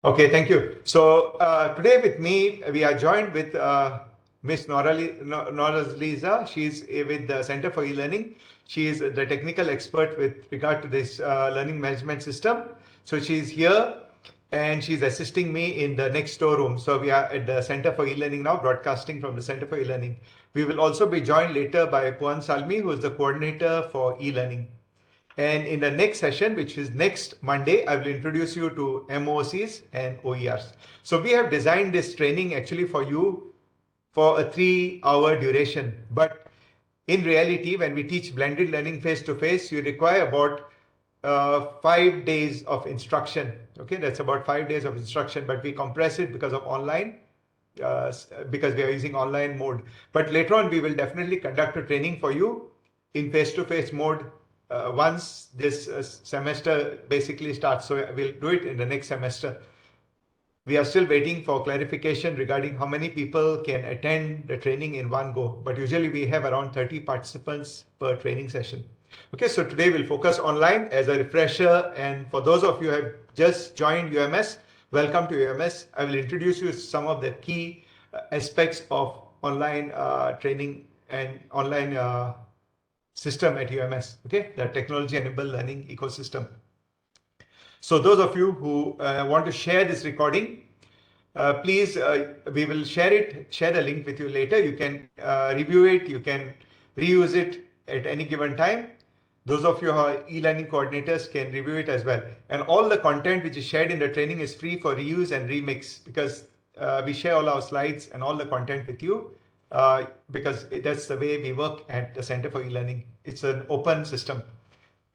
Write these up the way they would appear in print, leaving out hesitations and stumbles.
Okay, thank you. So today with me, we are joined with Miss Nora Lisa. She's with the Center for E-Learning. She is the technical expert with regard to this learning management system. So she's here and she's assisting me in the next storeroom. So we are at the Center for E-Learning now, broadcasting from the Center for E-Learning. We will also be joined later by Puan Salmi, who is the coordinator for e-learning. And in the next session, which is next Monday, I will introduce you to MOCs and OERs. So we have designed this training actually for you for a 3-hour duration. But in reality, when we teach blended learning face-to-face, you require about 5 days of instruction. Okay, that's about 5 days of instruction, but we compress it because of online, because we are using online mode. But later on, we will definitely conduct a training for you in face-to-face mode once this semester basically starts. So we'll do it in the next semester. We are still waiting for clarification regarding how many people can attend the training in one go. But usually we have around 30 participants per training session. Okay, so today we'll focus online as a refresher. And for those of you who have just joined UMS, welcome to UMS. I will introduce you to some of the key aspects of online training and online system at UMS, okay, the technology-enabled learning ecosystem. So those of you who want to share this recording, please, we will share the link with you later. You can review it, you can reuse it at any given time. Those of you who are e-learning coordinators can review it as well. And all the content which is shared in the training is free for reuse and remix, because we share all our slides and all the content with you. Because that's the way we work at the Center for E-Learning. It's an open system.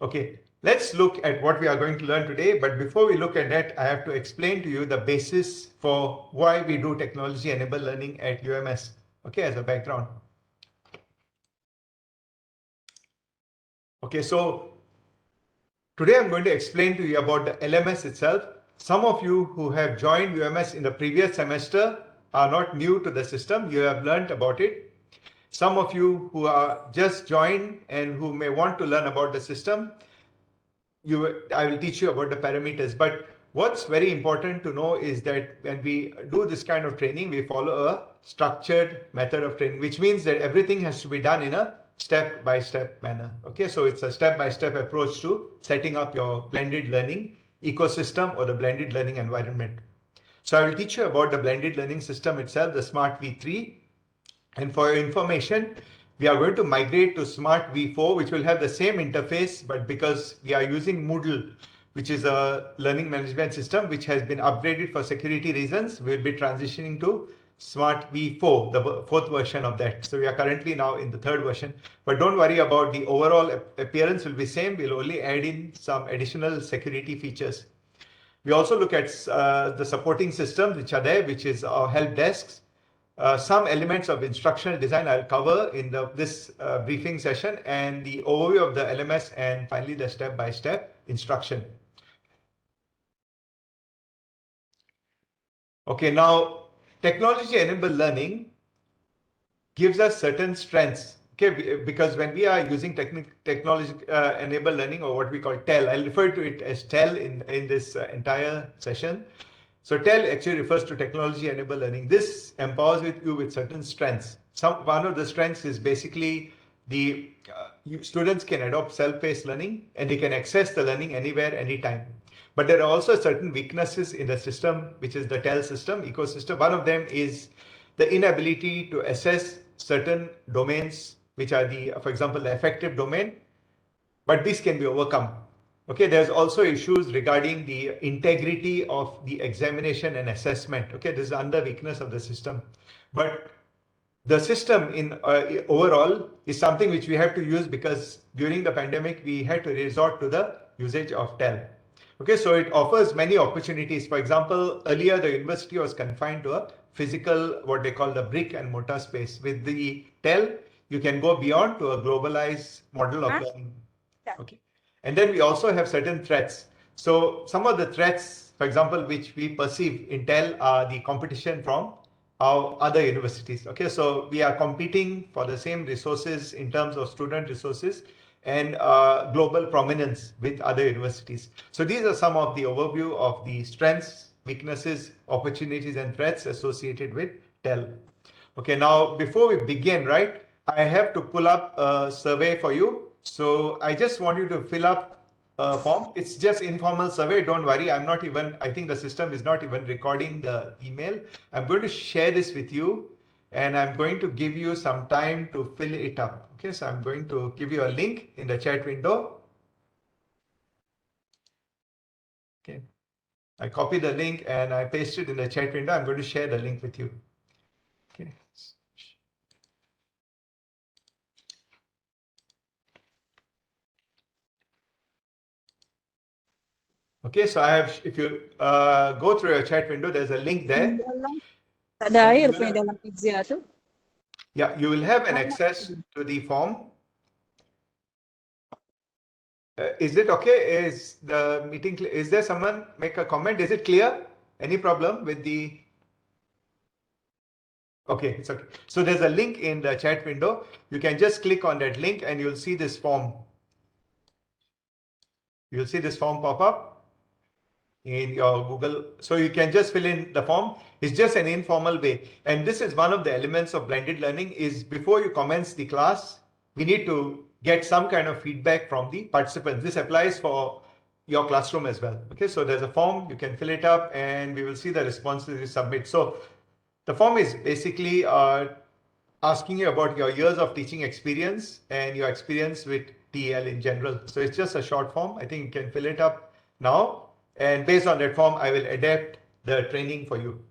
Okay, let's look at what we are going to learn today. But before we look at that, I have to explain to you the basis for why we do technology-enabled learning at UMS. Okay, as a background. Okay, so today I'm going to explain to you about the LMS itself. Some of you who have joined UMS in the previous semester are not new to the system. You have learned about it. Some of you who are just joined and who may want to learn about the system, I will teach you about the parameters. But what's very important to know is that when we do this kind of training, we follow a structured method of training, which means that everything has to be done in a step-by-step manner. Okay, so it's a step-by-step approach to setting up your blended learning ecosystem or the blended learning environment. So I will teach you about the blended learning system itself, the Smartv3. And for your information, we are going to migrate to Smartv4, which will have the same interface, but because we are using Moodle, which is a learning management system which has been upgraded for security reasons, we'll be transitioning to Smartv4, the fourth version of that. So we are currently now in the third version, but don't worry about the overall appearance will be same. We'll only add in some additional security features. We also look at the supporting systems which are there, which is our help desks. Some elements of instructional design I'll cover in this briefing session, and the overview of the LMS, and finally the step-by-step instruction. Okay, now technology-enabled learning gives us certain strengths. Okay, because when we are using technology-enabled learning, or what we call TEL, I'll refer to it as TEL in this entire session. So TEL actually refers to technology-enabled learning. This empowers you with certain strengths. One of the strengths is basically the students can adopt self-paced learning and they can access the learning anywhere, anytime. But there are also certain weaknesses in the system, which is the TEL system, ecosystem. One of them is the inability to assess certain domains, which are for example, the affective domain, but this can be overcome. Okay, there's also issues regarding the integrity of the examination and assessment. Okay, this is another weakness of the system. But the system in overall is something which we have to use because during the pandemic, we had to resort to the usage of TEL. Okay, so it offers many opportunities. For example, earlier the university was confined to a physical, what they call the brick and mortar space. With the TEL, you can go beyond to a globalized model of learning. Okay. And then we also have certain threats. So some of the threats, for example, which we perceive in TEL are the competition from our other universities. Okay, so we are competing for the same resources in terms of student resources and global prominence with other universities. So these are some of the overview of the strengths weaknesses, opportunities, and threats associated with TEL. Okay, now before we begin, right, I have to pull up a survey for you. So I just want you to fill up a form. It's just informal survey. Don't worry. I think the system is not even recording the email. I'm going to share this with you and I'm going to give you some time to fill it up. Okay, so I'm going to give you a link in the chat window. Okay, I copy the link and I paste it in the chat window. I'm going to share the link with you. Okay. Okay, so I have, if you go through your chat window, there's a link there. Ada air punya dalam pizza tu. Yeah, you will have an access to the form. Is it okay? Is the meeting clear? Is there someone make a comment? Is it clear? Any problem with the? Okay, it's okay. So there's a link in the chat window. You can just click on that link and you'll see this form. You'll see this form pop up in your Google. So you can just fill in the form. It's just an informal way. And this is one of the elements of blended learning is before you commence the class, we need to get some kind of feedback from the participants. This applies for your classroom as well. Okay, so there's a form, you can fill it up and we will see the responses you submit. So the form is basically asking you about your years of teaching experience and your experience with TEL in general. So it's just a short form. I think you can fill it up now. And based on that form, I will adapt the training for you.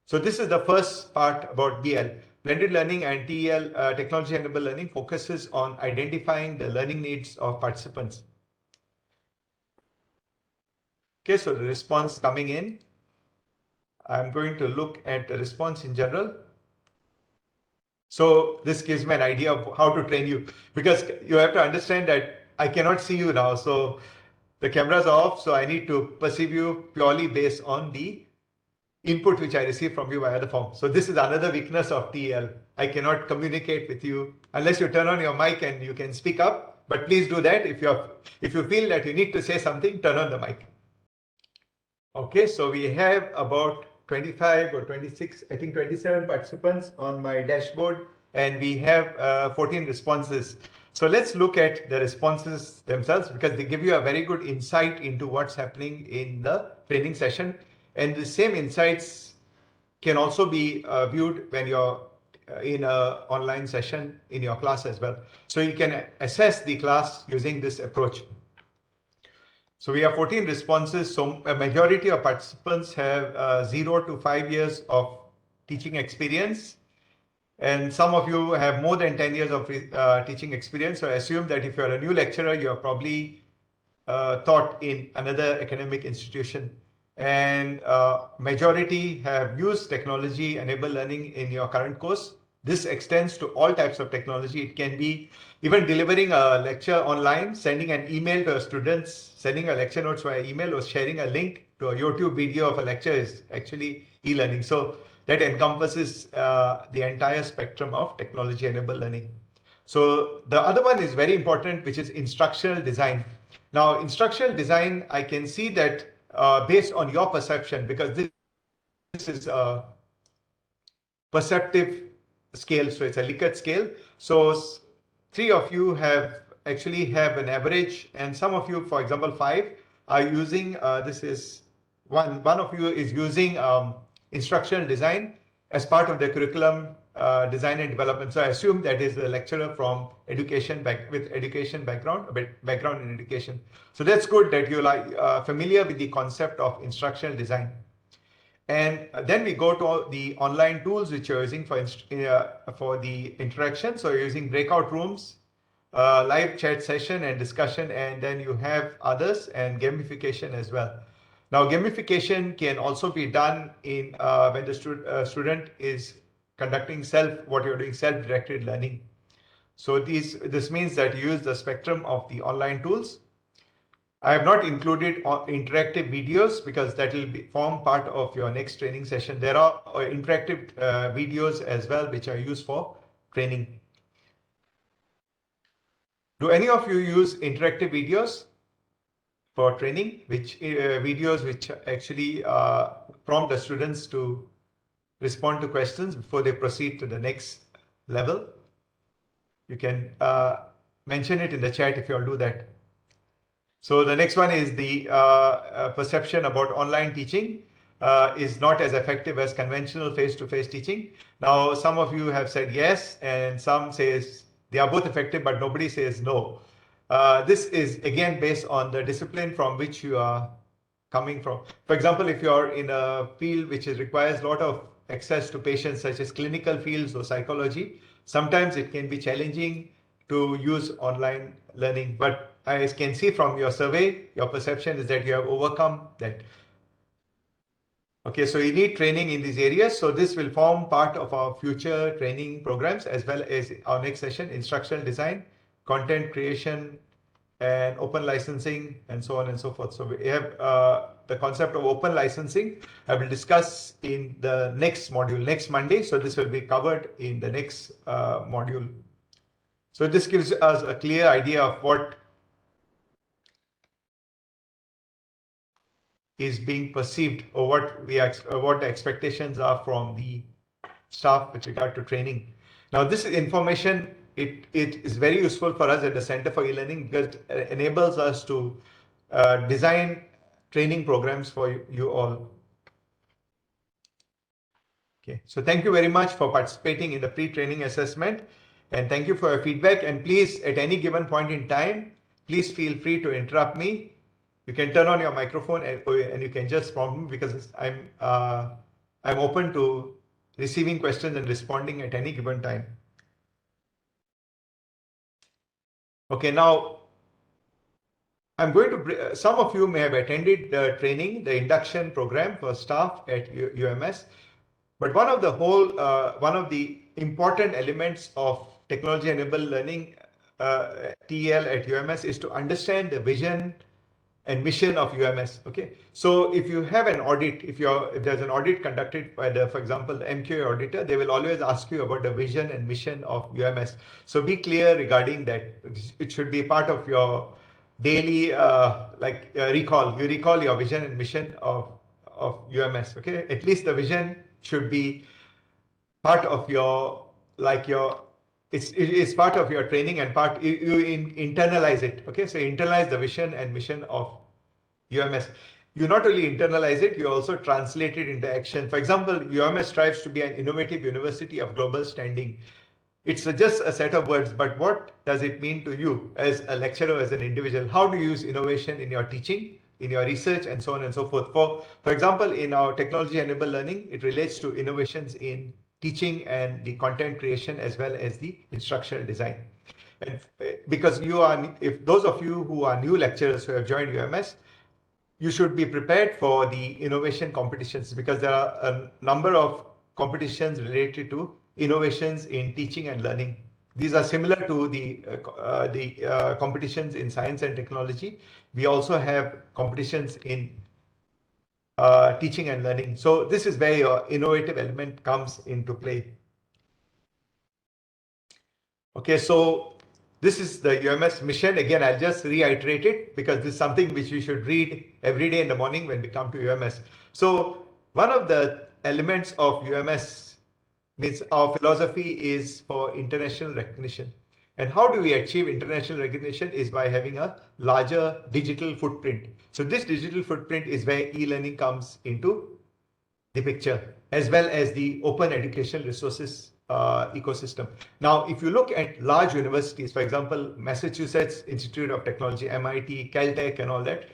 So this is the first part about BL. Blended learning and TEL, technology-enabled learning, focuses on identifying the learning needs of participants. Okay, so the response coming in. I'm going to look at the response in general. So this gives me an idea of how to train you, because you have to understand that I cannot see you now. So the cameras are off, so I need to perceive you purely based on the input which I receive from you via the form. So this is another weakness of TEL. I cannot communicate with you unless you turn on your mic and you can speak up. But please do that. If you feel that you need to say something, turn on the mic. Okay, so we have about 25 or 26, I think 27 participants on my dashboard, and we have 14 responses. So let's look at the responses themselves because they give you a very good insight into what's happening in the training session. And the same insights can also be viewed when you're in an online session in your class as well. So you can assess the class using this approach. So we have 14 responses. So a majority of participants have 0 to 5 years of teaching experience. And some of you have more than 10 years of teaching experience. So I assume that if you're a new lecturer, you're probably taught in another academic institution. And majority have used technology-enabled learning in your current course. This extends to all types of technology. It can be even delivering a lecture online, sending an email to students, sending a lecture notes via email, or sharing a link to a YouTube video of a lecture is actually e-learning. So that encompasses the entire spectrum of technology-enabled learning. So the other one is very important, which is instructional design. Now, instructional design, I can see that based on your perception, because this is a perceptive scale, so it's a Likert scale. So 3 of you have an average, and some of you, for example, 5 are using, this is one of you is using instructional design as part of the curriculum design and development. So I assume that is a lecturer from education with education background in education. So that's good that you're familiar with the concept of instructional design. And then we go to the online tools which you're using for the interaction. So you're using breakout rooms, live chat session and discussion, and then you have others and gamification as well. Now, gamification can also be done in when the student is conducting self-directed learning. So this means that you use the spectrum of the online tools. I have not included interactive videos because that will form part of your next training session. There are interactive videos as well which are used for training. Do any of you use interactive videos? for training, which videos which actually prompt the students to respond to questions before they proceed to the next level. You can mention it in the chat if you all do that. So the next one is the perception about online teaching is not as effective as conventional face-to-face teaching. Now, some of you have said yes, and some says they are both effective, but nobody says no. This is again based on the discipline from which you are coming from. For example, if you're in a field which requires a lot of access to patients, such as clinical fields or psychology, sometimes it can be challenging to use online learning. But I can see from your survey, your perception is that you have overcome that. Okay, so you need training in these areas. So this will form part of our future training programs, as well as our next session, instructional design, content creation, and open licensing, and so on and so forth. So we have the concept of open licensing. I will discuss in the next module, next Monday. So this will be covered in the next module. So this gives us a clear idea of what is being perceived, or what the expectations are from the staff with regard to training. Now, this information, it is very useful for us at the Center for E-Learning, because it enables us to design training programs for you all. Okay, so thank you very much for participating in the pre-training assessment, and thank you for your feedback. And please, at any given point in time, please feel free to interrupt me. You can turn on your microphone and you can just prompt me, because I'm open to receiving questions and responding at any given time. Okay, now I'm going to, some of you may have attended the training, the induction program for staff at UMS, but one of the important elements of technology-enabled learning, TEL at UMS, is to understand the vision and mission of UMS. Okay, so if you have an audit, if there's an audit conducted by for example, the MQA auditor, they will always ask you about the vision and mission of UMS. So be clear regarding that. It should be part of your daily recall. You recall your vision and mission of UMS. Okay, at least the vision should be part of your it's part of your training, and you internalize it. Okay, so internalize the vision and mission of UMS. You not only internalize it, you also translate it into action. For example, UMS strives to be an innovative university of global standing. It's just a set of words, but what does it mean to you as a lecturer, as an individual? How do you use innovation in your teaching, in your research, and so on and so forth? For example, in our technology-enabled learning, it relates to innovations in teaching and the content creation, as well as the instructional design. And because if those of you who are new lecturers who have joined UMS, you should be prepared for the innovation competitions, because there are a number of competitions related to innovations in teaching and learning. These are similar to the competitions in science and technology. We also have competitions in teaching and learning. So this is where your innovative element comes into play. Okay, so this is the UMS mission. Again, I'll just reiterate it, because this is something which we should read every day in the morning when we come to UMS. So one of the elements of UMS means our philosophy is for international recognition. And how do we achieve international recognition? Is by having a larger digital footprint. So this digital footprint is where e-learning comes into the picture, as well as the open educational resources ecosystem. Now, if you look at large universities, for example, Massachusetts Institute of Technology, MIT, Caltech, and all that,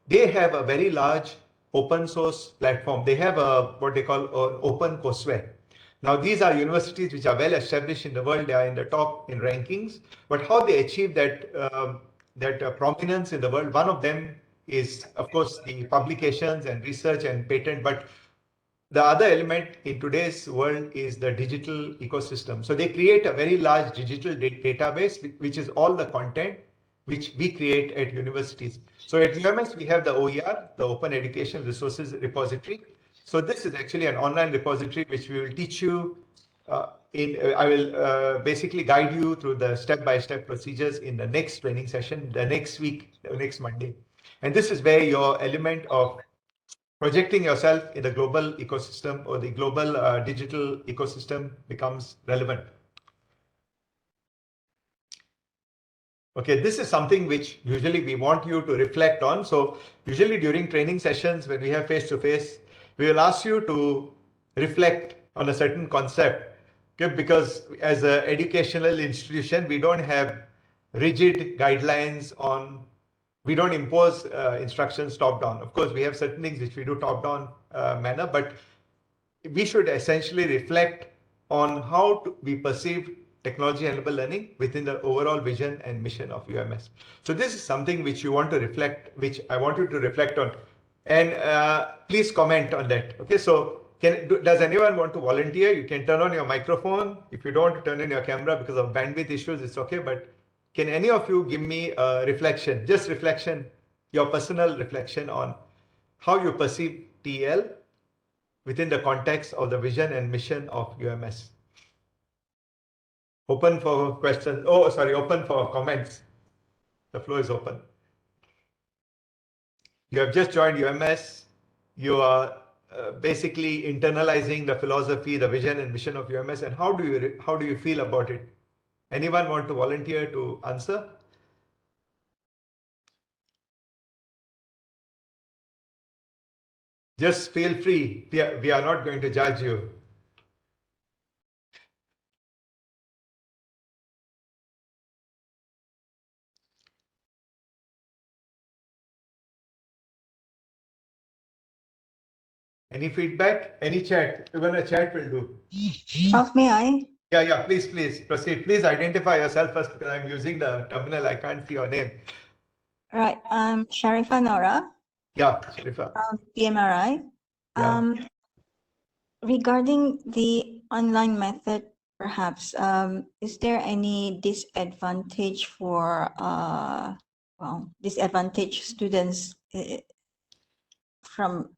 they have a very large open source platform. They have what they call an open courseware. Now, these are universities which are well established in the world. They are in the top in rankings. But how they achieve that prominence in the world, one of them is, of course, the publications and research and patent. But the other element in today's world is the digital ecosystem. So they create a very large digital database, which is all the content which we create at universities. So at UMS, we have the OER, the Open Education Resources Repository. So this is actually an online repository which we will teach you I will basically guide you through the step-by-step procedures in the next training session, the next week, next Monday. And this is where your element of projecting yourself in the global ecosystem or the global digital ecosystem becomes relevant. Okay, this is something which usually we want you to reflect on. So usually during training sessions, when we have face-to-face, we will ask you to reflect on a certain concept. Okay, because as an educational institution, we don't have rigid guidelines on, we don't impose instructions top-down. Of course, we have certain things which we do top-down manner, but we should essentially reflect on how we perceive technology-enabled learning within the overall vision and mission of UMS. So this is something which you want to reflect, which I want you to reflect on, and please comment on that. Okay, so does anyone want to volunteer? You can turn on your microphone. If you don't turn on your camera because of bandwidth issues, it's okay. But can any of you give me a reflection, just reflection, your personal reflection on how you perceive TEL within the context of the vision and mission of UMS? Open for questions. Oh, sorry, open for comments. The floor is open. You have just joined UMS. You are basically internalizing the philosophy, the vision and mission of UMS. And how do you feel about it? Anyone want to volunteer to answer? Just feel free. We are not going to judge you. Any feedback? Any chat? Even a chat will do. May I? Yeah, please proceed. Please identify yourself first because I'm using the terminal. I can't see your name. Right, I'm Sharifa Nora Yeah, Sharifa. from PMRI. Yeah. Regarding the online method, perhaps, is there any disadvantage for disadvantaged students from,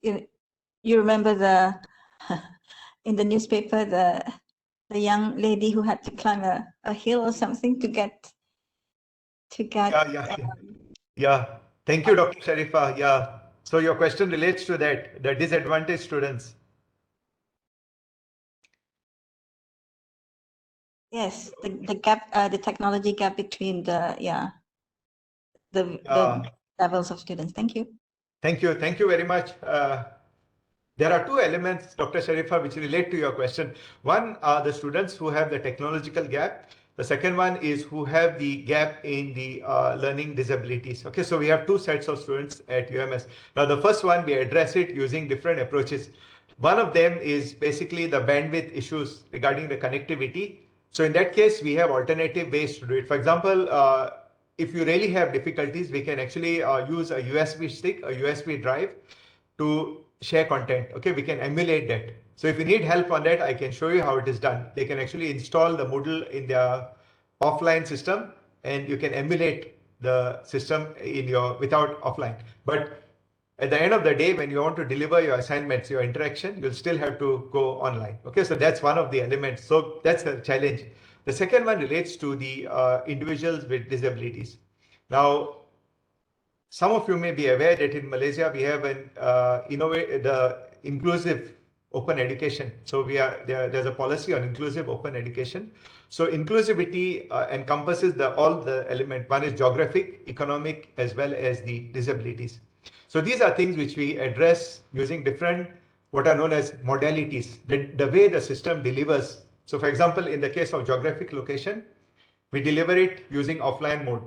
you remember the in the newspaper, the young lady who had to climb a hill or something to get Yeah. Thank you, Dr. Sharifa. Yeah. So your question relates to that, the disadvantaged students. yes, the gap, the technology gap between the levels of students. Thank you. Thank you very much. There are two elements, Dr. Sharifa, which relate to your question. One are the students who have the technological gap. The second one is who have the gap in the learning disabilities. Okay, so we have two sets of students at UMS. Now, the first one, we address it using different approaches. One of them is basically the bandwidth issues regarding the connectivity. So in that case, we have alternative ways to do it. For example, if you really have difficulties, we can actually use a USB stick, a USB drive to share content. Okay, we can emulate that. So if you need help on that, I can show you how it is done. They can actually install the Moodle in their offline system and you can emulate the system in your without offline. But at the end of the day, when you want to deliver your assignments, your interaction, you'll still have to go online. Okay, so that's one of the elements. So that's a challenge. The second one relates to the individuals with disabilities. Now, some of you may be aware that in Malaysia we have an the inclusive open education. So there's a policy on inclusive open education. So inclusivity encompasses all the element. One is geographic, economic, as well as the disabilities. So these are things which we address using different what are known as modalities. The way the system delivers. So for example, in the case of geographic location, we deliver it using offline mode.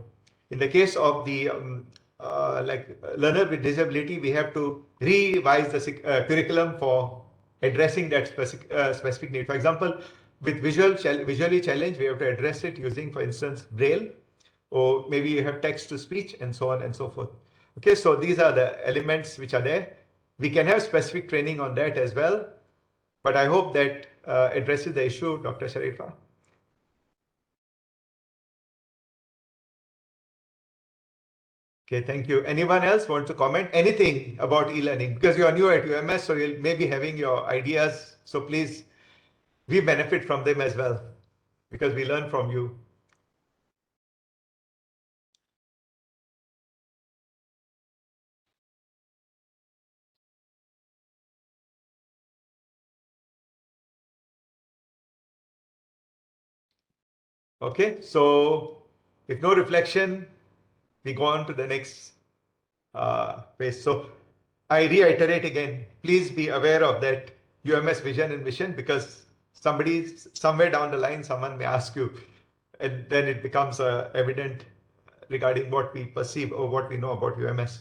In the case of the learner with disability, we have to revise the curriculum for addressing that specific need. For example, with visually challenged, we have to address it using, for instance, Braille, or maybe you have text to speech and so on and so forth. Okay, so these are the elements which are there. We can have specific training on that as well, but I hope that addresses the issue, Dr. Sharifa. Okay, thank you. Anyone else want to comment anything about e-learning? Because you are new at UMS, so you'll maybe having your ideas. So please, we benefit from them as well because we learn from you. Okay, so if no reflection, we go on to the next phase. So I reiterate again, please be aware of that UMS vision and mission, because somewhere down the line, someone may ask you, and then it becomes evident regarding what we perceive or what we know about UMS.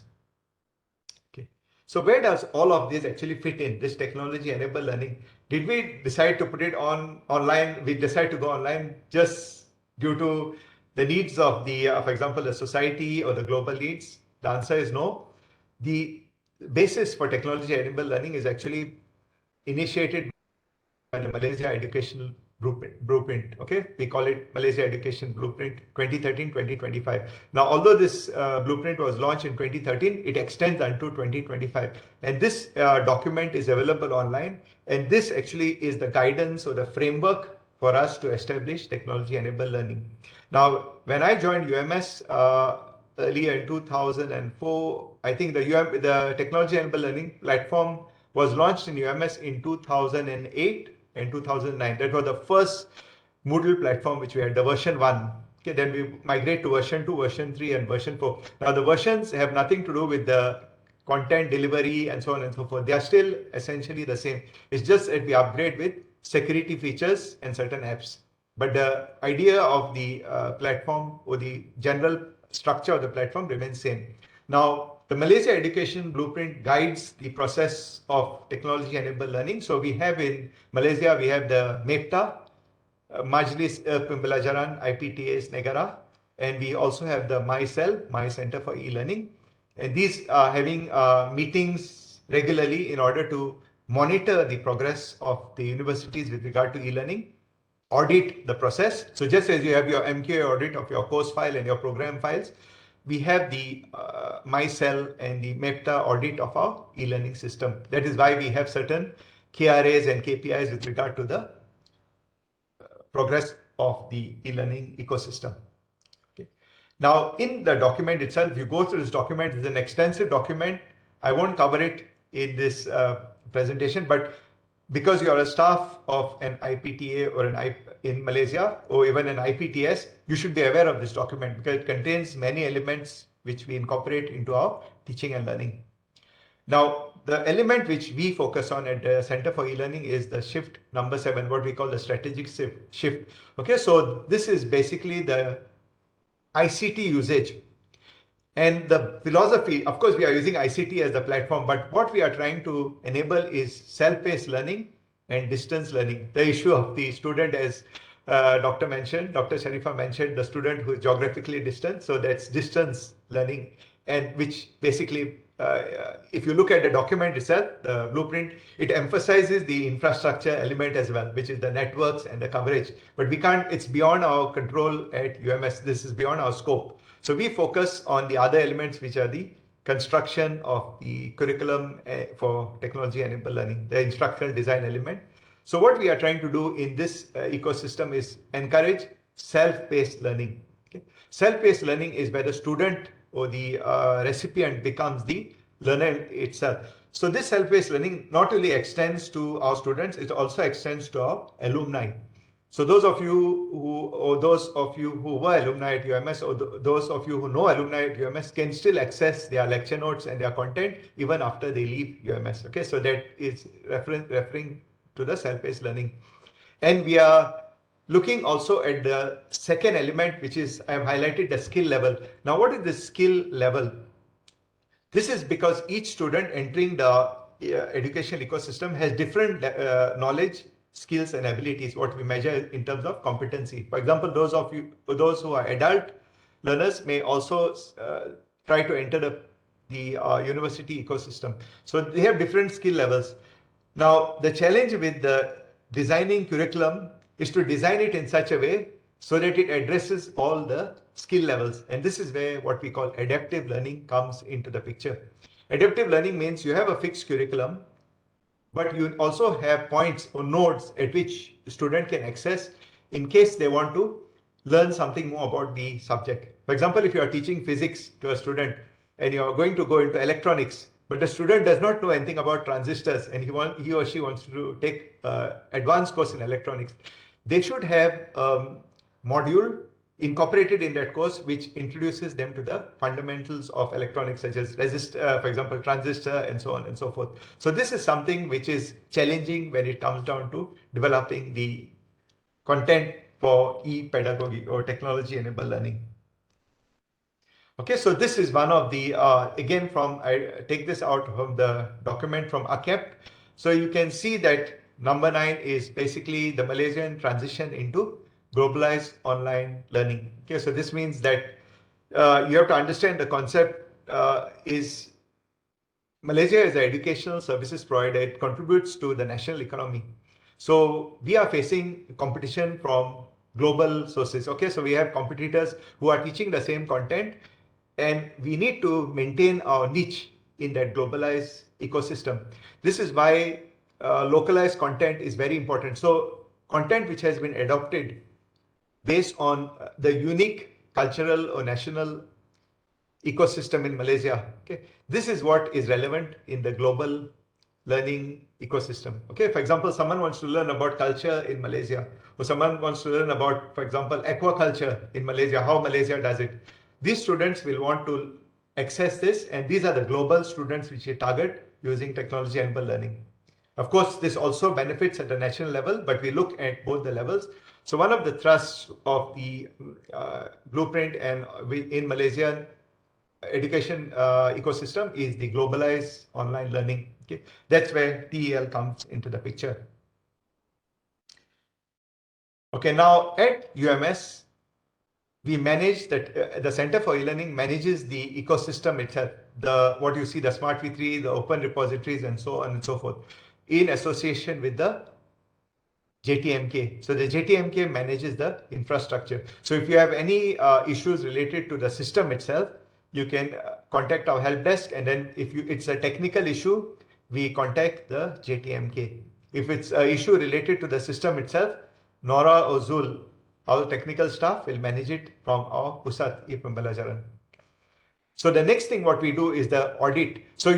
Okay. So where does all of this actually fit in, this technology enabled learning? Did we decide to put it on online? We decided to go online just due to the needs of the, for example, the society or the global needs? The answer is no. The basis for technology enabled learning is actually initiated by the Malaysia Educational Blueprint. Okay, we call it Malaysia Education Blueprint 2013-2025. Now, although this blueprint was launched in 2013, it extends until 2025, and this document is available online. And this actually is the guidance or the framework for us to establish technology enabled learning. Now, when I joined UMS earlier in 2004, I think the technology enabled learning platform was launched in UMS in 2008 and 2009. That was the first Moodle platform which we had, the version 1. Okay, then we migrate to version 2, version 3, and version 4. Now the versions have nothing to do with the content delivery and so on and so forth. They are still essentially the same. It's just that we upgrade with security features and certain apps. But the idea of the platform or the general structure of the platform remains same. Now, the Malaysia Education Blueprint guides the process of technology enabled learning. So we have in Malaysia, we have the MEPTA, Majlis e-PEMBELAJARAN, IPTA's Negara, and we also have the MyCell, My Center for E-Learning. And these are having meetings regularly in order to monitor the progress of the universities with regard to e-learning, audit the process. So just as you have your MQA audit of your course file and your program files, we have the MyCell and the MEPTA audit of our e-learning system. That is why we have certain KRAs and KPIs with regard to the progress of the e-learning ecosystem. Okay. Now, in the document itself, you go through this document. It's an extensive document. I won't cover it in this presentation, but because you are a staff of an IPTA or in Malaysia or even an IPTS, you should be aware of this document because it contains many elements which we incorporate into our teaching and learning. Now, the element which we focus on at the Center for E-Learning is the shift number 7, what we call the strategic shift. Okay, so this is basically the ICT usage. And the philosophy, of course, we are using ICT as the platform, but what we are trying to enable is self-paced learning and distance learning. The issue of the student, as Dr. Sharifa mentioned, the student who is geographically distant, so that's distance learning, and which basically, if you look at the document itself, the blueprint, it emphasizes the infrastructure element as well, which is the networks and the coverage. But we can't, it's beyond our control at UMS. This is beyond our scope. So we focus on the other elements, which are the construction of the curriculum for technology enabled learning, the instructional design element. So what we are trying to do in this ecosystem is encourage self-paced learning. Okay? Self-paced learning is where the student or the recipient becomes the learner itself. So this self-paced learning not only extends to our students, it also extends to our alumni. So those of you who were alumni at UMS, or those of you who know alumni at UMS, can still access their lecture notes and their content even after they leave UMS. Okay, so that is referring to the self-paced learning. And we are looking also at the second element, which is, I have highlighted the skill level. Now, what is the skill level? This is because each student entering the education ecosystem has different knowledge, skills and abilities, what we measure in terms of competency. For example, those who are adult learners may also try to enter the university ecosystem. So they have different skill levels. Now, the challenge with the designing curriculum is to design it in such a way so that it addresses all the skill levels. And this is where what we call adaptive learning comes into the picture. Adaptive learning means you have a fixed curriculum, but you also have points or nodes at which the student can access in case they want to learn something more about the subject. For example, if you are teaching physics to a student and you are going to go into electronics, but the student does not know anything about transistors and he or she wants to take advanced course in electronics, they should have module incorporated in that course, which introduces them to the fundamentals of electronics, such as resistor, for example, transistor, and so on and so forth. So this is something which is challenging when it comes down to developing the content for e-pedagogy or technology-enabled learning. Okay, so this is one of the, again, I take this out from the document from ACEP. So you can see that number 9 is basically the Malaysian transition into globalized online learning. Okay, so this means that you have to understand the concept is Malaysia is an educational services provider. It contributes to the national economy. So we are facing competition from global sources. Okay, so we have competitors who are teaching the same content, and we need to maintain our niche in that globalized ecosystem. This is why localized content is very important. So content which has been adopted based on the unique cultural or national ecosystem in Malaysia. Okay, this is what is relevant in the global learning ecosystem. Okay, for example, someone wants to learn about culture in Malaysia, or someone wants to learn about, for example, aquaculture in Malaysia, how Malaysia does it. These students will want to access this, and these are the global students which we target using technology-enabled learning. Of course, this also benefits at the national level, but we look at both the levels. So one of the thrusts of the blueprint and in Malaysian education ecosystem is the globalized online learning. Okay, that's where TEL comes into the picture. Okay, now at UMS, we manage that the Center for E-Learning manages the ecosystem itself, what you see, the Smartv3, the open repositories, and so on and so forth, in association with the JTMK. So the JTMK manages the infrastructure. So if you have any issues related to the system itself, you can contact our help desk, and then if it's a technical issue, we contact the JTMK. If it's an issue related to the system itself, Nora or Zul, our technical staff, will manage it from our Pusat e-PEMBELAJARAN. So the next thing what we do is the audit. So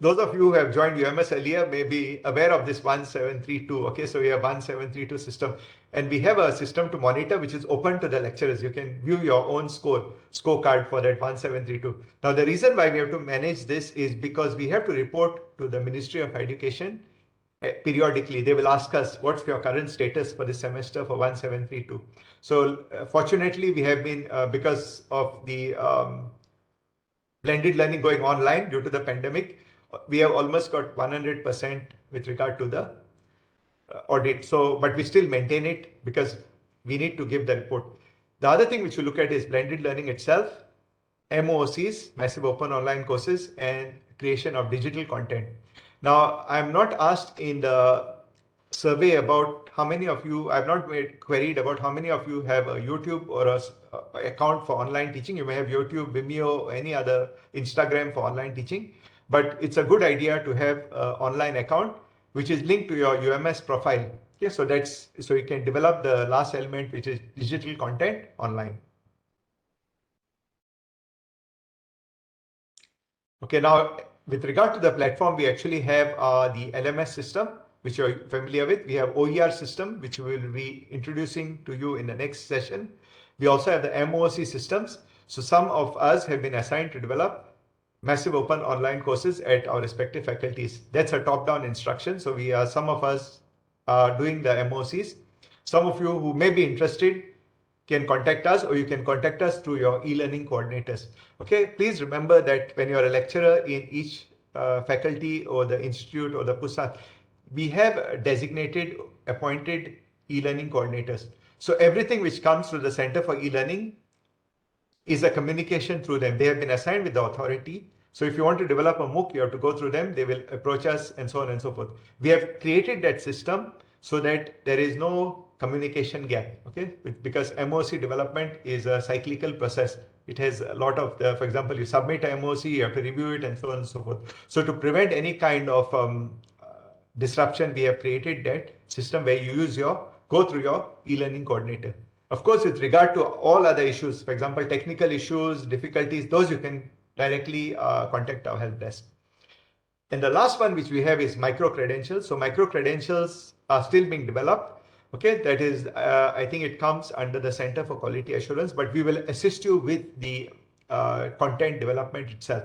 those of you who have joined UMS earlier may be aware of this 1732. Okay, so we have 1732 system, and we have a system to monitor which is open to the lecturers. You can view your own scorecard for that 1732. Now the reason why we have to manage this is because we have to report to the Ministry of Education periodically. They will ask us, what's your current status for this semester for 1732? So fortunately, we have been, because of the blended learning going online due to the pandemic, we have almost got 100% with regard to the audit. So, but we still maintain it because we need to give the report. The other thing which we look at is blended learning itself, MOOCs, massive open online courses, and creation of digital content. Now, I'm not asked in the survey about how many of you, I've not queried about how many of you have a YouTube or a account for online teaching. You may have YouTube, Vimeo, or any other Instagram for online teaching, but it's a good idea to have an online account which is linked to your UMS profile. Okay, so you can develop the last element, which is digital content online. Okay, now with regard to the platform, we actually have the LMS system, which you're familiar with. We have OER system, which we will be introducing to you in the next session. We also have the MOOC systems. So some of us have been assigned to develop massive open online courses at our respective faculties. That's a top-down instruction. So some of us are doing the MOOCs. Some of you who may be interested can contact us, or you can contact us through your e-learning coordinators. Okay, please remember that when you're a lecturer in each faculty or the institute or the PUSAT, we have designated, appointed e-learning coordinators. So everything which comes through the Center for E-Learning is a communication through them. They have been assigned with the authority. So if you want to develop a MOOC, you have to go through them. They will approach us, and so on and so forth. We have created that system so that there is no communication gap, okay? Because MOOC development is a cyclical process. It has a lot of, for example, you submit a MOOC, you have to review it, and so on and so forth. So to prevent any kind of disruption, we have created that system where you go through your e-learning coordinator. Of course, with regard to all other issues, for example, technical issues, difficulties, those you can directly contact our help desk. And the last one which we have is micro-credentials. So micro-credentials are still being developed, Okay, that is, I think it comes under the Center for Quality Assurance, but we will assist you with the content development itself.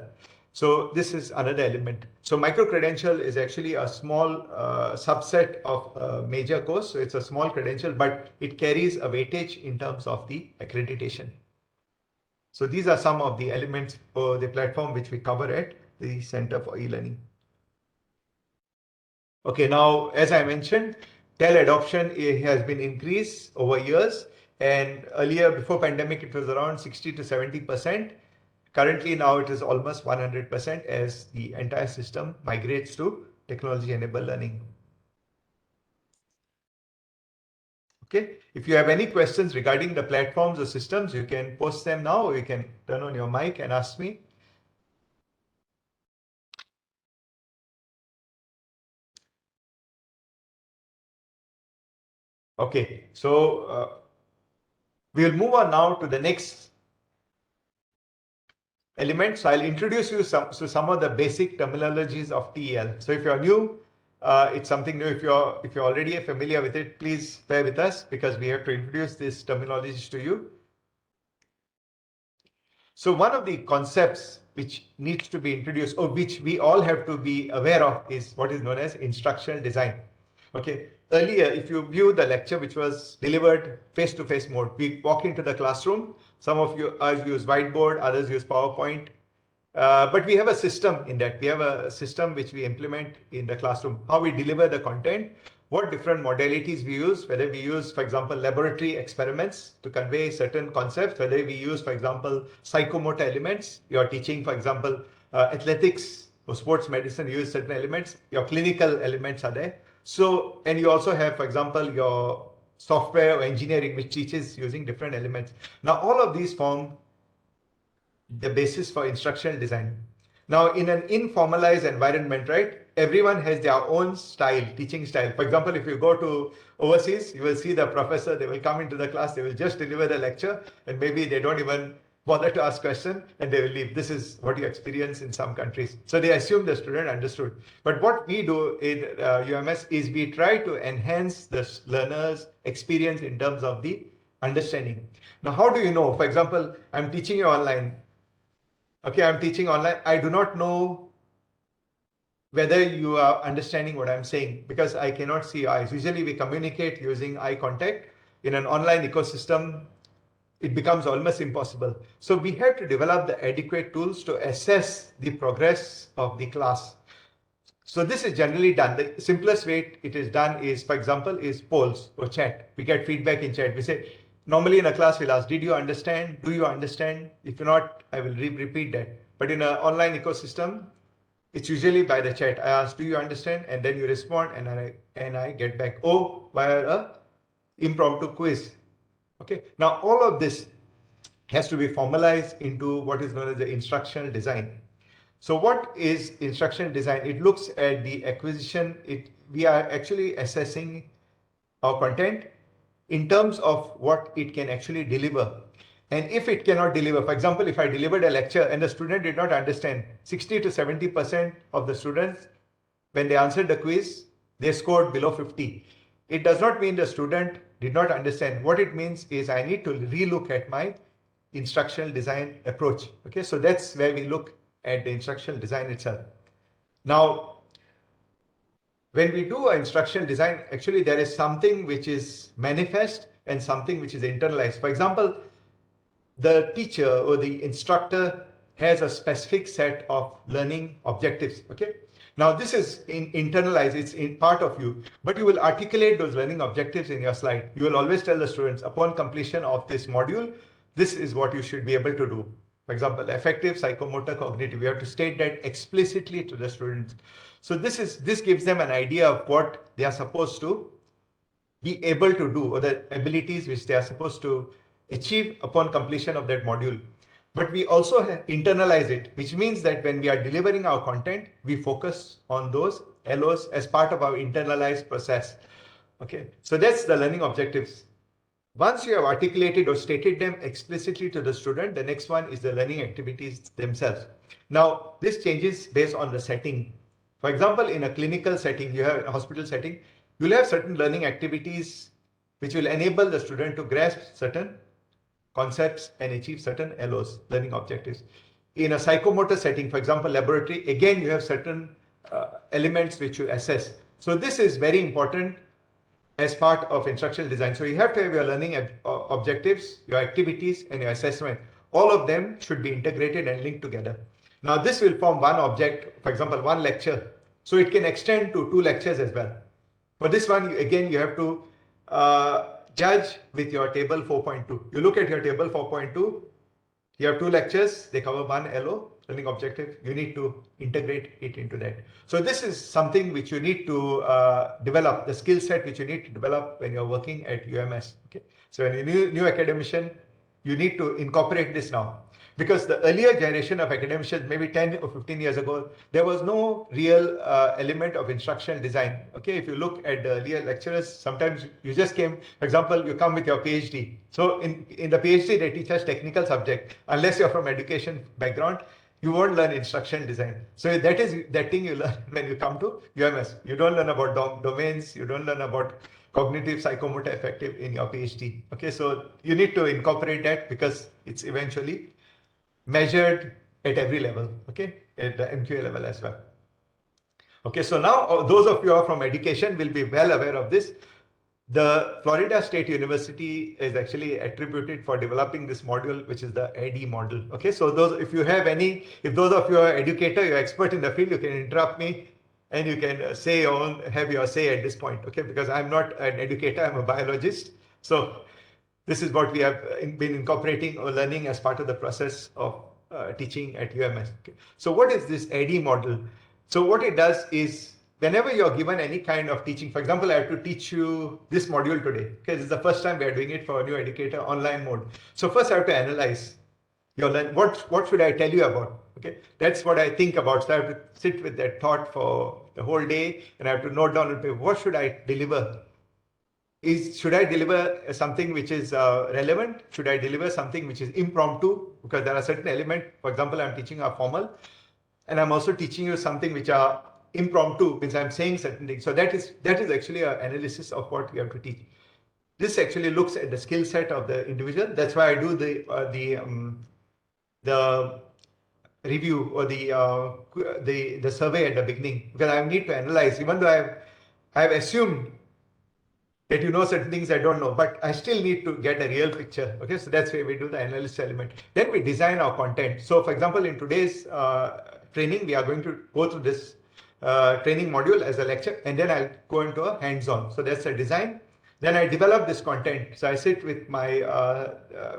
So this is another element. So micro-credential is actually a small subset of a major course. So it's a small credential, but it carries a weightage in terms of the accreditation. So these are some of the elements for the platform which we cover at the Center for E-Learning. Okay, now, as I mentioned, TEL adoption has been increased over years, and earlier, before pandemic, it was around 60 to 70%. Currently, now it is almost 100% as the entire system migrates to technology-enabled learning. Okay, if you have any questions regarding the platforms or systems, you can post them now, or you can turn on your mic and ask me. Okay, so we'll move on now to the next element. So I'll introduce you to some of the basic terminologies of TEL. So if you're new, it's something new. If you're already familiar with it, please bear with us because we have to introduce these terminologies to you. So one of the concepts which needs to be introduced, or which we all have to be aware of, is what is known as instructional design. Okay. Earlier, if you view the lecture which was delivered face-to-face mode, we walk into the classroom. Some of you use whiteboard, others use PowerPoint. But we have a system in that. We have a system which we implement in the classroom, how we deliver the content, what different modalities we use, whether we use, for example, laboratory experiments to convey certain concepts, whether we use, for example, psychomotor elements. You're teaching, for example, athletics or sports medicine, you use certain elements. Your clinical elements are there. So, and you also have, for example, your software or engineering, which teaches using different elements. Now, all of these form the basis for instructional design. Now, in an informalized environment, right, everyone has their own style, teaching style. For example, if you go to overseas, you will see the professor, they will come into the class, they will just deliver the lecture, and maybe they don't even bother to ask questions, and they will leave. This is what you experience in some countries. So they assume the student understood. But what we do in UMS is we try to enhance the learner's experience in terms of the understanding. Now, how do you know? For example, I'm teaching you online. Okay, I'm teaching online. I do not know whether you are understanding what I'm saying because I cannot see your eyes. Usually we communicate using eye contact. In an online ecosystem, it becomes almost impossible. So we have to develop the adequate tools to assess the progress of the class. So this is generally done. The simplest way it is done is, for example, is polls or chat. We get feedback in chat. We say, normally in a class we'll ask, did you understand? Do you understand? If not, I will repeat that. But in an online ecosystem, it's usually by the chat. I ask, do you understand? And then you respond and I get back, oh, via a impromptu quiz. Okay. Now all of this has to be formalized into what is known as the instructional design. So what is instructional design? It looks at the acquisition. We are actually assessing our content in terms of what it can actually deliver. And if it cannot deliver, for example, if I delivered a lecture and the student did not understand, 60 to 70% of the students, when they answered the quiz, they scored below 50. It does not mean the student did not understand. What it means is I need to relook at my instructional design approach. Okay, so that's where we look at the instructional design itself. Now, when we do instructional design, actually there is something which is manifest and something which is internalized. For example, the teacher or the instructor has a specific set of learning objectives. Okay. Now this is internalized, it's in part of you, but you will articulate those learning objectives in your slide. You will always tell the students upon completion of this module, this is what you should be able to do. For example, affective, psychomotor, cognitive, you have to state that explicitly to the students. So this gives them an idea of what they are supposed to be able to do, or the abilities which they are supposed to achieve upon completion of that module. But we also internalize it, which means that when we are delivering our content, we focus on those LOs as part of our internalized process. Okay, so that's the learning objectives. Once you have articulated or stated them explicitly to the student, the next one is the learning activities themselves. Now, this changes based on the setting. For example, in a clinical setting, you have a hospital setting, you'll have certain learning activities which will enable the student to grasp certain concepts and achieve certain LOs, learning objectives. In a psychomotor setting, for example, laboratory, again, you have certain elements which you assess. So this is very important as part of instructional design. So you have to have your learning objectives, your activities, and your assessment. All of them should be integrated and linked together. Now this will form one object, for example, one lecture. So it can extend to 2 lectures as well. For this one, again, you have to judge with your table 4.2. You look at your table 4.2, you have 2 lectures, they cover one LO, learning objective, you need to integrate it into that. So this is something which you need to develop, the skill set which you need to develop when you're working at UMS. Okay? So when you're new academician, you need to incorporate this now. Because the earlier generation of academicians, maybe 10 or 15 years ago, there was no real element of instructional design. Okay, if you look at the earlier lecturers, sometimes you just came, for example, you come with your PhD. So in the PhD, they teach us technical subject. Unless you're from education background, you won't learn instructional design. So that is that thing you learn when you come to UMS. You don't learn about domains, you don't learn about cognitive psychomotor affective in your PhD. Okay, so you need to incorporate that because it's eventually measured at every level, okay, at the MQA level as well. Okay, so now those of you who are from education will be well aware of this. The Florida State University is actually attributed for developing this module, which is the AD model. Okay, so if those of you are educator, you're expert in the field, you can interrupt me and you can have your say at this point, okay, because I'm not an educator, I'm a biologist. So this is what we have been incorporating or learning as part of the process of teaching at UMS. Okay. So what is this AD model? So what it does is, whenever you're given any kind of teaching, for example, I have to teach you this module today. Okay, this is the first time we are doing it for a new educator online mode. So first I have to analyze your learning. What should I tell you about? Okay, that's what I think about. So I have to sit with that thought for the whole day, and I have to note down what should I deliver. Should I deliver something which is relevant? Should I deliver something which is impromptu? Because there are certain elements, for example, I'm teaching a formal, and I'm also teaching you something which are impromptu, means I'm saying certain things. So that is actually an analysis of what we have to teach. This actually looks at the skill set of the individual. That's why I do the review or the survey at the beginning, because I need to analyze, even though I have assumed that you know certain things I don't know, but I still need to get a real picture. Okay, so that's where we do the analysis element. Then we design our content. So for example, in today's training, we are going to go through this training module as a lecture, and then I'll go into a hands-on. So that's a design. Then I develop this content. So I sit with my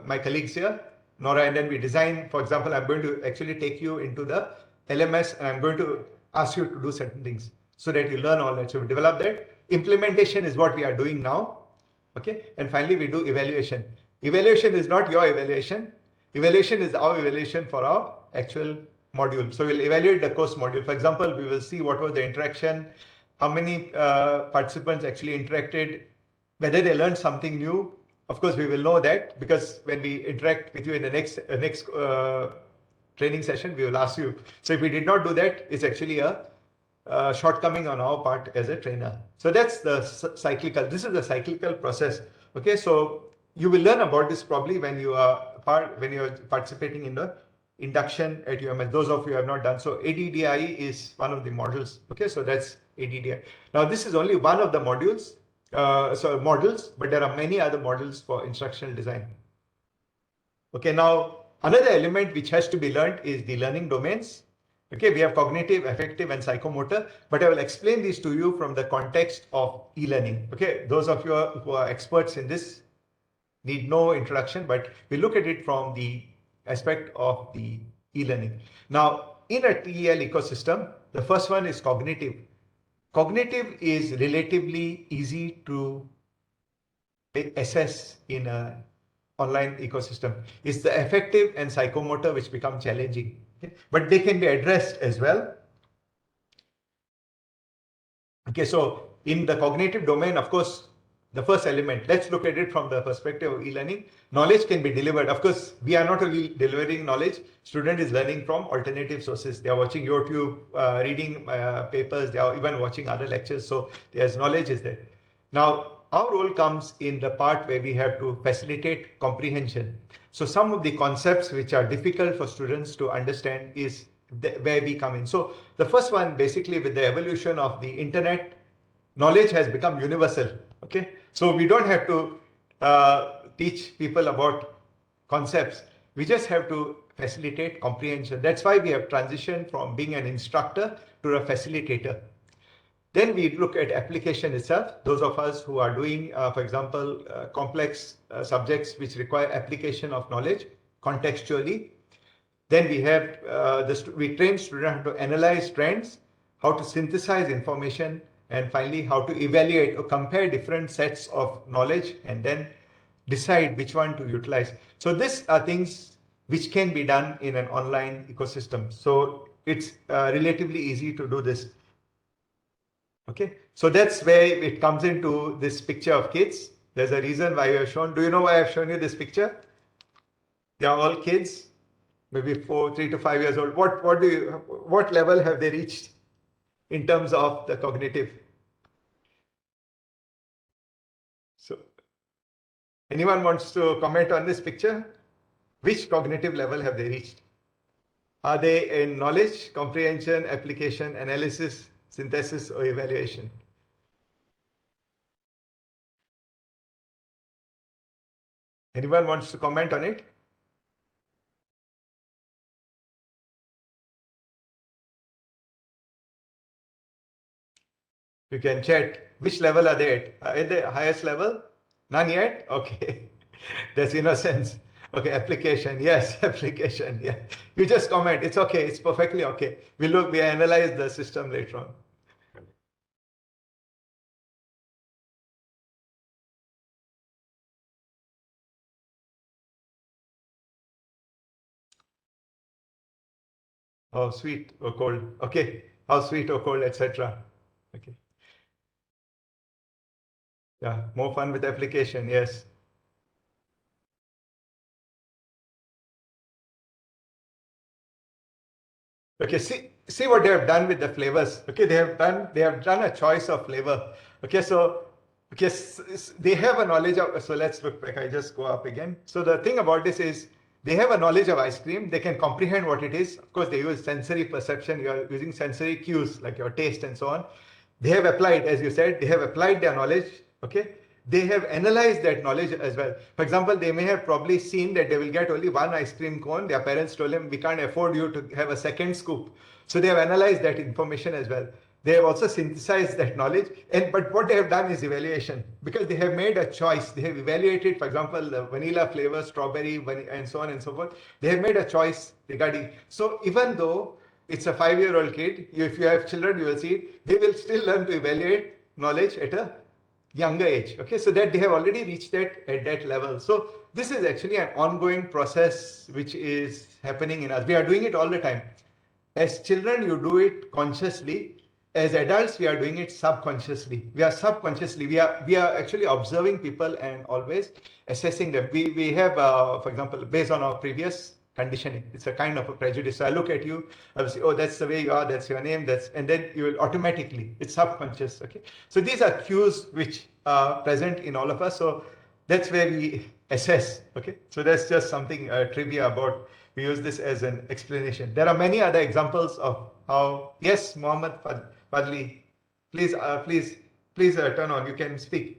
my colleagues here, Nora, and then we design. For example, I'm going to actually take you into the LMS, and I'm going to ask you to do certain things so that you learn all that. So we develop that. Implementation is what we are doing now. Okay, and finally we do evaluation. Evaluation is not your evaluation. Evaluation is our evaluation for our actual module. So we'll evaluate the course module. For example, we will see what was the interaction, how many participants actually interacted, whether they learned something new. Of course, we will know that because when we interact with you in the next training session, we will ask you. So if we did not do that, it's actually a shortcoming on our part as a trainer. So that's the cyclical. This is the cyclical process. Okay, so you will learn about this probably when you are participating in the induction at UMS. Those of you who have not done so, ADDIE is one of the modules. Okay, so that's ADDIE. Now this is only one of the modules. Models, but there are many other models for instructional design. Okay, now another element which has to be learned is the learning domains. Okay, we have cognitive, affective, and psychomotor, but I will explain these to you from the context of e-learning. Okay, those of you who are experts in this need no introduction, but we look at it from the aspect of the e-learning. Now, in a TEL ecosystem, the first one is cognitive. Cognitive is relatively easy to assess in an online ecosystem. It's the affective and psychomotor which become challenging. Okay? But they can be addressed as well. Okay, so in the cognitive domain, of course, the first element, let's look at it from the perspective of e-learning. Knowledge can be delivered. Of course, we are not only delivering knowledge, student is learning from alternative sources. They are watching YouTube, reading papers, they are even watching other lectures. So there's knowledge is there. Now, our role comes in the part where we have to facilitate comprehension. So some of the concepts which are difficult for students to understand is where we come in. So the first one, basically with the evolution of the internet, knowledge has become universal. Okay, so we don't have to teach people about concepts. We just have to facilitate comprehension. That's why we have transitioned from being an instructor to a facilitator. Then we look at application itself. Those of us who are doing, for example, complex subjects which require application of knowledge contextually. Then we have, we train students to analyze trends, how to synthesize information, and finally how to evaluate or compare different sets of knowledge and then decide which one to utilize. So these are things which can be done in an online ecosystem. So it's relatively easy to do this. Okay, so that's where it comes into this picture of kids. There's a reason why we have shown. Do you know why I've shown you this picture? They are all kids, maybe 3 to 5 years old. What level have they reached in terms of the cognitive? So, anyone wants to comment on this picture? Which cognitive level have they reached? Are they in knowledge, comprehension, application, analysis, synthesis, or evaluation? Anyone wants to comment on it? You can chat. Which level are they at? At the highest level? None yet? Okay. That's innocence. Okay, application. Yes, application. Yeah. You just comment. It's okay. It's perfectly okay. We analyze the system later on. How sweet or cold. Okay. How sweet or cold, etc. Okay. Yeah, more fun with application. Yes. Okay, see what they have done with the flavors. Okay, they have done a choice of flavor. Okay, so they have a knowledge of, so let's look back. I just go up again. So the thing about this is they have a knowledge of ice cream. They can comprehend what it is. Of course, they use sensory perception. You are using sensory cues like your taste and so on. They have applied, as you said, they have applied their knowledge. Okay, they have analyzed that knowledge as well. For example, they may have probably seen that they will get only one ice cream cone. Their parents told them, we can't afford you to have a second scoop. So they have analyzed that information as well. They have also synthesized that knowledge. But what they have done is evaluation, because they have made a choice. They have evaluated, for example, the vanilla flavor, strawberry, and so on and so forth. They have made a choice regarding. So even though it's a 5-year-old kid, if you have children, you will see it, they will still learn to evaluate knowledge at a younger age. Okay, so that they have already reached that at that level. So this is actually an ongoing process which is happening in us. We are doing it all the time. As children, you do it consciously. As adults, we are doing it subconsciously. We are actually observing people and always assessing them. We have, for example, based on our previous conditioning, it's a kind of a prejudice. So I look at you, I will say, oh, that's the way you are, that's your name, and then you will automatically, it's subconscious. Okay, so these are cues which are present in all of us. So that's where we assess. Okay, so that's just something trivia about. We use this as an explanation. There are many other examples of how. Yes, Mohammed Fadli, please turn on. You can speak.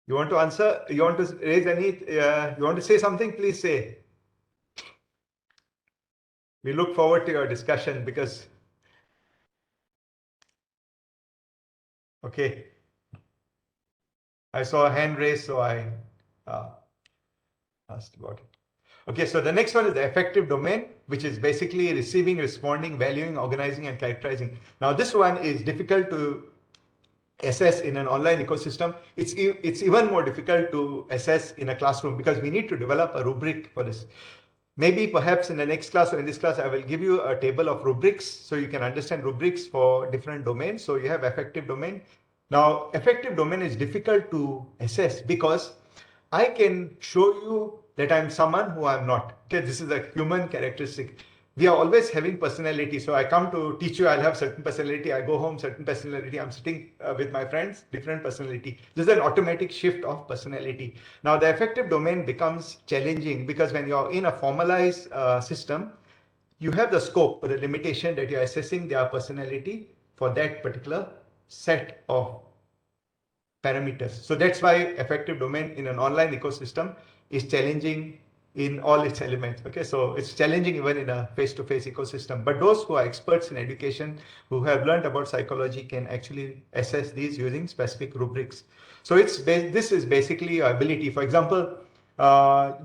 You want to answer? You want to raise any? You want to say something? Please say. We look forward to your discussion because. Okay. I saw a hand raised, so I asked about it. Okay, so the next one is the affective domain, which is basically receiving, responding, valuing, organizing, and characterizing. Now, this one is difficult to assess in an online ecosystem. It's even more difficult to assess in a classroom because we need to develop a rubric for this. Maybe perhaps in the next class or in this class, I will give you a table of rubrics so you can understand rubrics for different domains. So you have affective domain. Now, affective domain is difficult to assess because I can show you that I'm someone who I'm not. Okay, this is a human characteristic. We are always having personality. So I come to teach you, I'll have certain personality. I go home, certain personality. I'm sitting with my friends, different personality. This is an automatic shift of personality. Now the affective domain becomes challenging because when you're in a formalized system, you have the scope or the limitation that you're assessing their personality for that particular set of parameters. So that's why affective domain in an online ecosystem is challenging in all its elements. Okay, so it's challenging even in a face-to-face ecosystem. But those who are experts in education, who have learned about psychology, can actually assess these using specific rubrics. So this is basically your ability. For example,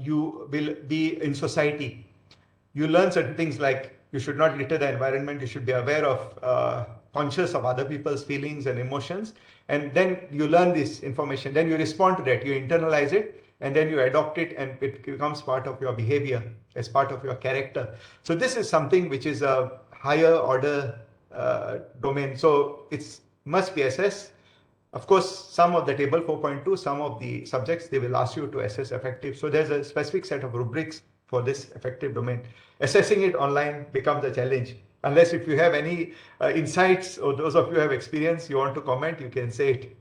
you will be in society. You learn certain things like you should not litter the environment. You should be aware of, conscious of other people's feelings and emotions. And then you learn this information. Then you respond to that. You internalize it. And then you adopt it and it becomes part of your behavior, as part of your character. So this is something which is a higher order domain. So it must be assessed. Of course, some of the table 4.2, some of the subjects, they will ask you to assess affective. So there's a specific set of rubrics for this affective domain. Assessing it online becomes a challenge. Unless if you have any insights or those of you who have experience, you want to comment, you can say it.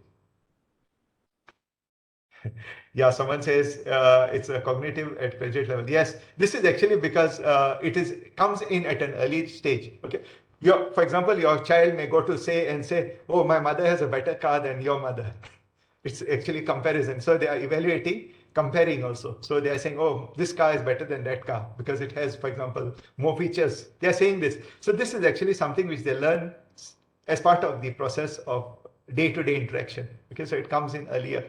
Yeah, someone says it's a cognitive at graduate level. Yes, this is actually because comes in at an early stage. Okay, for example, your child may go to say, oh, my mother has a better car than your mother. It's actually comparison. So they are evaluating, comparing also. So they are saying, oh, this car is better than that car because it has, for example, more features. They are saying this. So this is actually something which they learn as part of the process of day-to-day interaction. Okay, so it comes in earlier.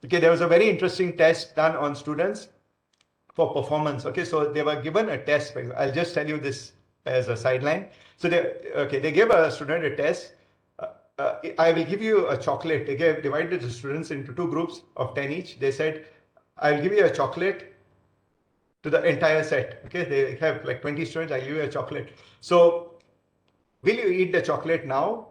Okay, there was a very interesting test done on students for performance. Okay, so they were given a test. I'll just tell you this as a sideline. So they gave a student a test. I will give you a chocolate. They divided the students into two groups of 10 each. They said, I'll give you a chocolate to the entire set. Okay, they have like 20 students. I'll give you a chocolate. So will you eat the chocolate now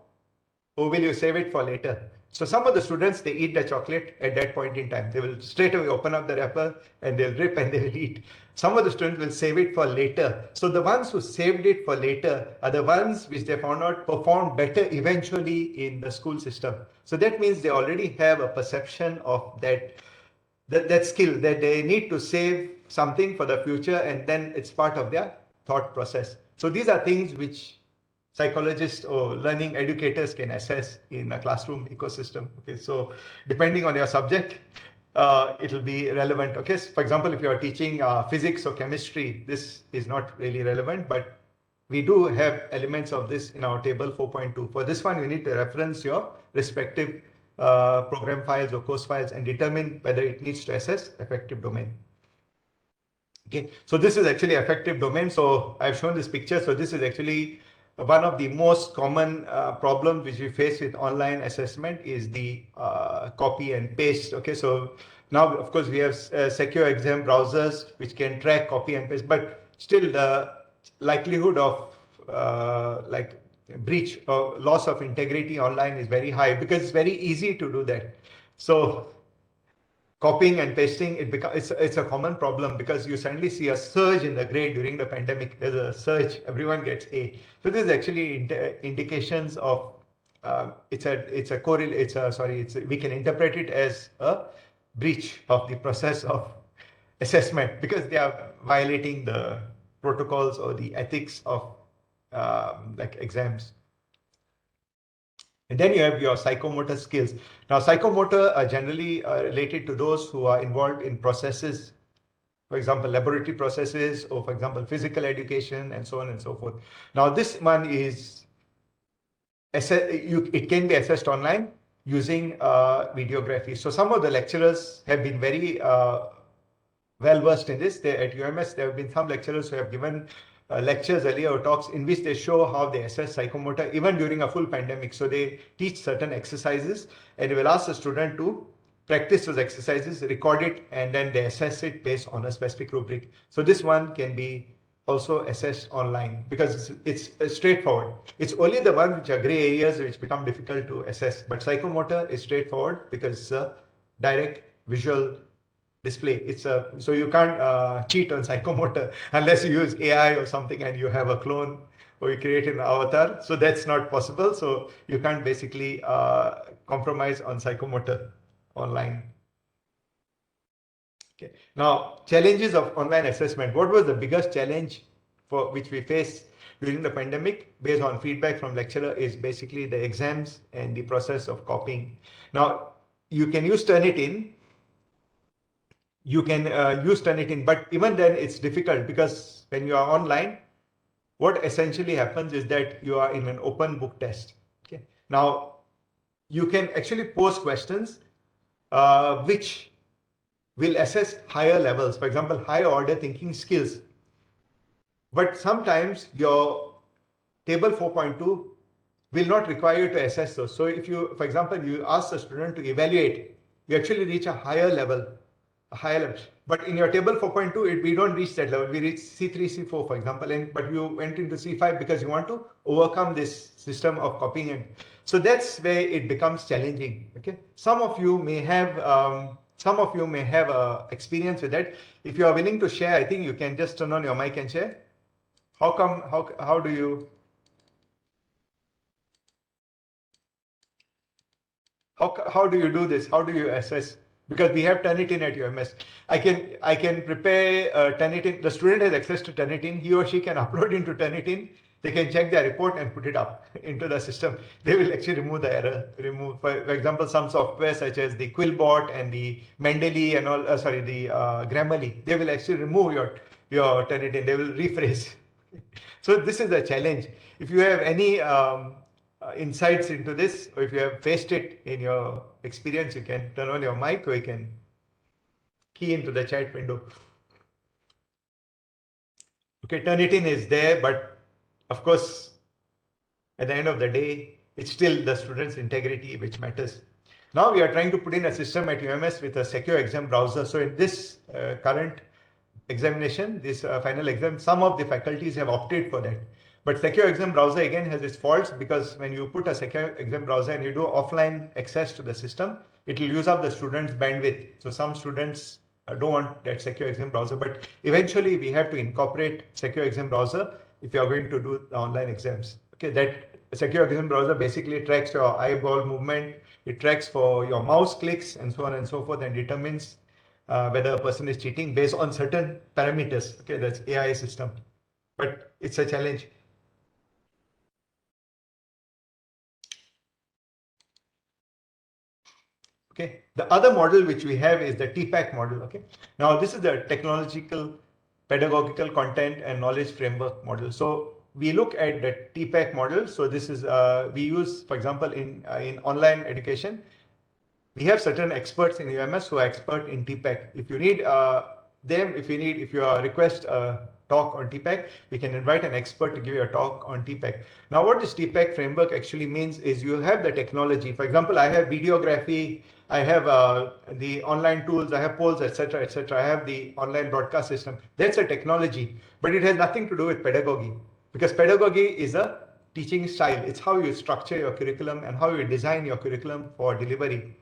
or will you save it for later? So some of the students, they eat the chocolate at that point in time. They will straight away open up the wrapper and they'll rip and they will eat. Some of the students will save it for later. So the ones who saved it for later are the ones which they found out performed better eventually in the school system. So that means they already have a perception of that skill, that they need to save something for the future and then it's part of their thought process. So these are things which psychologists or learning educators can assess in a classroom ecosystem. Okay, so depending on your subject, it will be relevant. Okay, so for example, if you are teaching physics or chemistry, this is not really relevant, but we do have elements of this in our table 4.2. For this one, you need to reference your respective program files or course files and determine whether it needs to assess affective domain. Okay, so this is actually affective domain. So I've shown this picture. So this is actually one of the most common problems which we face with online assessment is the copy and paste. Okay, so now of course we have secure exam browsers which can track copy and paste, but still the likelihood of like breach or loss of integrity online is very high because it's very easy to do that. So copying and pasting, it's a common problem because you suddenly see a surge in the grade during the pandemic. There's a surge, everyone gets A. So this is actually indications of we can interpret it as a breach of the process of assessment because they are violating the protocols or the ethics of like exams. And then you have your psychomotor skills. Now, psychomotor are generally related to those who are involved in processes, for example, laboratory processes, or for example, physical education, and so on and so forth. Now, this one is, it can be assessed online using videography. So some of the lecturers have been very well versed in this. At UMS, there have been some lecturers who have given lectures earlier or talks in which they show how they assess psychomotor even during a full pandemic. So they teach certain exercises and they will ask the student to practice those exercises, record it, and then they assess it based on a specific rubric. So this one can be also assessed online because it's straightforward. It's only the ones which are gray areas which become difficult to assess, but psychomotor is straightforward because it's a direct visual display. It's a, so you can't cheat on psychomotor unless you use AI or something and you have a clone or you create an avatar. So that's not possible. So you can't basically compromise on psychomotor online. Okay. Now, challenges of online assessment. What was the biggest challenge for which we faced during the pandemic based on feedback from lecturer is basically the exams and the process of copying. Now, you can use Turnitin. You can use Turnitin, but even then it's difficult because when you are online, what essentially happens is that you are in an open book test. Okay. Now, you can actually pose questions which will assess higher levels, for example, higher order thinking skills. But sometimes your table 4.2 will not require you to assess those. So if you, for example, you ask the student to evaluate, you actually reach a higher level. But in your table 4.2, we don't reach that level. We reach C3, C4, for example, but you went into C5 because you want to overcome this system of copying. And so that's where it becomes challenging. Okay, some of you may have experience with that. If you are willing to share, I think you can just turn on your mic and share. How do you? How do you do this? How do you assess? Because we have Turnitin at UMS. I can prepare Turnitin. The student has access to Turnitin. He or she can upload into Turnitin. They can check their report and put it up into the system. They will actually remove the error. For example, some software such as the Quillbot and the Mendeley and all. The Grammarly. They will actually remove your Turnitin. They will rephrase. So this is a challenge. If you have any insights into this, or if you have faced it in your experience, you can turn on your mic or you can key into the chat window. Okay, Turnitin is there, but of course, at the end of the day, it's still the student's integrity which matters. Now we are trying to put in a system at UMS with a secure exam browser. So in this current examination, this final exam, some of the faculties have opted for that. But secure exam browser again has its faults because when you put a secure exam browser and you do offline access to the system, it will use up the student's bandwidth. So some students don't want that secure exam browser, but eventually we have to incorporate secure exam browser if you are going to do the online exams. Okay, that secure exam browser basically tracks your eyeball movement, it tracks for your mouse clicks and so on and so forth, and determines whether a person is cheating based on certain parameters. Okay, that's AI system, but it's a challenge. Okay, the other model which we have is the TPAC model. Okay, now this is the technological, pedagogical content and knowledge framework model. So we look at the TPAC model. So this is we use, for example, in online education, we have certain experts in UMS who are expert in TPAC. If you need them, if you request a talk on TPAC, we can invite an expert to give you a talk on TPAC. Now, what this TPAC framework actually means is you have the technology. For example, I have videography, I have the online tools, I have polls, etc., etc. I have the online broadcast system. That's a technology, but it has nothing to do with pedagogy, because pedagogy is a teaching style. It's how you structure your curriculum and how you design your curriculum for delivery.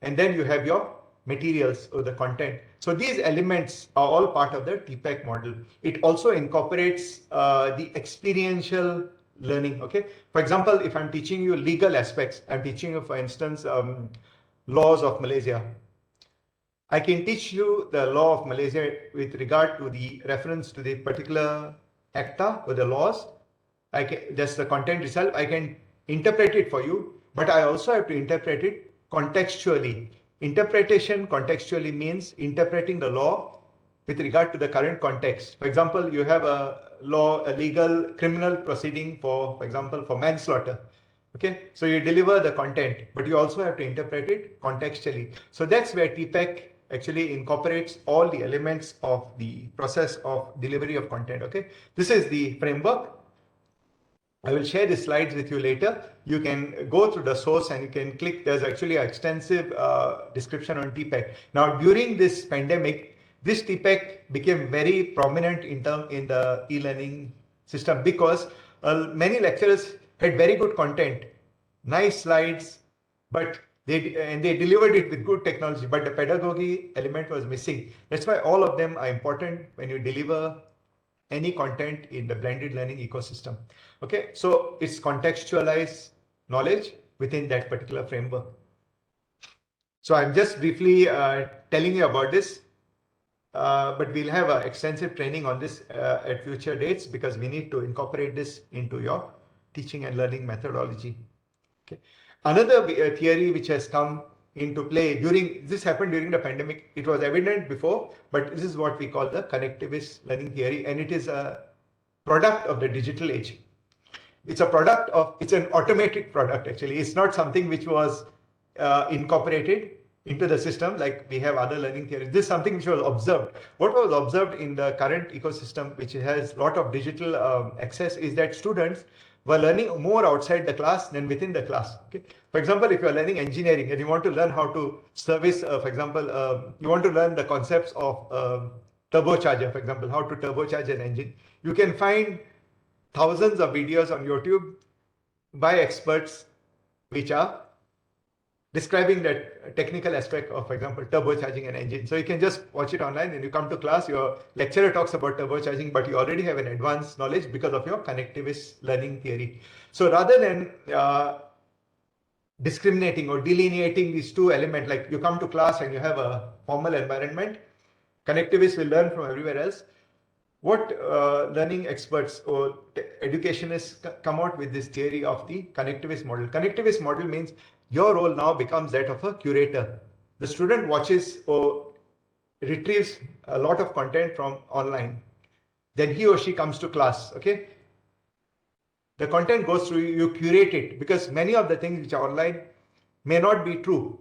And then you have your materials or the content. So these elements are all part of the TPAC model. It also incorporates the experiential learning. Okay, for example, if I'm teaching you legal aspects, I'm teaching you, for instance, laws of Malaysia. I can teach you the law of Malaysia with regard to the reference to the particular acta or the laws. Just the content itself, I can interpret it for you, but I also have to interpret it contextually. Interpretation contextually means interpreting the law with regard to the current context. For example, you have a law, a legal criminal proceeding for example, for manslaughter. Okay, so you deliver the content, but you also have to interpret it contextually. So that's where TPAC actually incorporates all the elements of the process of delivery of content. Okay, this is the framework. I will share the slides with you later. You can go through the source and you can click. There's actually an extensive description on TPAC. Now, during this pandemic, this TPAC became very prominent in the e-learning system because many lecturers had very good content, nice slides, but They delivered it with good technology, but the pedagogy element was missing. That's why all of them are important when you deliver any content in the blended learning ecosystem. Okay, so it's contextualized knowledge within that particular framework. So I'm just briefly telling you about this, but we'll have extensive training on this at future dates, because we need to incorporate this into your teaching and learning methodology. Okay. Another theory which has come into play this happened during the pandemic. It was evident before, but this is what we call the connectivist learning theory, and it is a product of the digital age. It's an automated product actually. It's not something which was incorporated into the system like we have other learning theories. This is something which was observed. What was observed in the current ecosystem, which has a lot of digital access, is that students were learning more outside the class than within the class. Okay? For example, if you are learning engineering and you want to learn how to service, for example, you want to learn the concepts of turbocharger, for example, how to turbocharge an engine, you can find thousands of videos on YouTube by experts which are describing that technical aspect of, for example, turbocharging an engine. So you can just watch it online, and you come to class, your lecturer talks about turbocharging, but you already have an advanced knowledge because of your connectivist learning theory. So rather than discriminating or delineating these two elements, like you come to class and you have a formal environment, connectivists will learn from everywhere else. What learning experts or educationists come out with this theory of the connectivist model. Connectivist model means your role now becomes that of a curator. The student watches or retrieves a lot of content from online. Then he or she comes to class, okay? The content goes through, you curate it, because many of the things which are online may not be true.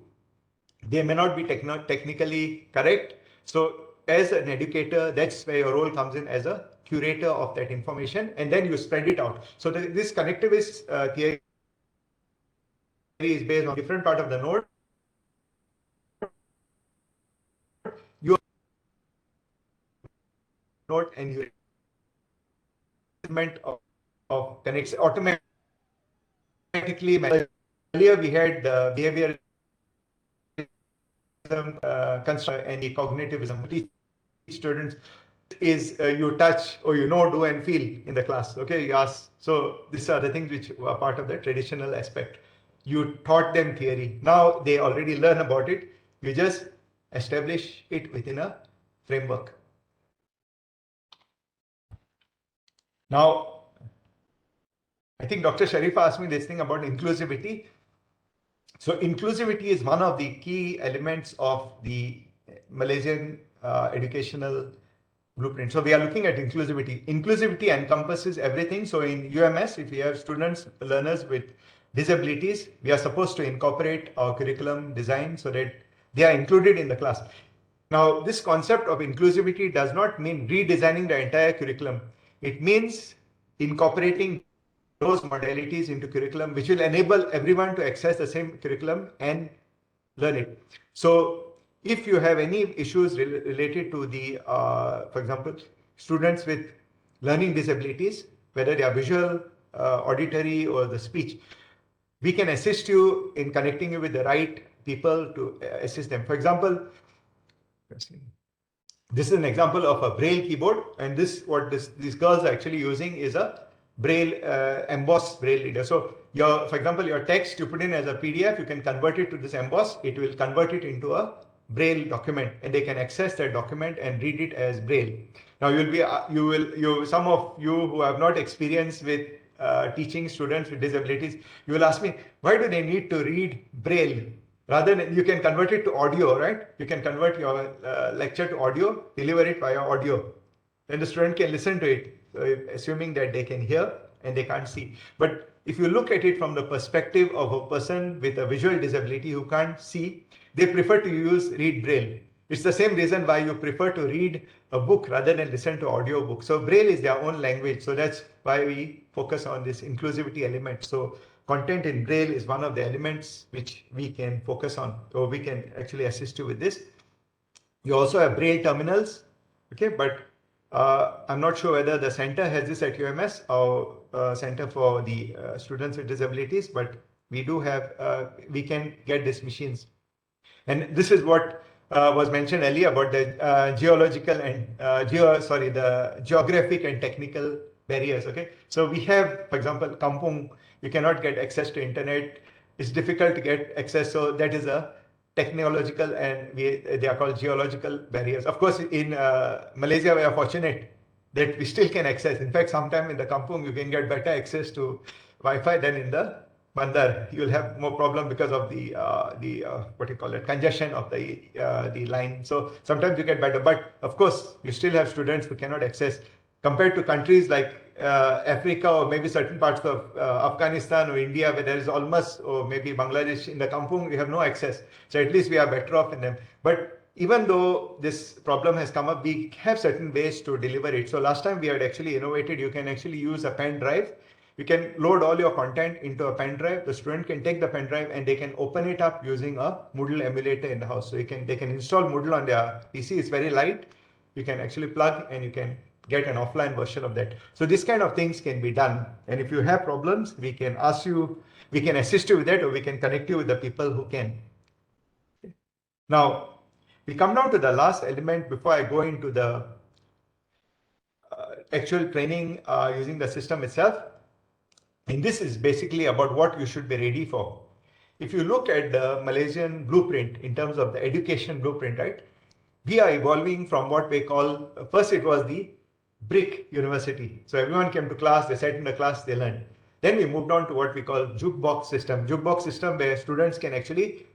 They may not be technically correct. So as an educator, that's where your role comes in, as a curator of that information, and then you spread it out. So this connectivist theory is based on different part of the node. Your node and your of connects automatically. Earlier we had behavior construct and the cognitivism. Teach students is you touch or do and feel in the class. Okay, you ask. So these are the things which are part of the traditional aspect. You taught them theory. Now they already learn about it. You just establish it within a framework. Now, I think Dr. Sharifa asked me this thing about inclusivity. So inclusivity is one of the key elements of the Malaysian educational blueprint. So we are looking at inclusivity. Inclusivity encompasses everything. So in UMS, if we have students, learners with disabilities, we are supposed to incorporate our curriculum design so that they are included in the class. Now, this concept of inclusivity does not mean redesigning the entire curriculum. It means incorporating those modalities into curriculum, which will enable everyone to access the same curriculum and learn it. So if you have any issues related to the, for example, students with learning disabilities, whether they are visual, auditory, or the speech, we can assist you in connecting you with the right people to assist them. For example, this is an example of a Braille keyboard, and what these girls are actually using is a Braille embossed Braille reader. So for example, your text you put in as a PDF, you can convert it to this emboss. It will convert it into a Braille document, and they can access that document and read it as Braille. Now some of you who have not experienced with teaching students with disabilities, you will ask me, why do they need to read Braille? Rather than, you can convert it to audio, right? You can convert your lecture to audio, deliver it via audio. Then the student can listen to it, assuming that they can hear and they can't see. But if you look at it from the perspective of a person with a visual disability who can't see, they prefer to read Braille. It's the same reason why you prefer to read a book rather than listen to audio book. So Braille is their own language. So that's why we focus on this inclusivity element. So content in Braille is one of the elements which we can focus on, or we can actually assist you with this. You also have Braille terminals, okay, but I'm not sure whether the center has this at UMS or Center for the Students with Disabilities, but we do have, we can get these machines. And this is what was mentioned earlier about the geological and the geographic and technical barriers. Okay, so we have, for example, Kampung, you cannot get access to internet. It's difficult to get access, so that is a technological and they are called geological barriers. Of course, in Malaysia, we are fortunate that we still can access. In fact, sometime in the Kampung, you can get better access to Wi-Fi than in the Bandar. You'll have more problem because of the what you call it, congestion of the line. So sometimes you get better, but of course, you still have students who cannot access compared to countries like Africa or maybe certain parts of Afghanistan or India where there is almost, or maybe Bangladesh in the Kampung, we have no access. So at least we are better off in them. But even though this problem has come up, we have certain ways to deliver it. So last time we had actually innovated, you can actually use a pen drive. You can load all your content into a pen drive. The student can take the pen drive and they can open it up using a Moodle emulator in the house. So they can install Moodle on their PC. It's very light. You can actually plug and you can get an offline version of that. So this kind of things can be done. And if you have problems, we can ask you, we can assist you with that, or we can connect you with the people who can. Now, we come down to the last element before I go into the actual training using the system itself. And this is basically about what you should be ready for. If you look at the Malaysian blueprint in terms of the education blueprint, right? We are evolving from what we call, first it was the brick university. So everyone came to class, they sat in the class, they learned. Then we moved on to what we call jukebox system. Jukebox system where students can actually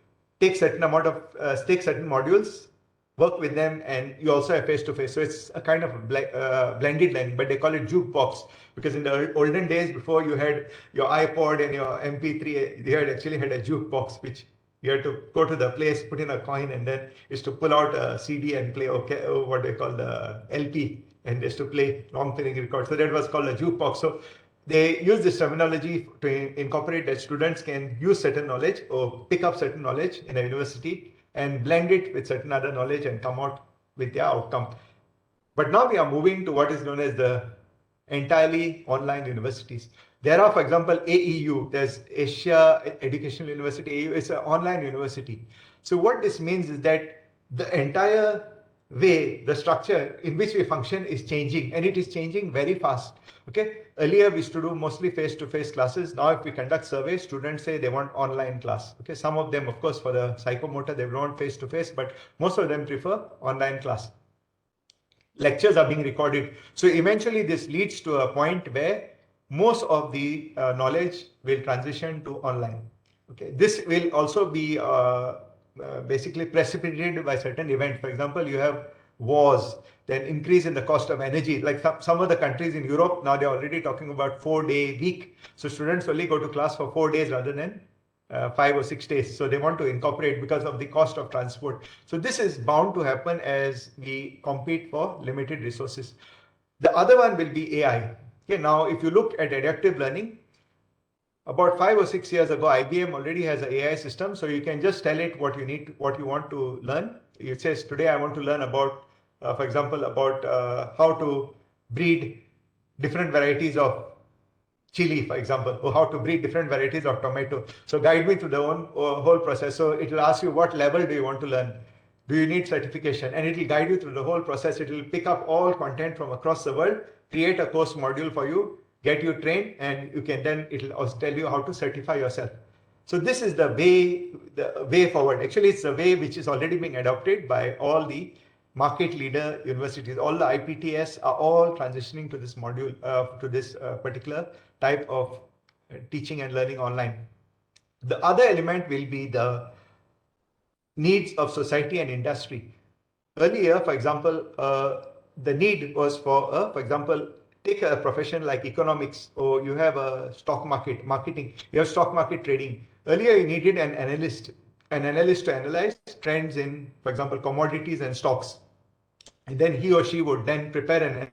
take certain amount of, take certain modules, work with them, and you also have face-to-face. So it's a kind of blended learning, but they call it jukebox because in the olden days, before you had your iPod and your MP3, they had actually had a jukebox, which you had to go to the place, put in a coin, and then is to pull out a CD and play what they call the LP, and just to play long playing record. So that was called a jukebox. So they use this terminology to incorporate that students can use certain knowledge or pick up certain knowledge in a university and blend it with certain other knowledge and come out with their outcome. But now we are moving to what is known as the entirely online universities. There are, for example, AEU, there's Asia Educational University, AEU is an online university. So what this means is that the entire way, the structure in which we function is changing, and it is changing very fast. Okay, earlier we used to do mostly face-to-face classes. Now if we conduct surveys, students say they want online class. Okay, some of them, of course, for the psychomotor, they want face-to-face, but most of them prefer online class. Lectures are being recorded. So eventually this leads to a point where most of the knowledge will transition to online. Okay, this will also be basically precipitated by certain events. For example, you have wars, then increase in the cost of energy. Like some of the countries in Europe, now they're already talking about 4-day week. So students only go to class for 4 days rather than 5 or 6 days. So they want to incorporate because of the cost of transport. So this is bound to happen as we compete for limited resources. The other one will be AI. Okay, now if you look at adaptive learning, about 5 or 6 years ago, IBM already has an AI system. So you can just tell it what you need, what you want to learn. It says, today I want to learn about, for example, about how to breed different varieties of chili, for example, or how to breed different varieties of tomato. So guide me through the whole process. So it will ask you what level do you want to learn? Do you need certification? And it will guide you through the whole process. It will pick up all content from across the world, create a course module for you, get you trained, and you can then, it will also tell you how to certify yourself. So this is the way forward. Actually, it's a way which is already being adopted by all the market leader universities. All the IPTS are all transitioning to this module, to this particular type of teaching and learning online. The other element will be the needs of society and industry. Earlier, for example, the need was for example, take a profession like economics, or you have a stock market, marketing, you have stock market trading. Earlier, you needed an analyst to analyze trends in, for example, commodities and stocks. And then he or she would then prepare an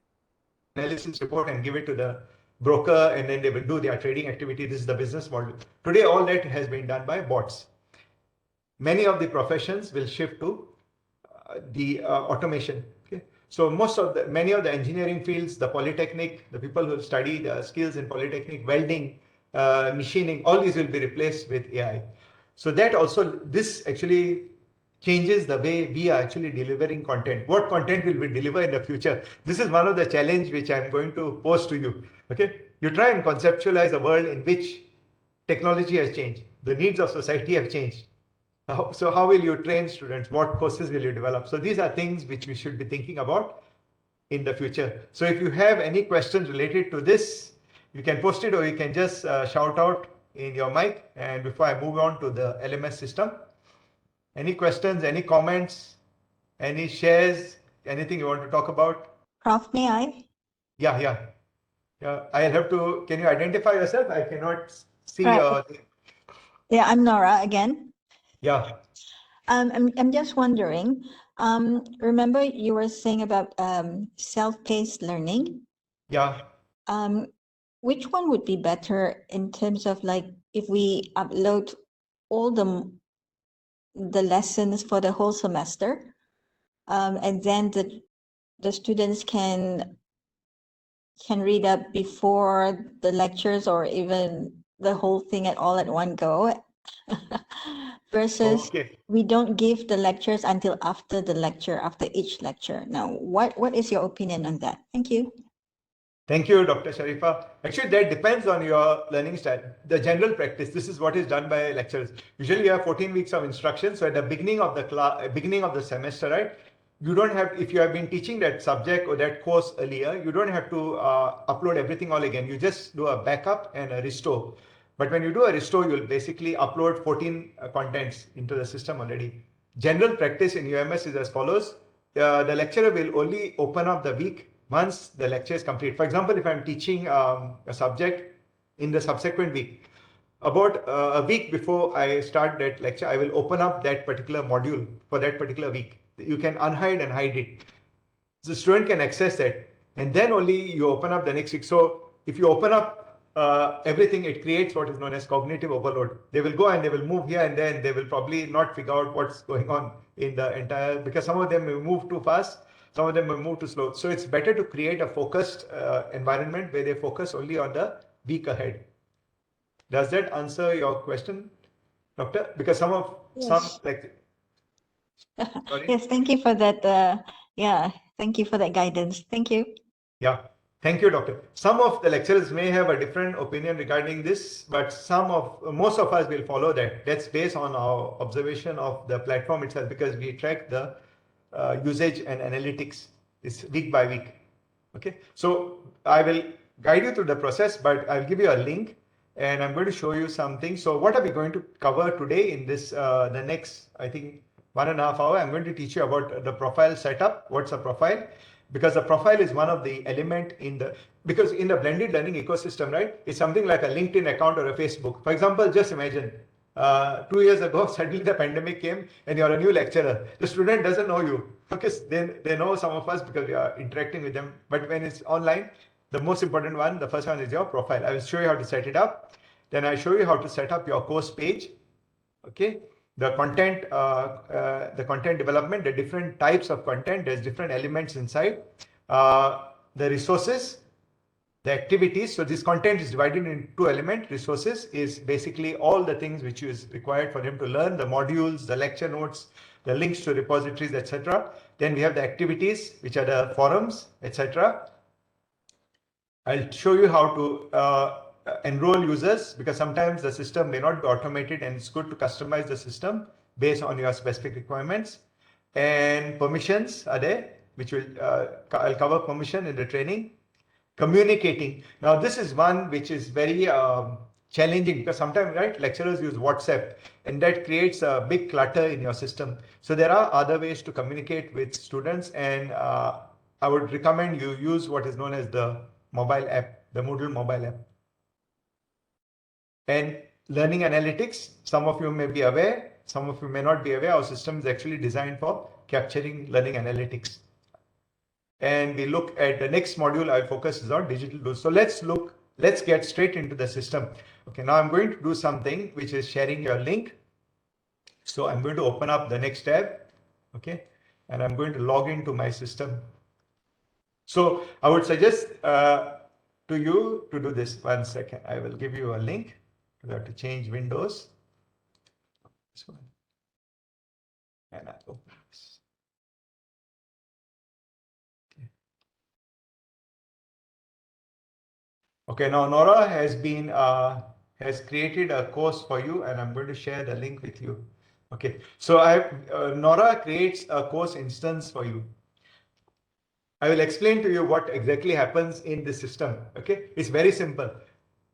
analysis report and give it to the broker, and then they will do their trading activity. This is the business model. Today, all that has been done by bots. Many of the professions will shift to the automation. Okay? So many of the engineering fields, the polytechnic, the people who study the skills in polytechnic, welding, machining, all these will be replaced with AI. So that also, this actually changes the way we are actually delivering content. What content will we deliver in the future? This is one of the challenge which I'm going to pose to you. Okay, you try and conceptualize a world in which technology has changed, the needs of society have changed. So how will you train students? What courses will you develop? So these are things which we should be thinking about in the future. So if you have any questions related to this, you can post it or you can just shout out in your mic. And before I move on to the LMS system, any questions, any comments, any shares, anything you want to talk about? Prof, may I? Yeah. I'll have to, can you identify yourself? I cannot see Right. your, Yeah, I'm Nora again. yeah. I'm just wondering, remember you were saying about self-paced learning? Yeah. Which one would be better in terms of like if we upload all the lessons for the whole semester, and then the students can read up before the lectures or even the whole thing at one go, versus Okay. we don't give the lectures until after the lecture, after each lecture. Now, what is your opinion on that? Thank you. Thank you, Dr. Sharifa. Actually, that depends on your learning style. The general practice, this is what is done by lecturers. Usually you have 14 weeks of instruction. So at the beginning of the class, beginning of the semester, right? You don't have, if you have been teaching that subject or that course earlier, you don't have to upload everything all again. You just do a backup and a restore. But when you do a restore, you'll basically upload 14 contents into the system already. General practice in UMS is as follows. The lecturer will only open up the week once the lecture is complete. For example, if I'm teaching a subject in the subsequent week, about a week before I start that lecture, I will open up that particular module for that particular week. You can unhide and hide it. The student can access that, and then only you open up the next week. So if you open up everything, it creates what is known as cognitive overload. They will go and they will move here and then they will probably not figure out what's going on in the entire, because some of them will move too fast, some of them will move too slow. So it's better to create a focused environment where they focus only on the week ahead. Does that answer your question, Doctor? Because Yes. like, sorry? Yes, thank you for that. Yeah, thank you for that guidance. Thank you. Yeah, thank you, Doctor. Some of the lecturers may have a different opinion regarding this, but most of us will follow that. That's based on our observation of the platform itself, because we track the usage and analytics. It's week by week. Okay, so I will guide you through the process, but I'll give you a link and I'm going to show you something. So what are we going to cover today in this, the next, I think, 1.5 hours? I'm going to teach you about the profile setup. What's a profile? Because the profile is one of the element because in the blended learning ecosystem, right? It's something like a LinkedIn account or a Facebook. For example, just imagine 2 years ago, suddenly the pandemic came and you're a new lecturer. The student doesn't know you. Because they know some of us because we are interacting with them. But when it's online, the most important one, the first one is your profile. I will show you how to set it up. Then I show you how to set up your course page. Okay. The content development, the different types of content, there's different elements inside. The resources, the activities. So this content is divided into 2 elements. Resources is basically all the things which is required for them to learn, the modules, the lecture notes, the links to repositories, etc. Then we have the activities, which are the forums, etc. I'll show you how to enroll users, because sometimes the system may not be automated and it's good to customize the system based on your specific requirements. And permissions are there, which will I'll cover permission in the training. Communicating. Now this is one which is very challenging, because sometimes, right, lecturers use WhatsApp and that creates a big clutter in your system. So there are other ways to communicate with students, and I would recommend you use what is known as the mobile app, the Moodle mobile app. And learning analytics, some of you may be aware, some of you may not be aware, our system is actually designed for capturing learning analytics. And we look at the next module, our focus is on digital tools. So let's get straight into the system. Okay, now I'm going to do something which is sharing your link. So I'm going to open up the next tab. Okay, and I'm going to log into my system. So I would suggest to to you to do this. 1 second. I will give you a link. You have to change Windows. This one. And I open this. Okay, now Nora has created a course for you, and I'm going to share the link with you. Okay, so Nora creates a course instance for you. I will explain to you what exactly happens in the system. Okay, it's very simple.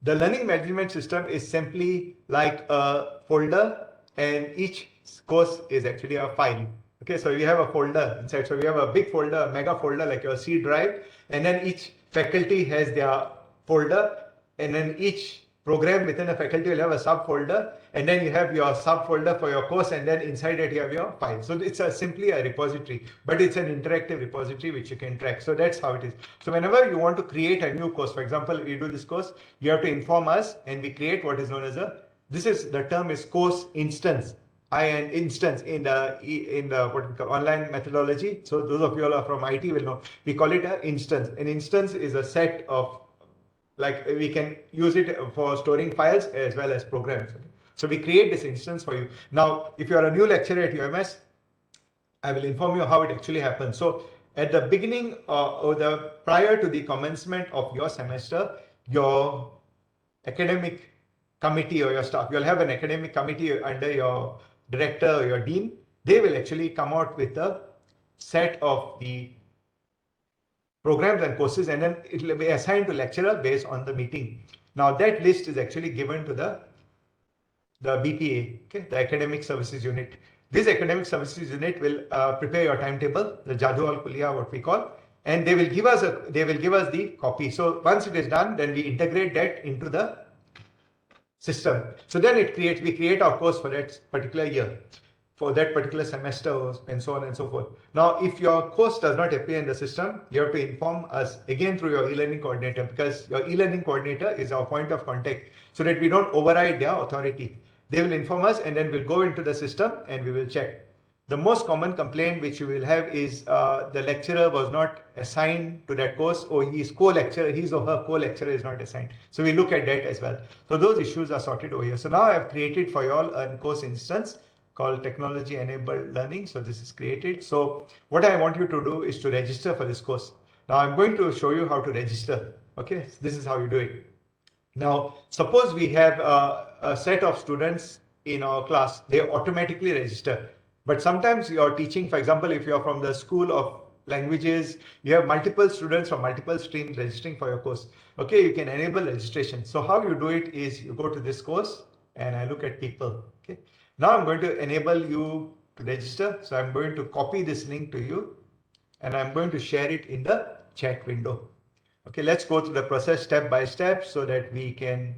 The learning management system is simply like a folder, and each course is actually a file. Okay, so we have a folder inside. So we have a big folder, a mega folder like your C drive, and then each faculty has their folder, and then each program within a faculty will have a subfolder, and then you have your subfolder for your course, and then inside it you have your file. So it's simply a repository, but it's an interactive repository which you can track. So that's how it is. So whenever you want to create a new course, for example, we do this course, you have to inform us, and we create what is known as the term is course instance. An instance in the what we call online methodology. So those of you all are from IT will know. We call it an instance. An instance is a set of, like, we can use it for storing files as well as programs. So we create this instance for you. Now, if you are a new lecturer at UMS, I will inform you how it actually happens. So at the beginning or prior to the commencement of your semester, your academic committee or your staff, you'll have an academic committee under your director or your dean. They will actually come out with a set of the programs and courses, and then it will be assigned to lecturer based on the meeting. Now that list is actually given to the BPA, okay, the academic services unit. This academic services unit will prepare your timetable, the Jadwal Kuliya, what we call, and they will give us the copy. So once it is done, then we integrate that into the system. So then we create our course for that particular year, for that particular semester, and so on and so forth. Now, if your course does not appear in the system, you have to inform us again through your e-learning coordinator, because your e-learning coordinator is our point of contact, so that we don't override their authority. They will inform us, and then we'll go into the system and we will check. The most common complaint which you will have is the lecturer was not assigned to that course, or his or her co-lecturer is not assigned. So we look at that as well. So those issues are sorted over here. So now I have created for you all a course instance called Technology Enabled Learning. So this is created. So what I want you to do is to register for this course. Now I'm going to show you how to register. Okay, so this is how you do it. Now, suppose we have a set of students in our class, they automatically register. But sometimes you're teaching, for example, if you're from the School of Languages, you have multiple students from multiple streams registering for your course. Okay, you can enable registration. So how you do it is you go to this course and I look at people. Okay, now I'm going to enable you to register. So I'm going to copy this link to you and I'm going to share it in the chat window. Okay, let's go through the process step by step so that we can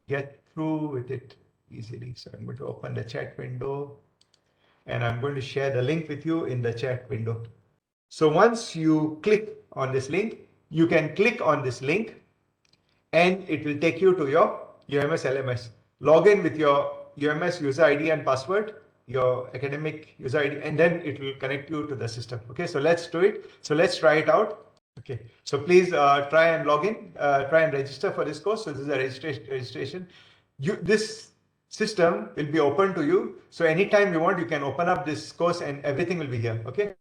get through with it easily. So I'm going to open the chat window and I'm going to share the link with you in the chat window. So once you click on this link, you can click on this link and it will take you to your UMS LMS. Log in with your UMS user ID and password, your academic user ID, and then it will connect you to the system. Okay, so let's do it. So let's try it out. Okay, so please try and log in, try and register for this course. So this is a registration. This system will be open to you. So anytime you want, you can open up this course and everything will be here. Okay,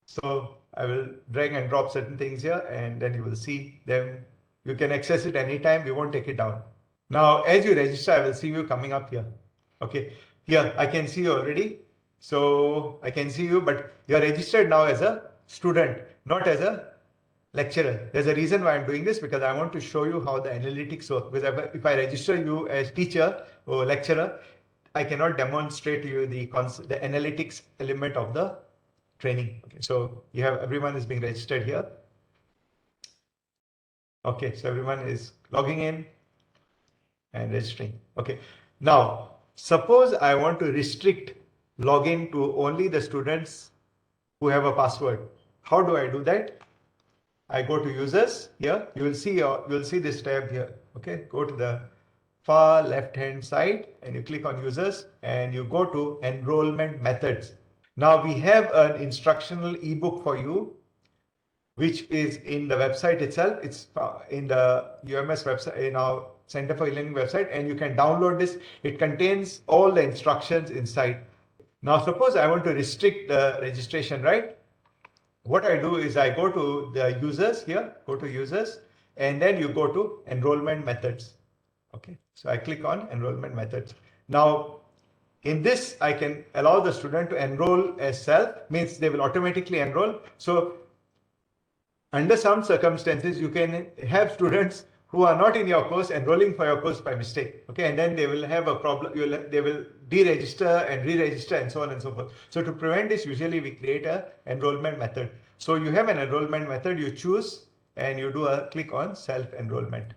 so I will drag and drop certain things here and then you will see them. You can access it anytime. We won't take it down. Now, as you register, I will see you coming up here. Okay, here I can see you already. So I can see you, but you are registered now as a student, not as a lecturer. There's a reason why I'm doing this, because I want to show you how the analytics work. Because if I register you as teacher or lecturer, I cannot demonstrate to you the analytics element of the training. Okay, so you have everyone is being registered here. Okay, so everyone is logging in and registering. Okay, now suppose I want to restrict login to only the students who have a password. How do I do that? I go to users here. You will see this tab here. Okay, go to the far left hand side and you click on users and you go to enrollment methods. Now we have an instructional ebook for you which is in the website itself. It's in the UMS website, in our Center for E-Learning website, and you can download this. It contains all the instructions inside. Now, suppose I want to restrict the registration, right? What I do is I go to the users here, go to users, and then you go to enrollment methods. Okay, so I click on enrollment methods. Now, in this, I can allow the student to enroll as self, means they will automatically enroll. So under some circumstances, you can have students who are not in your course enrolling for your course by mistake. Okay, and then they will have a problem. They will deregister and re-register and so on and so forth. So to prevent this, usually we create a enrollment method. So you have an enrollment method, you choose and you do a click on self-enrollment.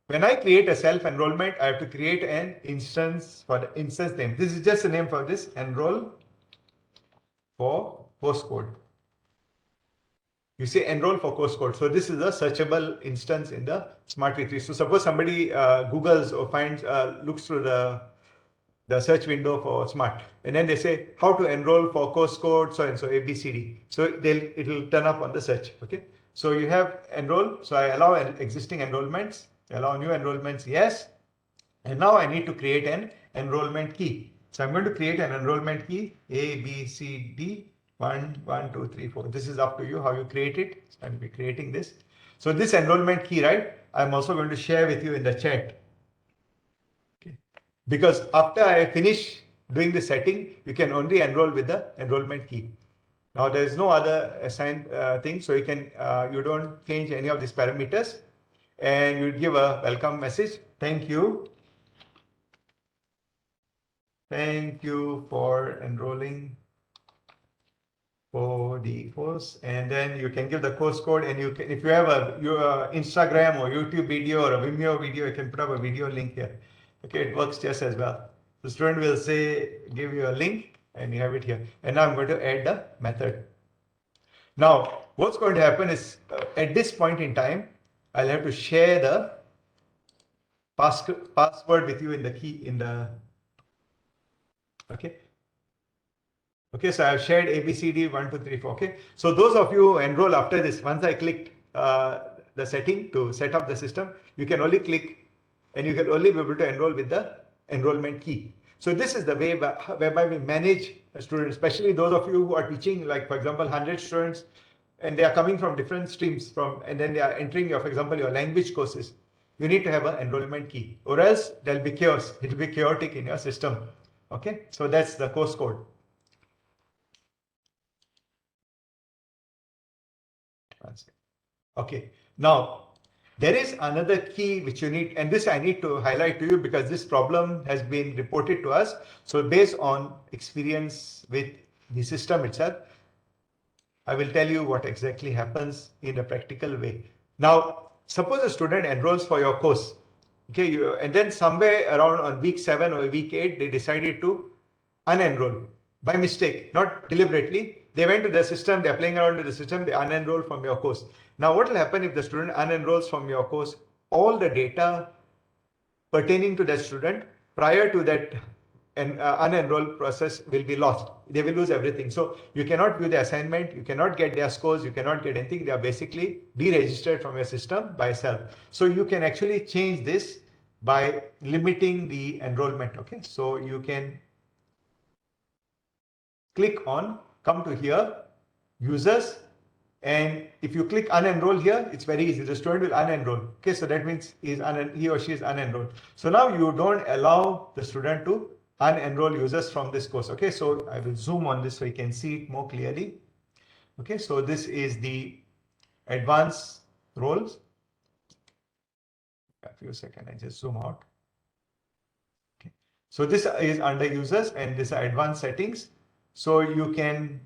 When I create a self-enrollment, I have to create an instance for the instance name. This is just a name for this, enroll for course code. You say enroll for course code. So this is a searchable instance in the Smartv3. So suppose somebody Googles or finds, looks through the search window for Smart, and then they say how to enroll for course code so and so ABCD. So it will turn up on the search. Okay. So you have enroll. So I allow existing enrollments, allow new enrollments. Yes. And now I need to create an enrollment key. So I'm going to create an enrollment key ABCD. 1, 1, 2, 3, 4. This is up to you how you create it. So I'll be creating this. So this enrollment key, right? I'm also going to share with you in the chat. Okay. Because after I finish doing the setting, you can only enroll with the enrollment key. Now there is no other assigned thing, so you can you don't change any of these parameters, and you give a welcome message. Thank you. Thank you for enrolling for the course, and then you can give the course code, and you can, if you have your Instagram or YouTube video or a Vimeo video, you can put up a video link here. Okay, it works just as well. The student will say, give you a link, and you have it here. And now I'm going to add the method. Now, what's going to happen is at this point in time, I'll have to share the password with you in the key in the. Okay. Okay, so I've shared ABCD 1, 2, 3, 4. Okay, so those of you who enroll after this, once I clicked the setting to set up the system, you can only click and you can only be able to enroll with the enrollment key. So this is the way whereby we manage a student, especially those of you who are teaching, like for example, 100 students, and they are coming from different streams and then they are entering your, for example, your language courses. You need to have an enrollment key, or else there'll be chaos. It will be chaotic in your system. Okay, so that's the course code. Okay, now there is another key which you need, and this I need to highlight to you because this problem has been reported to us. So based on experience with the system itself, I will tell you what exactly happens in a practical way. Now, suppose a student enrolls for your course, okay, and then somewhere around on week 7 or week 8, they decided to unenroll by mistake, not deliberately. They went to the system, they're playing around with the system, they unenroll from your course. Now, what will happen if the student unenrolls from your course? All the data pertaining to that student prior to that unenroll process will be lost. They will lose everything. So you cannot view the assignment, you cannot get their scores, you cannot get anything. They are basically deregistered from your system by self. So you can actually change this by limiting the enrollment. Okay, so you can click on, come to here, users, and if you click unenroll here, it's very easy. The student will unenroll. Okay, so that means he or she is unenrolled. So now you don't allow the student to unenroll users from this course. Okay, so I will zoom on this so you can see it more clearly. Okay, so this is the advanced roles. A few seconds, I just zoom out. Okay, so this is under users and this are advanced settings. So you can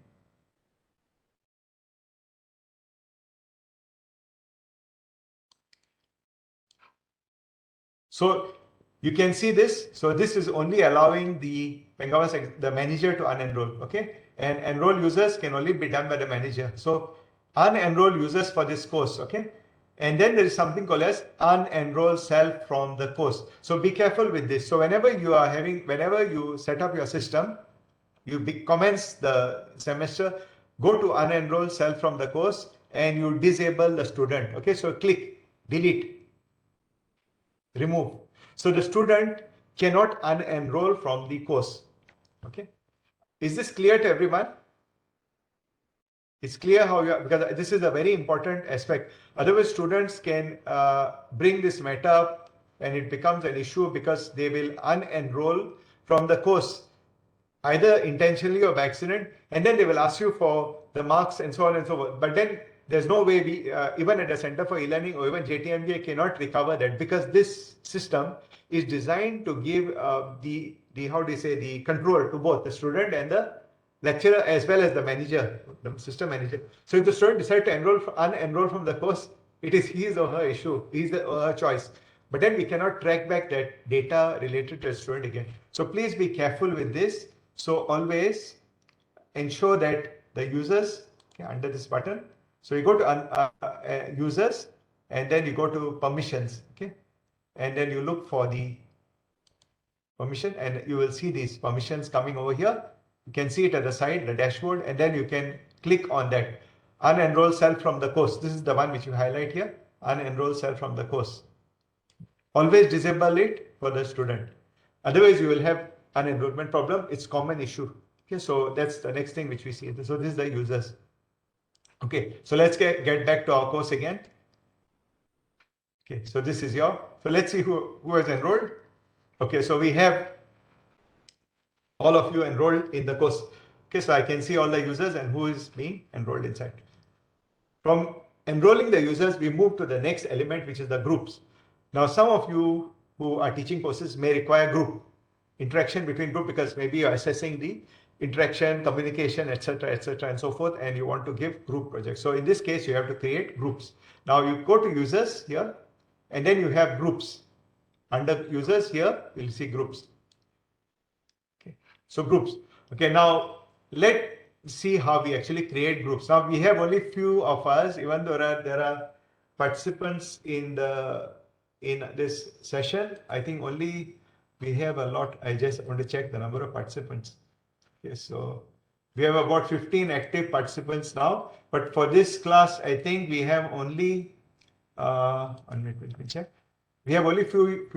see this. So this is only allowing the manager to unenroll. Okay, and enroll users can only be done by the manager. So unenroll users for this course. Okay, and then there is something called as unenroll self from the course. So be careful with this. So whenever you set up your system, you commence the semester, go to unenroll self from the course and you disable the student. Okay, so click delete, remove. So the student cannot unenroll from the course. Okay, is this clear to everyone? It's clear how you are, because this is a very important aspect. Otherwise, students can bring this matter up and it becomes an issue because they will unenroll from the course, either intentionally or by accident, and then they will ask you for the marks and so on and so forth. But then there's no way we, even at the Center for E-Learning or even JTMJ, cannot recover that, because this system is designed to give the how do you say, the control to both the student and the lecturer as well as the manager, the system manager. So if the student decides to unenroll from the course, it is his or her issue, his or her choice. But then we cannot track back that data related to a student again. So please be careful with this. So always ensure that the users, okay, under this button. So you go to users, and then you go to permissions, okay, and then you look for the permission, and you will see these permissions coming over here. You can see it at the side, the dashboard, and then you can click on that. Unenroll self from the course. This is the one which you highlight here. Unenroll self from the course. Always disable it for the student. Otherwise, you will have unenrollment problem. It's common issue. Okay, so that's the next thing which we see. So this is the users. Okay, so let's get back to our course again. Okay, so this is so let's see who has enrolled. Okay, so we have all of you enrolled in the course. Okay, so I can see all the users and who is being enrolled inside. From enrolling the users, we move to the next element, which is the groups. Now, some of you who are teaching courses may require group interaction between group, because maybe you're assessing the interaction, communication, etc., and so forth, and you want to give group projects. So in this case, you have to create groups. Now you go to users here, and then you have groups. Under users here, you'll see groups. Okay, so groups. Okay, now let's see how we actually create groups. Now we have only few of us, even though there are participants in this session. I think only we have a lot. I just want to check the number of participants. Okay, so we have about 15 active participants now, but for this class, I think we have only, let me check. We have only few,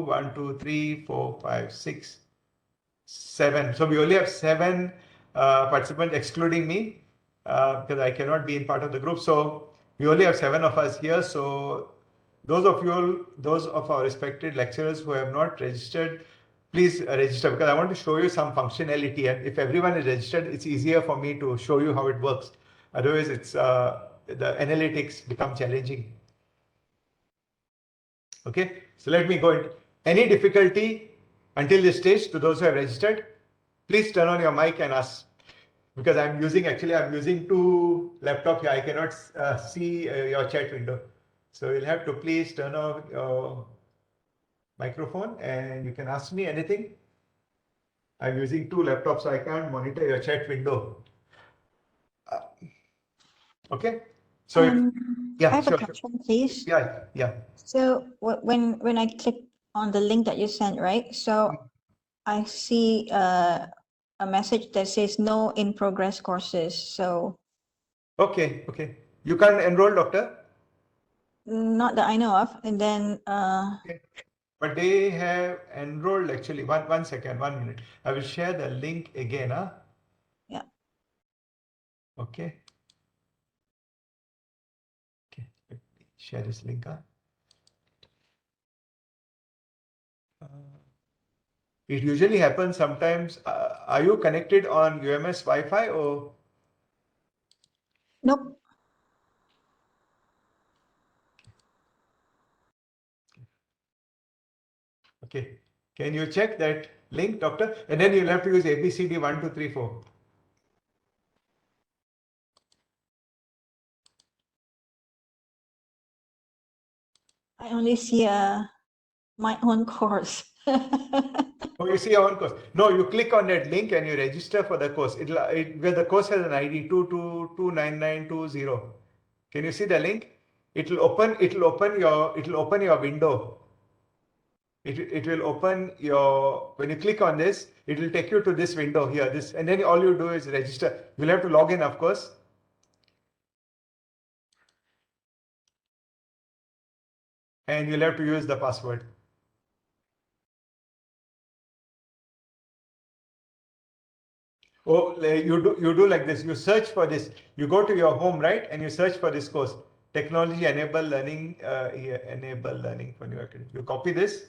1, 2, 3, 4, 5, 6, 7. So we only have 7 participants, excluding me, because I cannot be in part of the group. So we only have 7 of us here. So those of our respected lecturers who have not registered, please register, because I want to show you some functionality, and if everyone is registered, it's easier for me to show you how it works. Otherwise, it's the analytics become challenging. Okay, so let me go into any difficulty until this stage. To those who have registered, please turn on your mic and ask, because I'm using 2 laptops here. I cannot see your chat window. So you'll have to please turn on your microphone and you can ask me anything. I'm using 2 laptops, so I can't monitor your chat window. Okay. So I have a question, please. Yeah. So when I click on the link that you sent, right? So I see a message that says no in progress courses. So okay. You can't enroll, doctor? not that I know of. And then Okay. But they have enrolled actually. One second, 1 minute. I will share the link again. Yeah. Okay. Let me share this link. It usually happens sometimes. Are you connected on UMS Wi-Fi or? Nope. Okay. Can you check that link, doctor? And then you'll have to use ABCD 1, 2, 3, 4. I only see my own course. Oh, you see your own course. No, you click on that link and you register for the course. Where the course has an ID 22299220. Can you see the link? It'll open your window. It will open your, when you click on this, it will take you to this window here, and then all you do is register. You'll have to log in, of course. and you'll have to use the password. Oh, you do like this. You search for this. You go to your home, right, and you search for this course, Technology Enable Learning, Enable Learning for New Academy. You copy this.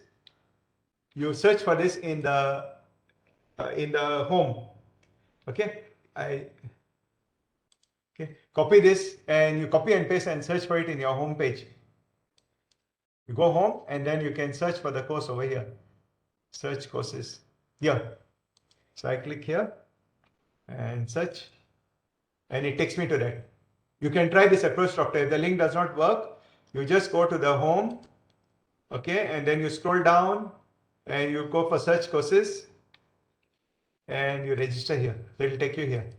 You search for this in the home. Okay, copy this and you copy and paste and search for it in your home page. You go home and then you can search for the course over here. Search courses here. So I click here and search, and it takes me to that. You can try this approach, doctor. If the link does not work, you just go to the home, okay, and then you scroll down and you go for search courses and you register here. So it will take you here.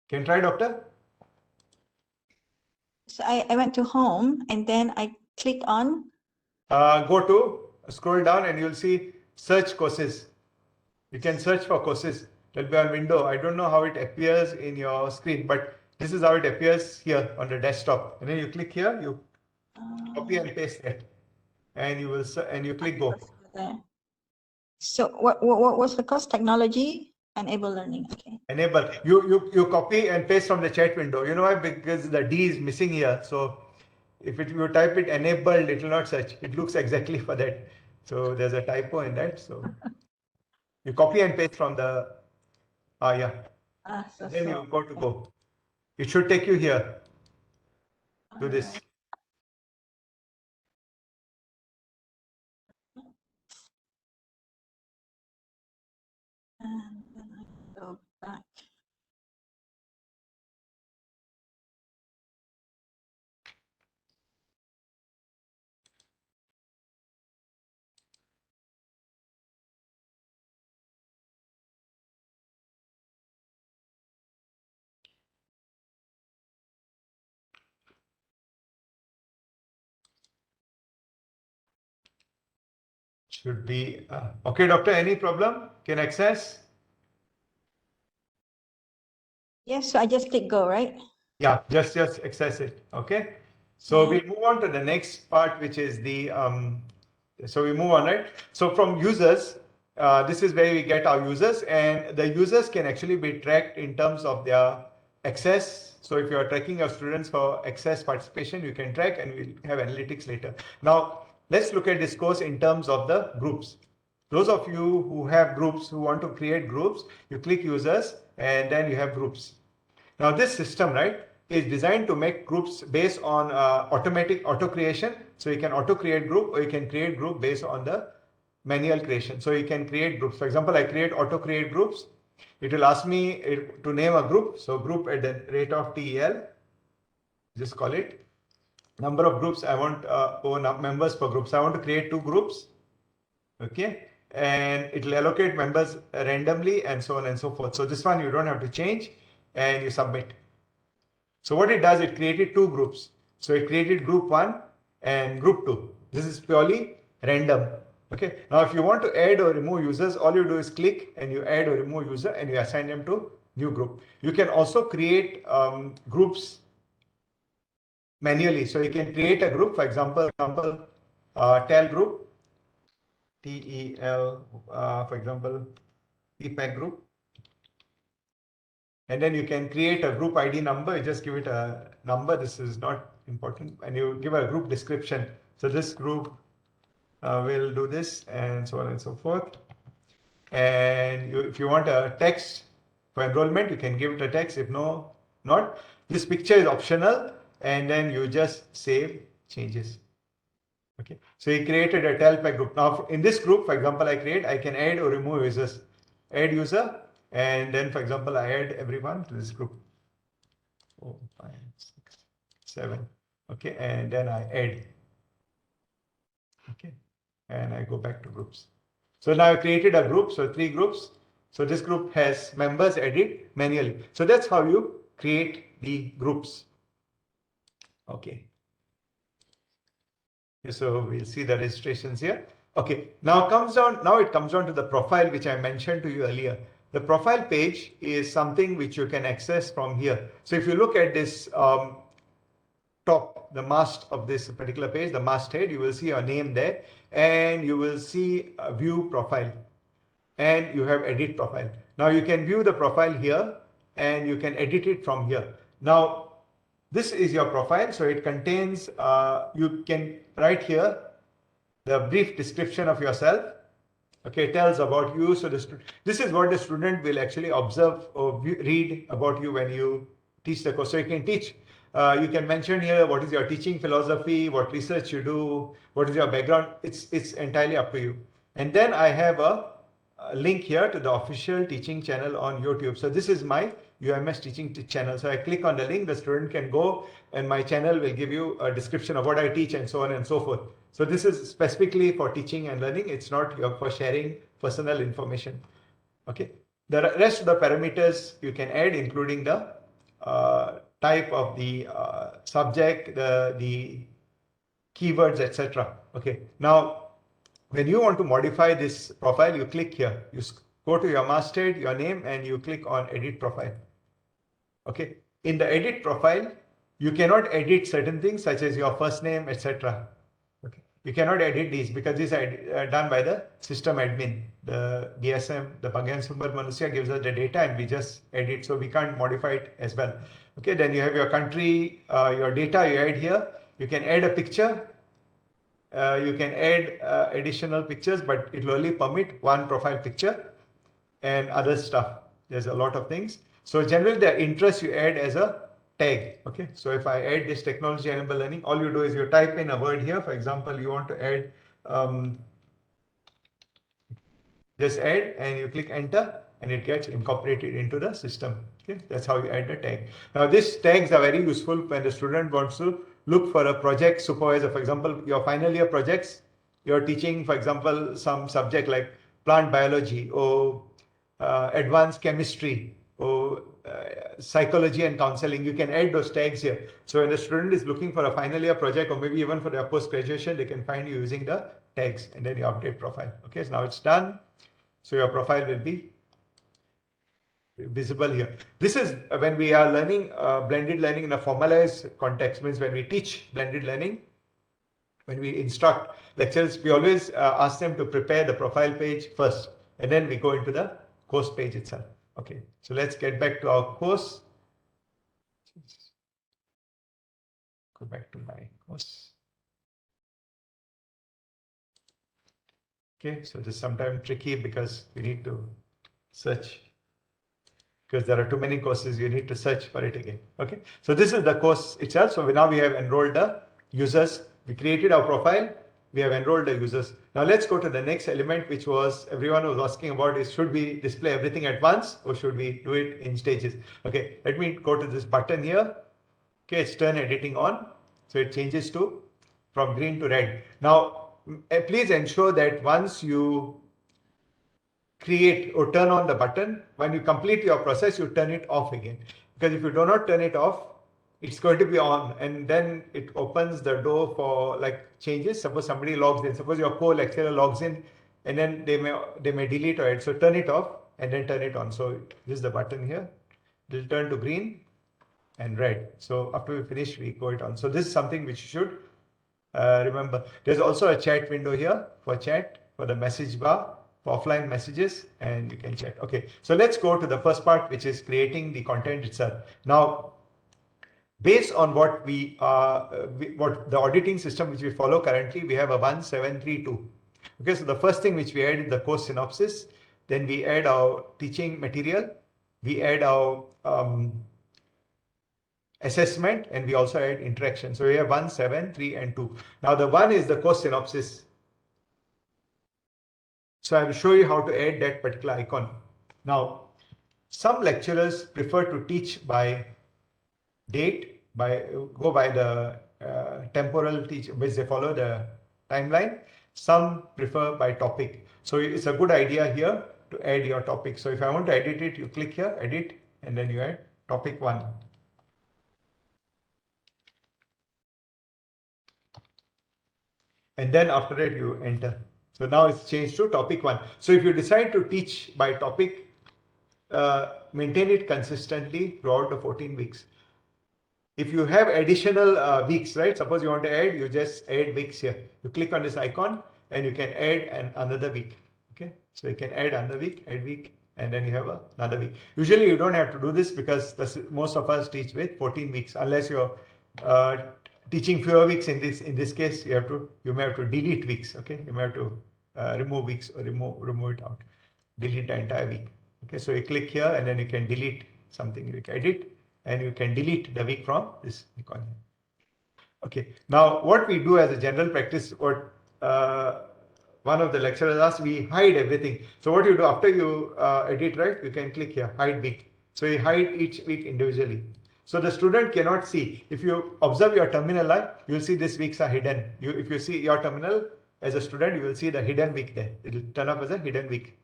Can you try, doctor? So I went to home and then I click on. Go to, scroll down and you'll see search courses. You can search for courses. It'll be on window. I don't know how it appears in your screen, but this is how it appears here on the desktop. And then you click here, you copy and paste it, and you will and you click go. So what was the course? Technology Enable Learning. Okay. Enable. You copy and paste from the chat window. You know why? Because the D is missing here. So if you type it enabled, it will not search. It looks exactly for that. So there's a typo in that. So you copy and paste from the yeah. Then you go to go. It should take you here. Do this. And then I go back. Should be okay, doctor. Any problem? Can access? Yes, so I just click go, right? Yeah, just access it. Okay. So we move on to the next part, which is the so we move on, right? So from users, this is where we get our users, and the users can actually be tracked in terms of their access. So if you are tracking your students for access participation, you can track, and we'll have analytics later. Now let's look at this course in terms of the groups. Those of you who have groups, who want to create groups, you click users and then you have groups. Now this system, right, is designed to make groups based on automatic auto creation. So you can auto create group, or you can create group based on the manual creation. So you can create groups. For example, I create auto create groups. It will ask me to name a group. So group at the rate of TEL, just call it. Number of groups I want, members per group. So I want to create 2 groups. Okay. And it will allocate members randomly and so on and so forth. So this one you don't have to change, and you submit. So what it does, it created 2 groups. So it created group 1 and group 2. This is purely random. Okay. Now if you want to add or remove users, all you do is click and you add or remove user and you assign them to new group. You can also create groups manually. So you can create a group, for example, TEL group, TEL, for example, e-PEMBELAJARAN group. And then you can create a group ID number. You just give it a number. This is not important. And you give a group description. So this group will do this and so on and so forth. And if you want a text for enrollment, you can give it a text. If no, not. This picture is optional. And then you just save changes. Okay. So you created a TEL group. Now in this group, for example, I can add or remove users. Add user. And then, for example, I add everyone to this group. 4, 5, 6, 7. Okay, and then I add. Okay, and I go back to groups. So now I created a group, so 3 groups. So this group has members added manually. So that's how you create the groups. Okay. So we'll see the registrations here. Okay, now it comes down to the profile, which I mentioned to you earlier. The profile page is something which you can access from here. So if you look at this top, the mast of this particular page, the masthead, you will see your name there, and you will see a view profile, and you have edit profile. Now you can view the profile here and you can edit it from here. Now this is your profile, so it contains, you can write here the brief description of yourself. Okay, tells about you. So this is what the student will actually observe or read about you when you teach the course. So you can teach, you can mention here what is your teaching philosophy, what research you do, what is your background. It's entirely up to you. And then I have a link here to the official teaching channel on YouTube. So this is my UMS teaching channel. So I click on the link, the student can go, and my channel will give you a description of what I teach and so on and so forth. So this is specifically for teaching and learning. It's not for sharing personal information. Okay. The rest of the parameters you can add, including the type of the subject, the keywords, etc. Okay. Now, when you want to modify this profile, you click here. You go to your masthead, your name, and you click on edit profile. Okay. In the edit profile, you cannot edit certain things such as your first name, etc. Okay. You cannot edit these because these are done by the system admin. The DSM, the Bhagyan Sumber Manusya, gives us the data and we just edit. So we can't modify it as well. Okay. Then you have your country, your data you add here. You can add a picture. You can add additional pictures, but it will only permit one profile picture and other stuff. There's a lot of things. So generally the interest you add as a tag. Okay. So if I add this technology enabled learning, all you do is you type in a word here. For example, you want to add, just add and you click enter and it gets incorporated into the system. Okay. That's how you add the tag. Now these tags are very useful when the student wants to look for a project supervisor. For example, your final year projects, you're teaching, for example, some subject like plant biology or advanced chemistry or psychology and counseling. You can add those tags here. So when the student is looking for a final year project or maybe even for their post-graduation, they can find you using the tags and then you update profile. Okay, so now it's done. So your profile will be visible here. This is when we are learning blended learning in a formalized context, means when we teach blended learning, when we instruct lecturers, we always ask them to prepare the profile page first and then we go into the course page itself. Okay, so let's get back to our course. Go back to my course. Okay, so this is sometimes tricky because we need to search. Because there are too many courses, you need to search for it again. Okay, so this is the course itself. So now we have enrolled the users. We created our profile. We have enrolled the users. Now let's go to the next element, which was everyone was asking about is should we display everything at once or should we do it in stages? Okay, let me go to this button here. Okay, it's turn editing on. So it changes to from green to red. Now, please ensure that once you create or turn on the button, when you complete your process, you turn it off again. Because if you do not turn it off, it's going to be on and then it opens the door for like changes. Suppose somebody logs in, suppose your co-lecturer logs in and then they may delete it. So turn it off and then turn it on. So this is the button here. It will turn to green and red. So after we finish, we go it on. So this is something which you should remember. There's also a chat window here for chat, for the message bar, for offline messages, and you can chat. Okay, so let's go to the first part, which is creating the content itself. Now, based on what what the auditing system which we follow currently, we have a 1732. Okay, so the first thing which we add is the course synopsis. Then we add our teaching material. We add our assessment, and we also add interaction. So we have 1, 7, 3, and 2. Now the 1 is the course synopsis. So I will show you how to add that particular icon. Now, some lecturers prefer to teach by date, go by the temporal teach, which they follow the timeline. Some prefer by topic. So it's a good idea here to add your topic. So if I want to edit it, you click here, edit, and then you add topic 1. And then after that you enter. So now it's changed to topic 1. So if you decide to teach by topic, maintain it consistently throughout the 14 weeks. if you have additional weeks, right? Suppose you want to add, you just add weeks here. You click on this icon and you can add another week. Okay, so you can add another week, add week, and then you have another week. Usually you don't have to do this because most of us teach with 14 weeks, unless you're teaching fewer weeks. In this case, you may have to delete weeks. Okay, you may have to remove weeks or remove it out, delete the entire week. Okay, so you click here and then you can delete something. You can edit and you can delete the week from this icon. Okay, now what we do as a general practice, what one of the lecturers asked, we hide everything. So what you do after you edit, right, you can click here, hide week. So you hide each week individually. So the student cannot see. If you observe your terminal line, you will see these weeks are hidden. If you see your terminal as a student, you will see the hidden week there. It will turn up as a hidden week.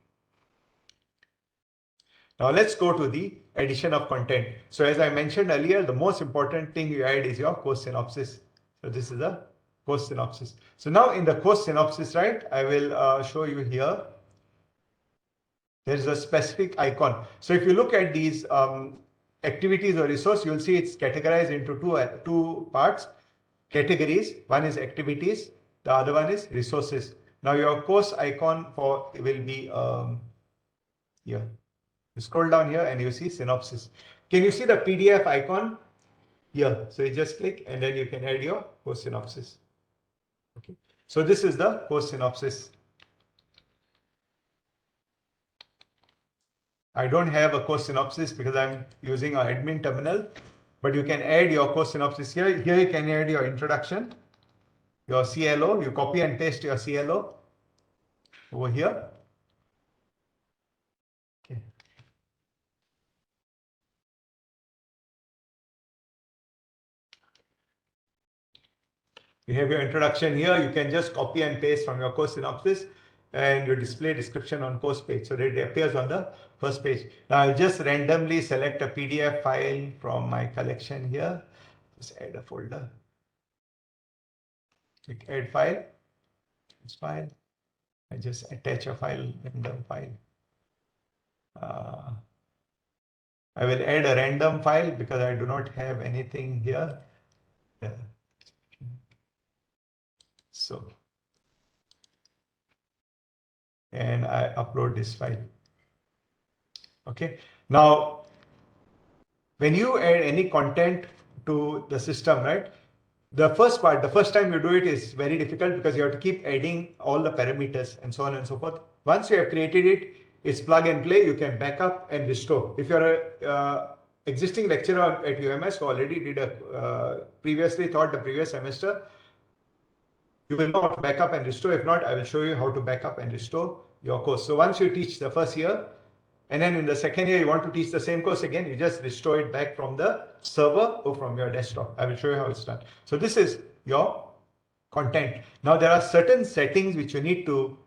Now let's go to the addition of content. So as I mentioned earlier, the most important thing you add is your course synopsis. So this is a course synopsis. So now in the course synopsis, right, I will show you here. There is a specific icon. So if you look at these activities or resource, you will see it's categorized into two parts, categories. One is activities, the other one is resources. Now your course icon will be here. You scroll down here and you see synopsis. Can you see the PDF icon here? So you just click and then you can add your course synopsis. Okay. So this is the course synopsis. I don't have a course synopsis because I'm using our admin terminal, but you can add your course synopsis here. Here you can add your introduction, your CLO. You copy and paste your CLO over here. Okay. You have your introduction here. You can just copy and paste from your course synopsis and your display description on course page so that it appears on the first page. Now I'll just randomly select a PDF file from my collection here. Just add a folder. Click add file. This file. I just attach a file, random file. I will add a random file because I do not have anything here. Yeah. So, and I upload this file. Okay. Now, when you add any content to the system, right? The first time you do it is very difficult because you have to keep adding all the parameters and so on and so forth. Once you have created it, it's plug and play. You can back up and restore. If you're a existing lecturer at UMS who already did previously taught the previous semester, you will know how to back up and restore. If not, I will show you how to back up and restore your course. So once you teach the first year, and then in the second year, you want to teach the same course again, you just restore it back from the server or from your desktop. I will show you how it's done. So this is your content. Now there are certain settings which you need to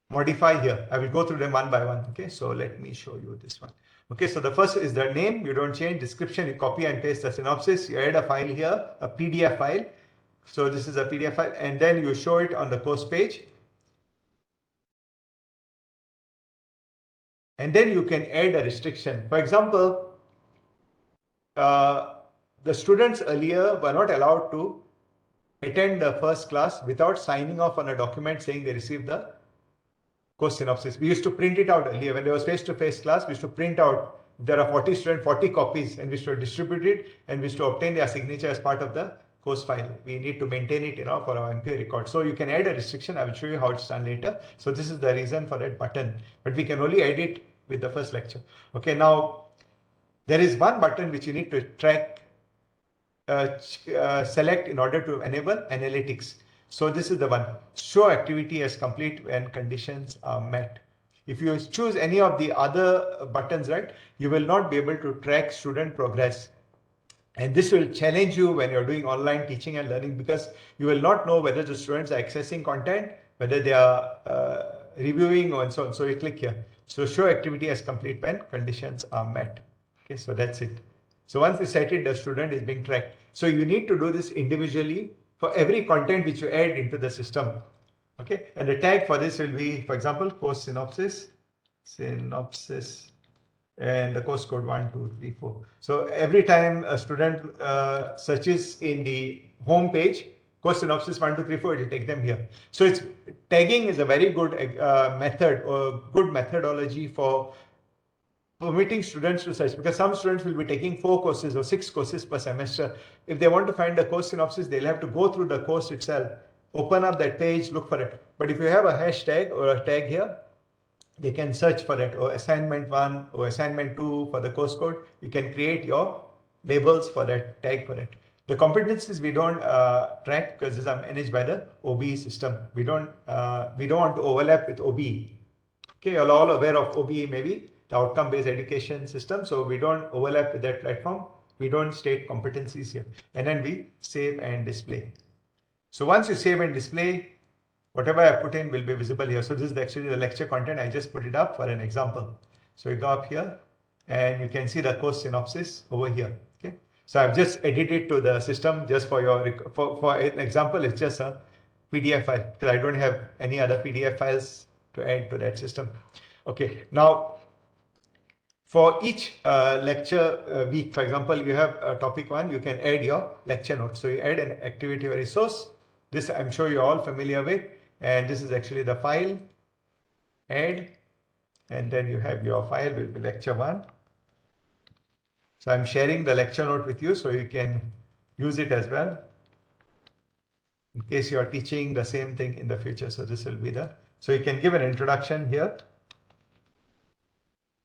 modify here. I will go through them one by one. Okay, so let me show you this one. Okay, so the first is the name. You don't change. Description, you copy and paste the synopsis. You add a file here, a PDF file. So this is a PDF file, and then you show it on the course page. And then you can add a restriction. For example, the students earlier were not allowed to attend the first class without signing off on a document saying they received the course synopsis. We used to print it out earlier. When there was face-to-face class, we used to print out, there are 40 students, 40 copies, and we used to distribute it, and we used to obtain their signature as part of the course file. We need to maintain it, for our MP record. So you can add a restriction. I will show you how it's done later. So this is the reason for that button, but we can only add it with the first lecture. Okay, now there is one button which you need to select in order to enable analytics. So this is the one, show activity as complete when conditions are met. If you choose any of the other buttons, right, you will not be able to track student progress. And this will challenge you when you're doing online teaching and learning, because you will not know whether the students are accessing content, whether they are reviewing and so on. So you click here. So show activity as complete when conditions are met. Okay, so that's it. So once you set it, the student is being tracked. So you need to do this individually for every content which you add into the system. Okay, and the tag for this will be, for example, course synopsis. and the course code 1, 2, 3, 4. So every time a student searches in the home page, course synopsis 1, 2, 3, 4, it will take them here. So it's tagging is a very good method or good methodology for permitting students to search, because some students will be taking 4 courses or 6 courses per semester. If they want to find the course synopsis, they'll have to go through the course itself, open up that page, look for it. But if you have a hashtag or a tag here, they can search for it, or assignment 1 or assignment 2 for the course code. You can create your labels for that, tag for it. The competencies we don't track because these are managed by the OBE system. We don't want to overlap with OBE. Okay, you're all aware of OBE maybe, the outcome-based education system. So we don't overlap with that platform. We don't state competencies here. And then we save and display. So once you save and display, whatever I put in will be visible here. So this is actually the lecture content. I just put it up for an example. So you go up here and you can see the course synopsis over here. Okay. So I've just edited to the system just for your, for an example, it's just a PDF file because I don't have any other PDF files to add to that system. Okay. Now, for each lecture week, for example, you have topic 1, you can add your lecture notes. So you add an activity or resource. This I'm sure you're all familiar with. And this is actually the file, add, and then you have your file will be lecture 1. So I'm sharing the lecture note with you so you can use it as well in case you are teaching the same thing in the future. So this will be so you can give an introduction here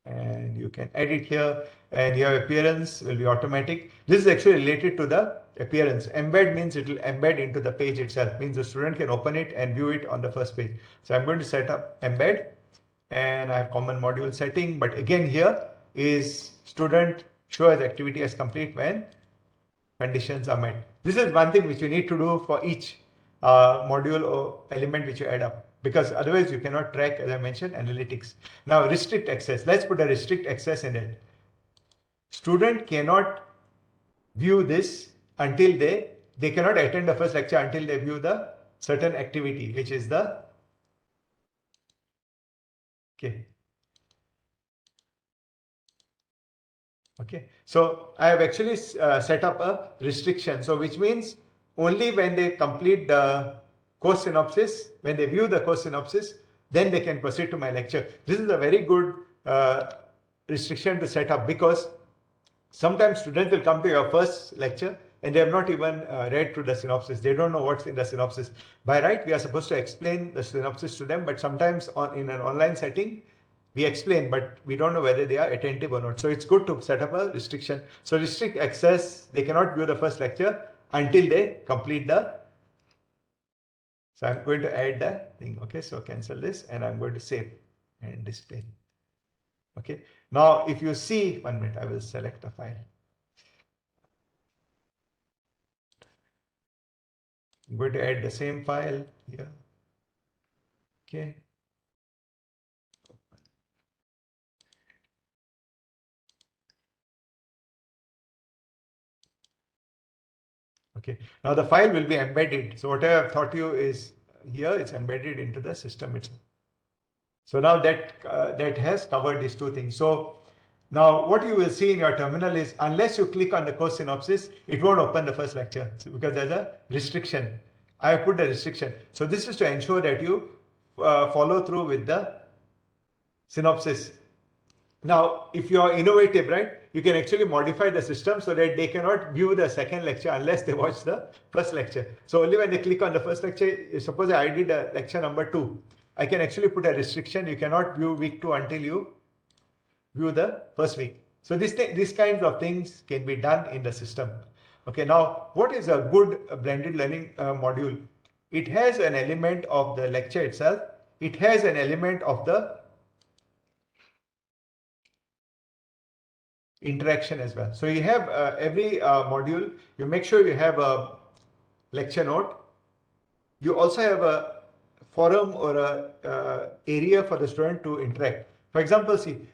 and you can edit here, and your appearance will be automatic. This is actually related to the appearance. Embed means it will embed into the page itself, means the student can open it and view it on the first page. So I'm going to set up embed, and I have common module setting, but again here is student show as activity as complete when conditions are met. This is one thing which you need to do for each module or element which you add up, because otherwise you cannot track, as I mentioned, analytics. Now restrict access. Let's put a restrict access in it. Student cannot view this until they cannot attend the first lecture until they view the certain activity, which is the okay. So I have actually set up a restriction. So which means only when they complete the course synopsis, when they view the course synopsis, then they can proceed to my lecture. This is a very good restriction to set up, because sometimes students will come to your first lecture and they have not even read through the synopsis. They don't know what's in the synopsis. By right, we are supposed to explain the synopsis to them, but sometimes in an online setting, we explain, but we don't know whether they are attentive or not. So it's good to set up a restriction. So restrict access, they cannot view the first lecture until they complete the. So I'm going to add the thing. Okay, so cancel this and I'm going to save and display. Okay, now if you see, 1 minute, I will select a file. I'm going to add the same file here. Okay. Okay, now the file will be embedded. So what I have taught you is here, it's embedded into the system itself. So now that has covered these two things. So now what you will see in your terminal is, unless you click on the course synopsis, it won't open the first lecture, because there's a restriction. I have put a restriction. So this is to ensure that you follow through with the synopsis. Now, if you are innovative, right, you can actually modify the system so that they cannot view the second lecture unless they watch the first lecture. So only when they click on the first lecture, suppose I did a lecture number 2, I can actually put a restriction. You cannot view week 2 until you view the first week. So these kinds of things can be done in the system. Okay, now what is a good blended learning module? It has an element of the lecture itself. It has an element of the interaction as well. So you have every module, you make sure you have a lecture note. You also have a forum or a area for the student to interact. For example, see,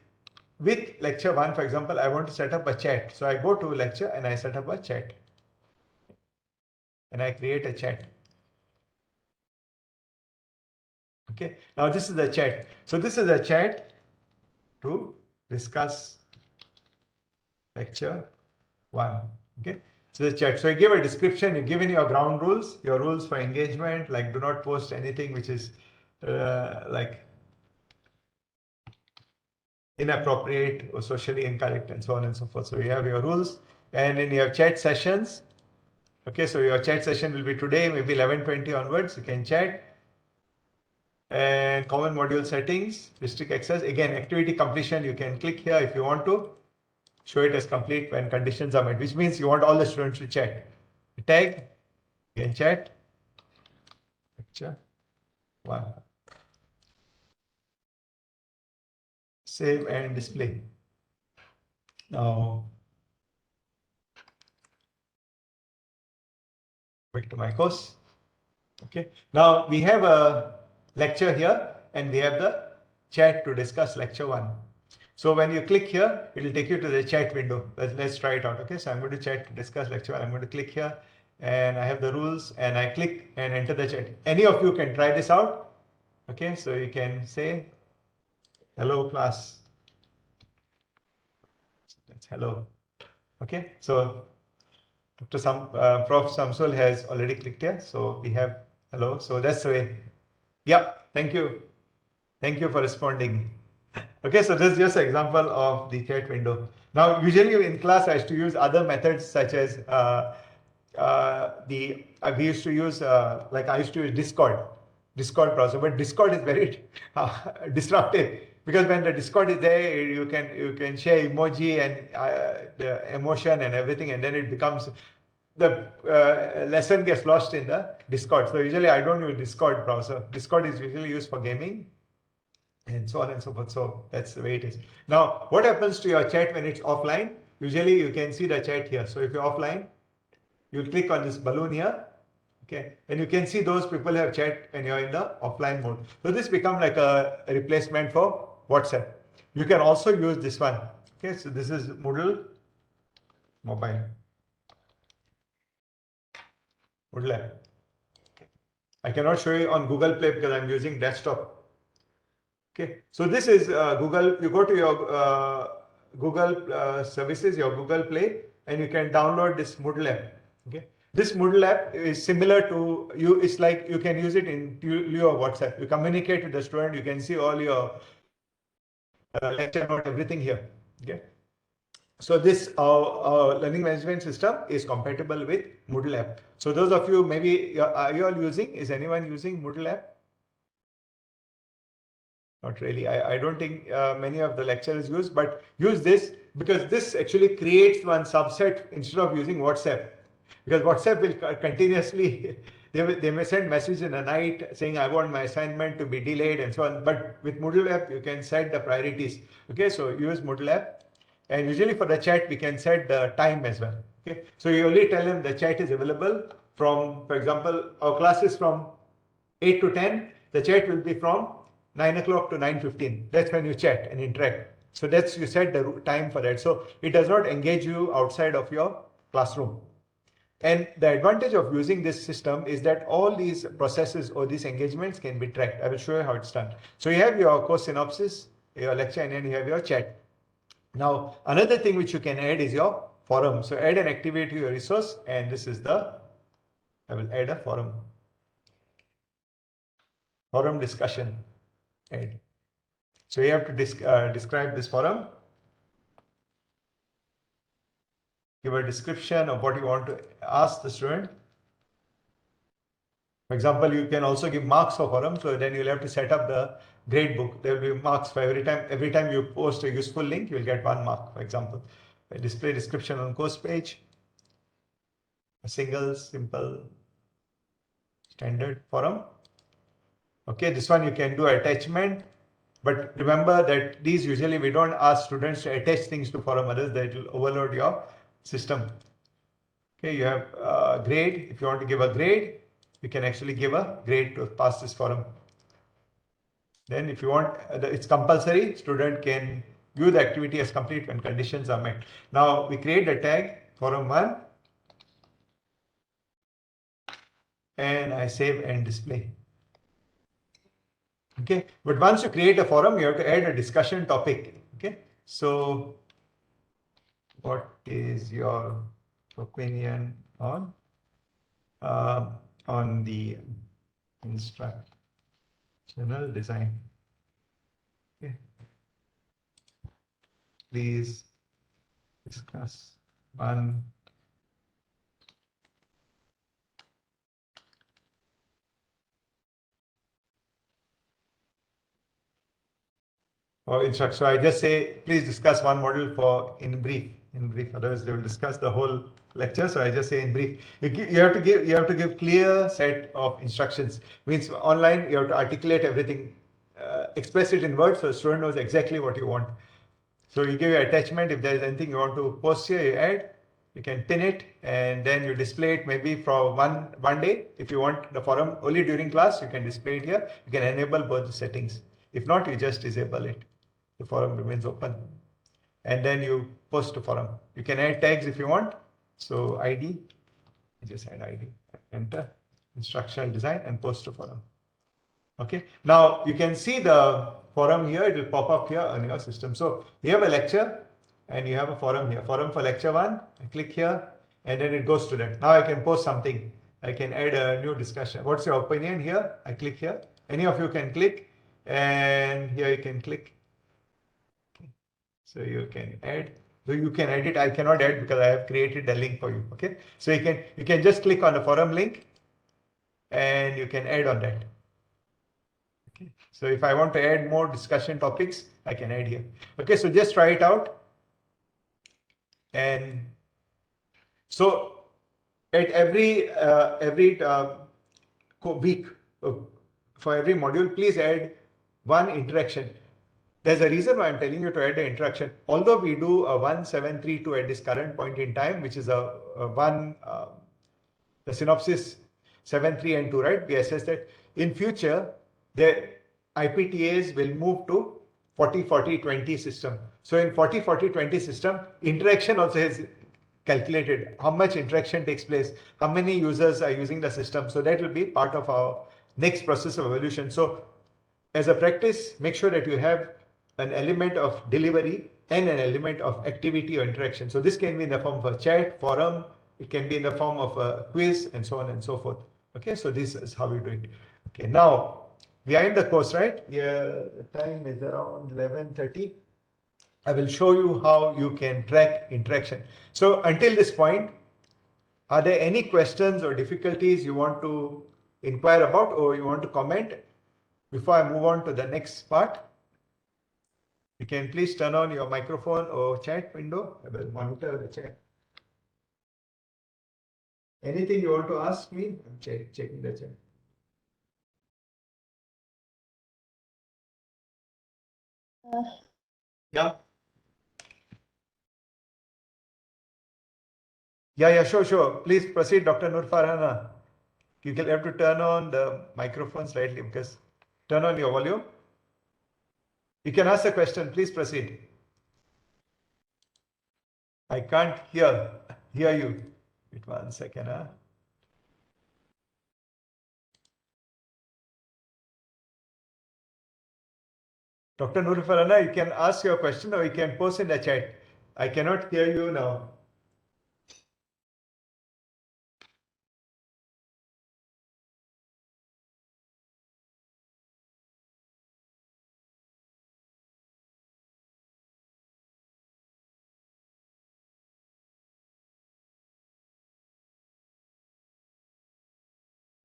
with lecture 1, for example, I want to set up a chat. So I go to lecture and I set up a chat. And I create a chat. Okay, now this is the chat. So this is a chat to discuss lecture 1. Okay. So the chat. So you give a description, you give in your ground rules, your rules for engagement, like do not post anything which is like inappropriate or socially incorrect and so on and so forth. So you have your rules, and in your chat sessions, okay, so your chat session will be today, maybe 11:20 onwards, you can chat. And common module settings, restrict access. Again, activity completion, you can click here if you want to. Show it as complete when conditions are met, which means you want all the students to chat. Tag, you can chat. Lecture 1. Save and display. Now, back to my course. Okay. Now we have a lecture here and we have the chat to discuss lecture 1. So when you click here, it will take you to the chat window. Let's try it out. Okay. So I'm going to chat to discuss lecture 1. I'm going to click here and I have the rules and I click and enter the chat. Any of you can try this out. Okay. So you can say, hello class. That's hello. Okay. So Prof. Samsul has already clicked here. So we have hello. So that's the way. Yeah. Thank you. Thank you for responding. Okay, so this is just an example of the chat window. Now, usually in class, I used to use other methods such as we used to use like I used to use Discord browser, but Discord is very disruptive because when the Discord is there, you can share emoji and the emotion and everything, and then it becomes the lesson gets lost in the Discord. So usually I don't use Discord browser. Discord is usually used for gaming and so on and so forth. So that's the way it is. Now, what happens to your chat when it's offline? Usually you can see the chat here. So if you're offline, you click on this balloon here, okay, and you can see those people who have chat when you're in the offline mode. So this becomes like a replacement for WhatsApp. You can also use this one. Okay, so this is Moodle mobile. Moodle app. Okay. I cannot show you on Google Play because I'm using desktop. Okay, so this is Google. You go to your Google services, your Google Play, and you can download this Moodle app. Okay, this Moodle app is similar to you. It's like you can use it in lieu of WhatsApp. You communicate with the student. You can see all your lecture note, everything here. Okay, so this learning management system is compatible with Moodle app. So those of you maybe are you all using? Is anyone using Moodle app? Not really. I don't think many of the lecturers use, but use this because this actually creates one subset instead of using WhatsApp. Because WhatsApp will continuously, they may send message in the night saying, I want my assignment to be delayed and so on. But with Moodle app, you can set the priorities. Okay, so use Moodle app. And usually for the chat, we can set the time as well. Okay, so you only tell them the chat is available from, for example, our class is from 8 to 10. The chat will be from 9 o'clock to 9:15. That's when you chat and interact. So that's you set the time for that. So it does not engage you outside of your classroom. And the advantage of using this system is that all these processes or these engagements can be tracked. I will show you how it's done. So you have your course synopsis, your lecture, and then you have your chat. Now, another thing which you can add is your forum. So add an activity to your resource, and this is I will add a forum discussion. Add. So you have to describe this forum. Give a description of what you want to ask the student. For example, you can also give marks for forum. So then you'll have to set up the grade book. There will be marks for every time you post a useful link, you will get 1 mark, for example. Display description on course page. A single, simple, standard forum. Okay, this one you can do attachment. But remember that these usually we don't ask students to attach things to forum, others that will overload your system. Okay, you have grade. If you want to give a grade, you can actually give a grade to pass this forum. Then if you want, it's compulsory, student can view the activity as complete when conditions are met. Now we create a tag forum 1 and I save and display. Okay, but once you create a forum, you have to add a discussion topic. Okay, so what is your opinion on the instructional design? Okay. Please discuss one or instruct. So I just say, please discuss one model for in brief. In brief, otherwise they will discuss the whole lecture. So I just say in brief. You have to give clear set of instructions. Means online you have to articulate everything, express it in words, so the student knows exactly what you want. So you give your attachment. If there is anything you want to post here, you add. You can pin it and then you display it maybe for one day. If you want the forum only during class, you can display it here. You can enable both the settings. If not, you just disable it. The forum remains open. And then you post to forum. You can add tags if you want. So ID, you just add ID, enter instructional design and post to forum. Okay. Now you can see the forum here. It will pop up here on your system. So you have a lecture and you have a forum here. Forum for lecture 1. I click here and then it goes to that. Now I can post something. I can add a new discussion. What's your opinion here? I click here. Any of you can click and here you can click. So you can add. So you can edit. I cannot add because I have created the link for you. Okay. So you can just click on the forum link and you can add on that. Okay. So if I want to add more discussion topics, I can add here. Okay. So just try it out. And so at every week for every module, please add one interaction. There's a reason why I'm telling you to add the interaction. Although we do a 1732 at this current point in time, which is the synopsis 7.3 and 2, right? We assess that in future, the IPTAs will move to 40-40-20 system. So in 40-40-20 system, interaction also is calculated. How much interaction takes place, how many users are using the system. So that will be part of our next process of evolution. So as a practice, make sure that you have an element of delivery and an element of activity or interaction. So this can be in the form of a chat, forum, it can be in the form of a quiz and so on and so forth. Okay, so this is how we do it. Okay, now we are in the course, right? Yeah, the time is around 11:30. I will show you how you can track interaction. So until this point, are there any questions or difficulties you want to inquire about or you want to comment before I move on to the next part? You can please turn on your microphone or chat window. I will monitor the chat. Anything you want to ask me? I'm checking the chat. Yeah. Yeah, sure. Please proceed, Dr. Nur Farhana. You will have to turn on the microphone slightly because turn on your volume. You can ask a question. Please proceed. I can't hear you. Wait 1 second. Dr. Nur Farhana, you can ask your question or you can post in the chat. I cannot hear you now.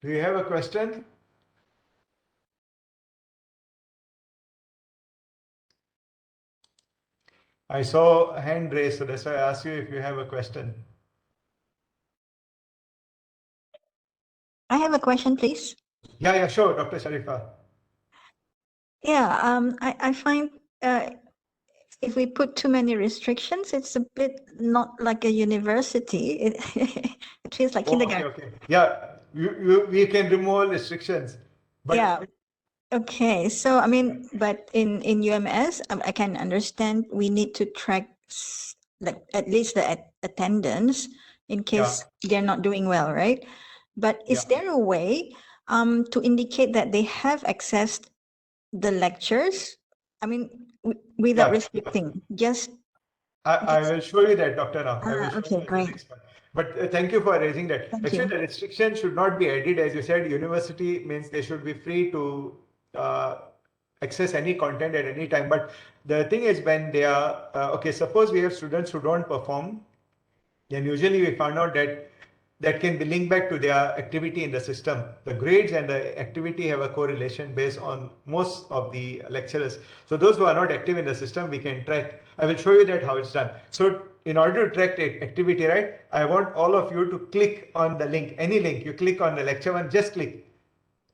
Do you have a question? I saw a hand raised, so that's why I asked you if you have a question. I have a question, please. Yeah, sure, Dr. Sharifa. Yeah, I find if we put too many restrictions, it's a bit not like a university. It feels like kindergarten. Okay. Yeah, we can remove restrictions. But yeah. Okay. So I mean, but in UMS, I can understand we need to track like at least the attendance in case they're not doing well, right? But is there a way to indicate that they have accessed the lectures? I mean, without restricting, just I will show you that, Doctor, now. I will show Okay, you the great. next one. But thank you for raising that. Thank Actually, you. the restriction should not be added. As you said, university means they should be free to access any content at any time. But the thing is, when they are, okay, suppose we have students who don't perform, then usually we found out that that can be linked back to their activity in the system. The grades and the activity have a correlation based on most of the lecturers. So those who are not active in the system, we can track. I will show you that how it's done. So in order to track the activity, right, I want all of you to click on the link, any link. You click on the lecture one, just click.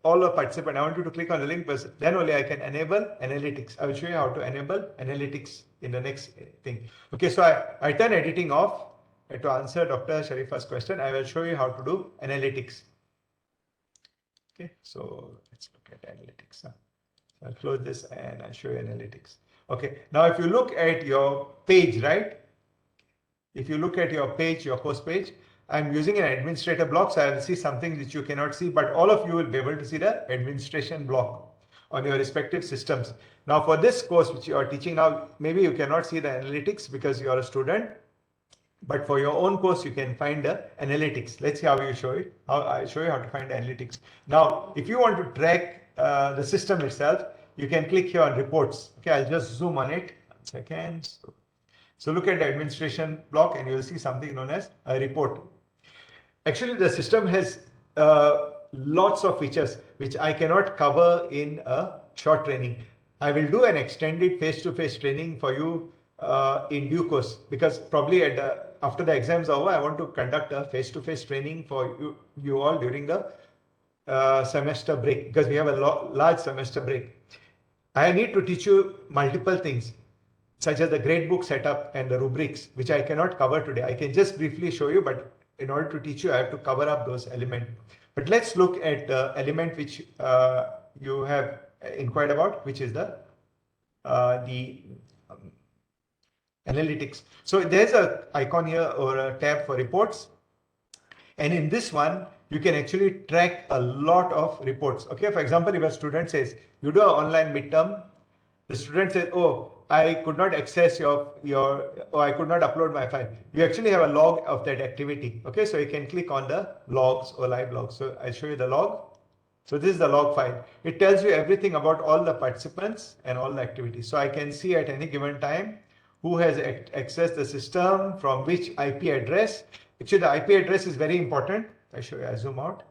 All the participants, I want you to click on the link, but then only I can enable analytics. I will show you how to enable analytics in the next thing. Okay, so I turn editing off. To answer Dr. Sharifa's question, I will show you how to do analytics. Okay, so let's look at analytics. So I'll close this and I'll show you analytics. Okay, now if you look at your page, right? If you look at your page, your course page, I'm using an administrator block, so I will see something which you cannot see, but all of you will be able to see the administration block on your respective systems. Now for this course which you are teaching now, maybe you cannot see the analytics because you are a student. But for your own course, you can find the analytics. Let's see how you show it. I show you how to find the analytics. Now, if you want to track the system itself, you can click here on reports. Okay, I'll just zoom on it. 1 second. So look at the administration block and you'll see something known as a report. Actually, the system has lots of features which I cannot cover in a short training. I will do an extended face-to-face training for you in due course, because probably after the exams are over, I want to conduct a face-to-face training for you all during the semester break, because we have a large semester break. I need to teach you multiple things, such as the gradebook setup and the rubrics, which I cannot cover today. I can just briefly show you, but in order to teach you, I have to cover up those elements. But let's look at the element which you have inquired about, which is the analytics. So there's an icon here or a tab for reports. And in this one, you can actually track a lot of reports. Okay, for example, if a student says, you do an online midterm, the student says, oh, I could not access or I could not upload my file. You actually have a log of that activity. Okay, so you can click on the logs or live logs. So I'll show you the log. So this is the log file. It tells you everything about all the participants and all the activities. So I can see at any given time who has accessed the system, from which IP address. Actually, the IP address is very important. I show you, I zoom out.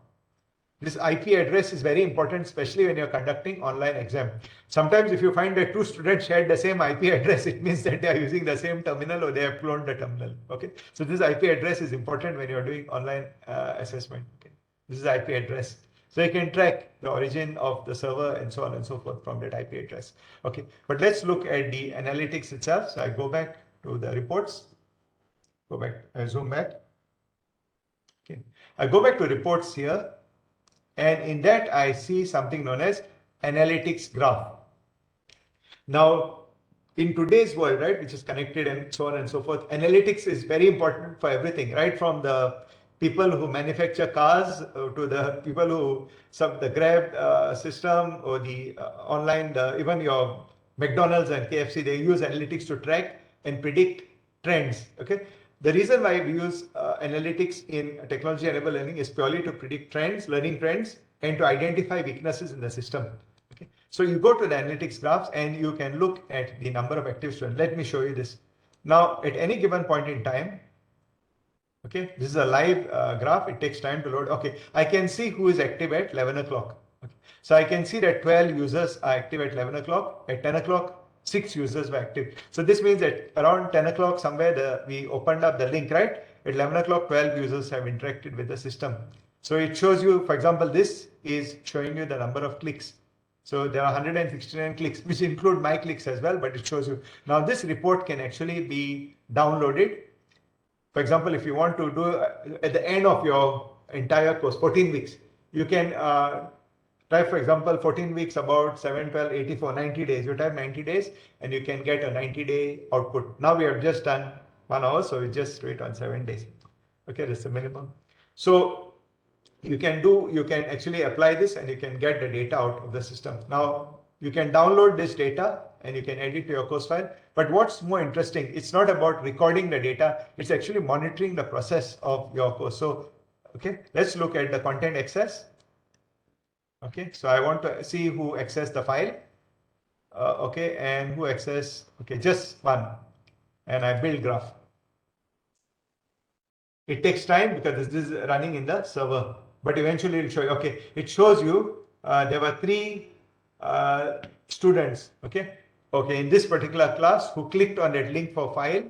This IP address is very important, especially when you're conducting online exam. Sometimes if you find that two students shared the same IP address, it means that they are using the same terminal or they have cloned the terminal. Okay, so this IP address is important when you're doing online assessment. Okay, this is the IP address. So you can track the origin of the server and so on and so forth from that IP address. Okay, but let's look at the analytics itself. So I go back to the reports. Go back, I zoom back. Okay, I go back to reports here. And in that, I see something known as analytics graph. Now, in today's world, right, which is connected and so on and so forth, analytics is very important for everything, right? From the people who manufacture cars to the people who the Grab system or the online, even your McDonald's and KFC, they use analytics to track and predict trends. Okay. The reason why we use analytics in technology-enabled learning is purely to predict trends, learning trends, and to identify weaknesses in the system. Okay. So you go to the analytics graphs and you can look at the number of active students. Let me show you this. Now, at any given point in time, okay, this is a live graph. It takes time to load. Okay, I can see who is active at 11 o'clock. Okay. So I can see that 12 users are active at 11 o'clock. At 10 o'clock, 6 users were active. So this means that around 10 o'clock somewhere we opened up the link, right? At 11 o'clock, 12 users have interacted with the system. So it shows you, for example, this is showing you the number of clicks. So there are 169 clicks, which include my clicks as well, but it shows you. Now this report can actually be downloaded. For example, if you want to do at the end of your entire course, 14 weeks, you can type, for example, 14 weeks about 7, 12, 84, 90 days. You type 90 days and you can get a 90-day output. Now we have just done 1 hour, so we just do it on 7 days. Okay, that's the minimum. So you can actually apply this and you can get the data out of the system. Now, you can download this data and you can edit your course file. But what's more interesting, it's not about recording the data, it's actually monitoring the process of your course. So, okay, let's look at the content access. Okay, so I want to see who accessed the file. Okay, and who accessed, okay, just one. And I build graph. It takes time because this is running in the server, but eventually it'll show you. Okay, it shows you there were 3 students. Okay, in this particular class who clicked on that link for file,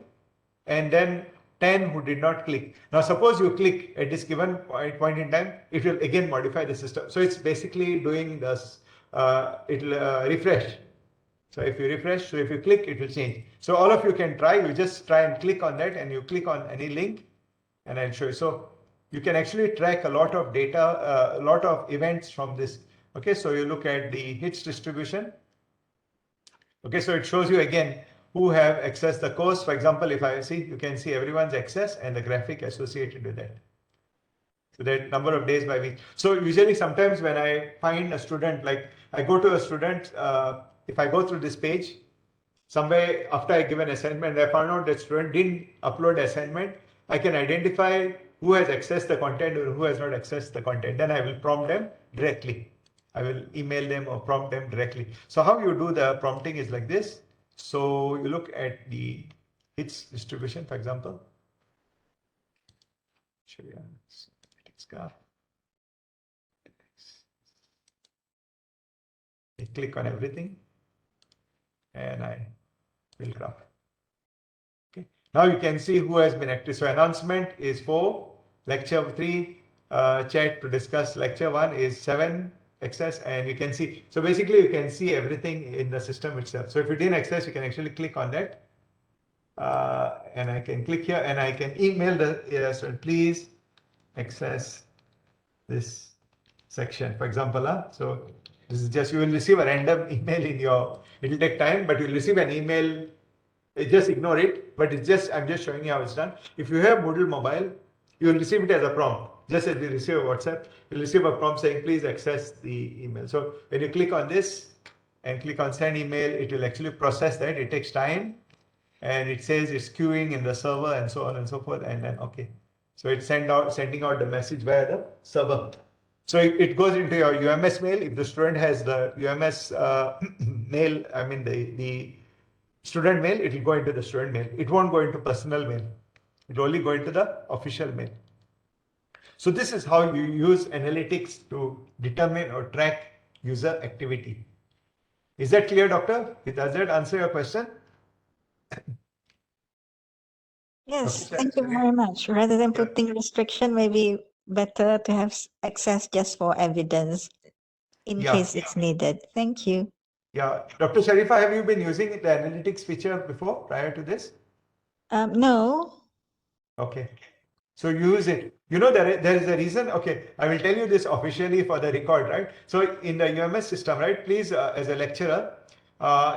and then 10 who did not click. Now suppose you click at this given point in time, it will again modify the system. So it's basically doing this. It'll refresh. So if you refresh, so if you click, it will change. So all of you can try. You just try and click on that, and you click on any link, and I'll show you. So you can actually track a lot of data, a lot of events from this. Okay, so you look at the hits distribution. Okay, so it shows you again who have accessed the course. For example, if I see, you can see everyone's access and the graphic associated with that. So that number of days by week. So usually sometimes when I find a student, like I go to a student, if I go through this page, somewhere after I give an assignment, I found out that student didn't upload the assignment, I can identify who has accessed the content or who has not accessed the content. Then I will prompt them directly. I will email them or prompt them directly. So how you do the prompting is like this. So you look at the hits distribution, for example. Show you analytics graph. I click on everything and I build graph. Okay. Now you can see who has been active. So announcement is 4, lecture 3, chat to discuss lecture 1 is 7 access, and you can see. So basically you can see everything in the system itself. So if you didn't access, you can actually click on that. And I can click here and I can email the so please access this section, for example. So this is just, you will receive a random email in your, it will take time, but you'll receive an email. Just ignore it, but it's just, I'm just showing you how it's done. If you have Moodle Mobile, you will receive it as a prompt. Just as you receive a WhatsApp, you'll receive a prompt saying, please access the email. So when you click on this and click on send email, it will actually process that. It takes time and it says it's queuing in the server and so on and so forth. And then, okay. So it's sending out the message via the server. So it goes into your UMS mail. If the student has the UMS mail, I mean the student mail, it will go into the student mail. It won't go into personal mail. It will only go into the official mail. So this is how you use analytics to determine or track user activity. Is that clear, doctor? Does that answer your question? Yes, Okay, thank you very much. Rather than putting restriction, maybe better to have access just for evidence in case it's needed. Thank you. Yeah, Dr. Sharifa, have you been using the analytics feature before, prior to this? No. Okay. So use it. You know, there is a reason. Okay, I will tell you this officially for the record, right? So in the UMS system, right, please, as a lecturer,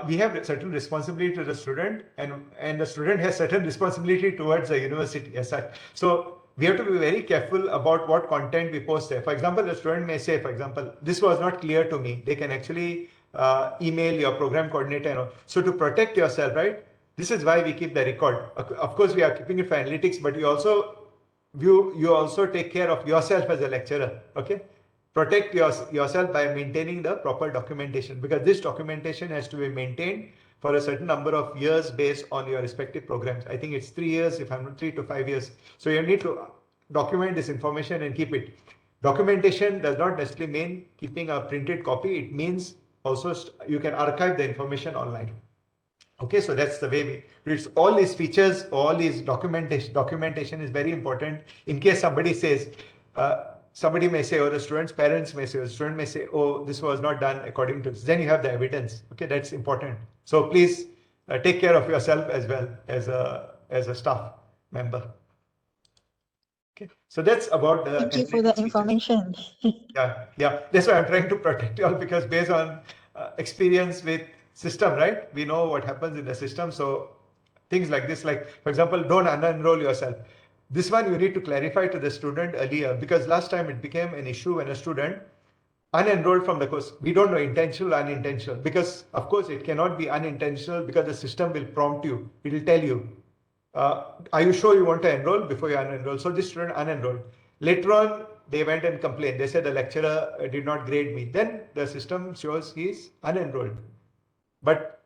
we have certain responsibility to the student, and the student has certain responsibility towards the university as such. So we have to be very careful about what content we post there. For example, the student may say, for example, this was not clear to me. They can actually email your program coordinator. So to protect yourself, right? This is why we keep the record. Of course, we are keeping it for analytics, but you also take care of yourself as a lecturer. Okay, protect yourself by maintaining the proper documentation, because this documentation has to be maintained for a certain number of years based on your respective programs. I think it's 3 years, if I'm not 3 to 5 years. So you need to document this information and keep it. Documentation does not necessarily mean keeping a printed copy. It means also you can archive the information online. Okay, so that's the way it's all these features, all these documentation is very important. In case somebody says, somebody may say, or the student's parents may say, or the student may say, oh, this was not done according to this. Then you have the evidence. Okay, that's important. So please take care of yourself as well as a staff member. Okay, so that's about the. Thank you for the information. Yeah, that's why I'm trying to protect you all, because based on experience with system, right? We know what happens in the system. So things like this, like for example, don't unenroll yourself. This one you need to clarify to the student earlier, because last time it became an issue when a student unenrolled from the course. We don't know intentional or unintentional, because of course it cannot be unintentional, because the system will prompt you. It will tell you, are you sure you want to enroll, before you unenroll. So this student unenrolled. Later on, they went and complained. They said the lecturer did not grade me. Then the system shows he is unenrolled. But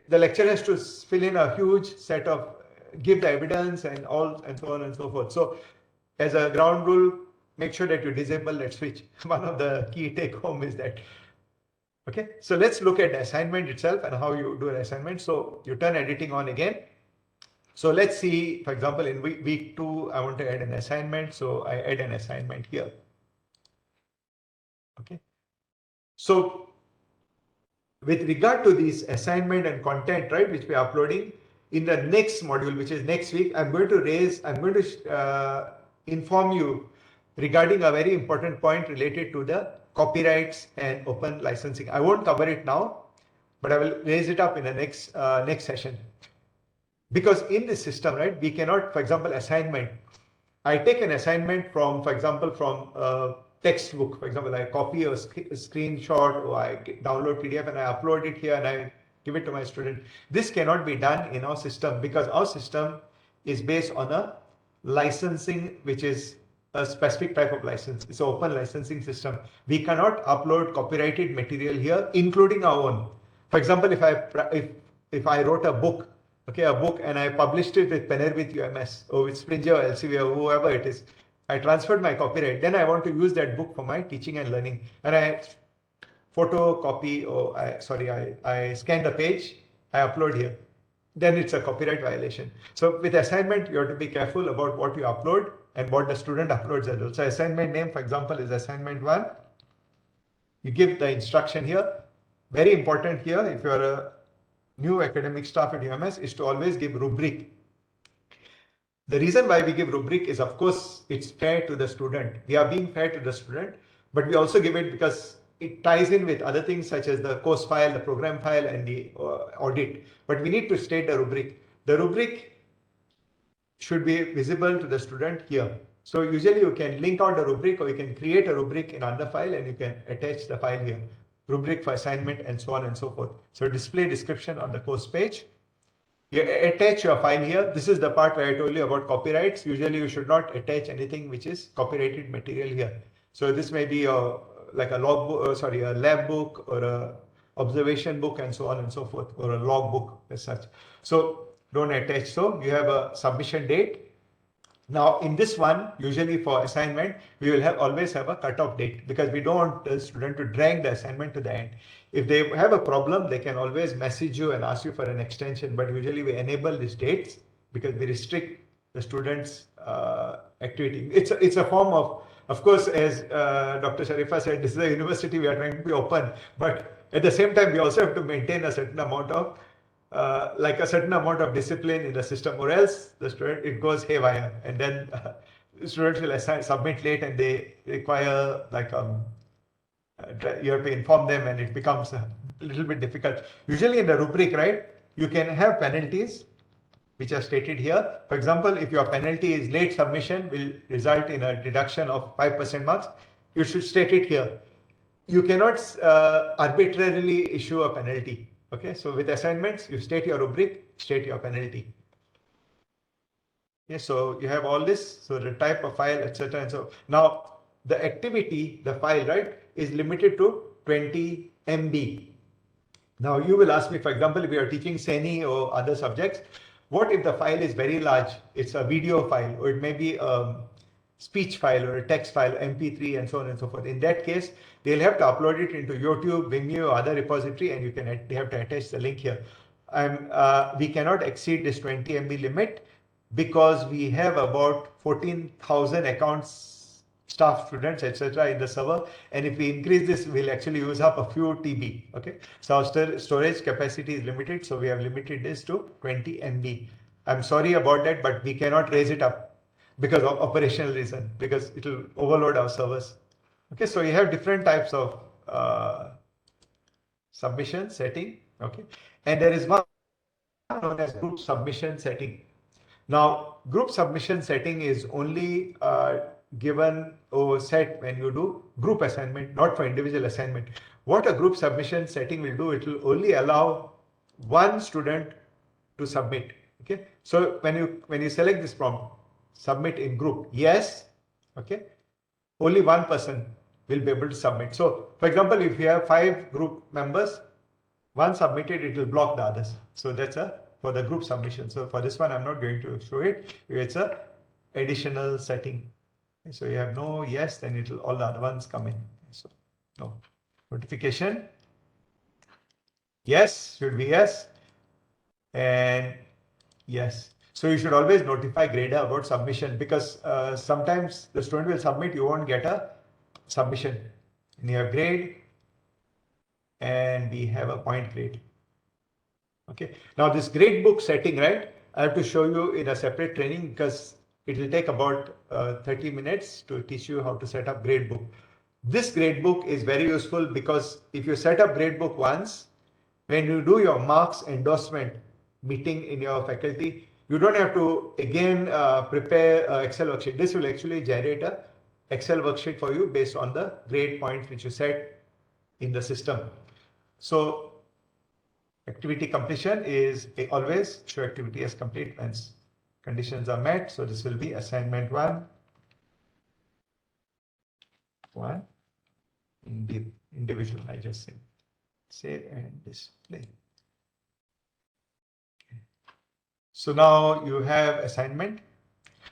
the lecturer has to fill in a huge set of, give the evidence and all, and so on and so forth. So as a ground rule, make sure that you disable that switch. One of the key take home is that. Okay, so let's look at the assignment itself and how you do an assignment. So you turn editing on again. So let's see, for example, in week 2, I want to add an assignment. So I add an assignment here. Okay. So with regard to this assignment and content, right, which we are uploading in the next module, which is next week, I'm going to inform you regarding a very important point related to the copyrights and open licensing. I won't cover it now, but I will raise it up in the next session. Because in this system, right, we cannot, for example, assignment. I take an assignment from, for example, from a textbook. For example, I copy a screenshot, or I download PDF and I upload it here and I give it to my student. This cannot be done in our system, because our system is based on a licensing, which is a specific type of license. It's an open licensing system. We cannot upload copyrighted material here, including our own. For example, if I wrote a book, okay, and I published it with Smartv3 UMS or with Springer or LCV or whoever it is, I transferred my copyright. Then I want to use that book for my teaching and learning, and I photocopy, or I scan the page, I upload here. Then it's a copyright violation. So with assignment, you have to be careful about what you upload and what the student uploads as well. So assignment name, for example, is assignment 1. You give the instruction here. Very important here, if you are a new academic staff at UMS, is to always give rubric. The reason why we give rubric is, of course, it's fair to the student. We are being fair to the student, but we also give it because it ties in with other things such as the course file, the program file, and the audit. But we need to state the rubric. The rubric should be visible to the student here. So usually you can link out the rubric, or you can create a rubric in another file and you can attach the file here. Rubric for assignment and so on and so forth. So display description on the course page. You attach your file here. This is the part where I told you about copyrights. Usually you should not attach anything which is copyrighted material here. So this may be like a log book, a lab book, or a observation book, and so on and so forth, or a log book as such. So don't attach. So you have a submission date. Now in this one, usually for assignment, we will always have a cutoff date, because we don't want the student to drag the assignment to the end. If they have a problem, they can always message you and ask you for an extension, but usually we enable these dates because we restrict the students' activity. It's a form of course, as Dr. Sharifa said, this is a university, we are trying to be open, but at the same time, we also have to maintain a certain amount of discipline in the system, or else the student, it goes haywire, and then students will submit late and they require you have to inform them, and it becomes a little bit difficult. Usually in the rubric, right, you can have penalties which are stated here. For example, if your penalty is late submission will result in a deduction of 5% marks, you should state it here. You cannot arbitrarily issue a penalty. Okay, so with assignments, you state your rubric, state your penalty. Okay, so you have all this, so the type of file, etc. And so now the activity, the file, right, is limited to 20 MB. Now you will ask me, for example, if you are teaching SENI or other subjects, what if the file is very large? It's a video file, or it may be a speech file or a text file, MP3, and so on and so forth. In that case, they'll have to upload it into YouTube, Vimeo, or other repository, and they have to attach the link here. We cannot exceed this 20 MB limit, because we have about 14,000 accounts, staff, students, etc. in the server, and if we increase this, we'll actually use up a few TB. Okay, so our storage capacity is limited, so we have limited this to 20 MB. I'm sorry about that, but we cannot raise it up because of operational reason, because it will overload our servers. Okay, so you have different types of submission setting. Okay, and there is one known as group submission setting. Now, group submission setting is only given or set when you do group assignment, not for individual assignment. What a group submission setting will do, it will only allow one student to submit. Okay, so when you select this prompt, submit in group, yes, okay, only one person will be able to submit. So for example, if you have 5 group members, one submitted, it will block the others. So that's for the group submission. So for this one, I'm not going to show it. It's a additional setting. So you have no yes, then it will all the other ones come in. So no notification. Yes should be yes, and yes. So you should always notify grader about submission, because sometimes the student will submit, you won't get a submission. And you have grade, and we have a point grade. Okay. Now this grade book setting, right? I have to show you in a separate training, because it will take about 30 minutes to teach you how to set up grade book. This grade book is very useful, because if you set up grade book once, when you do your marks endorsement meeting in your faculty, you don't have to again prepare an Excel worksheet. This will actually generate a Excel worksheet for you based on the grade points which you set in the system. So activity completion is always show activity as complete once conditions are met. So this will be assignment 1 individual. I just say save and display. So now you have assignment.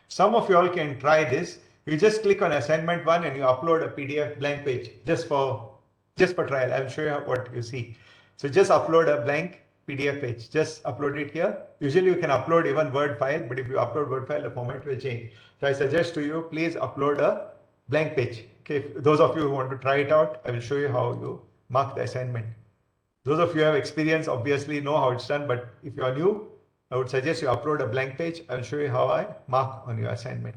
Some of you all can try this. You just click on assignment 1 and you upload a PDF blank page just for trial. I'll show you what you see. So just upload a blank PDF page. Just upload it here. Usually you can upload even Word file, but if you upload Word file, the format will change. So I suggest to you, please upload a blank page. Okay, if those of you who want to try it out, I will show you how you mark the assignment. Those of you who have experience obviously know how it's done, but if you are new, I would suggest you upload a blank page. I'll show you how I mark on your assignment.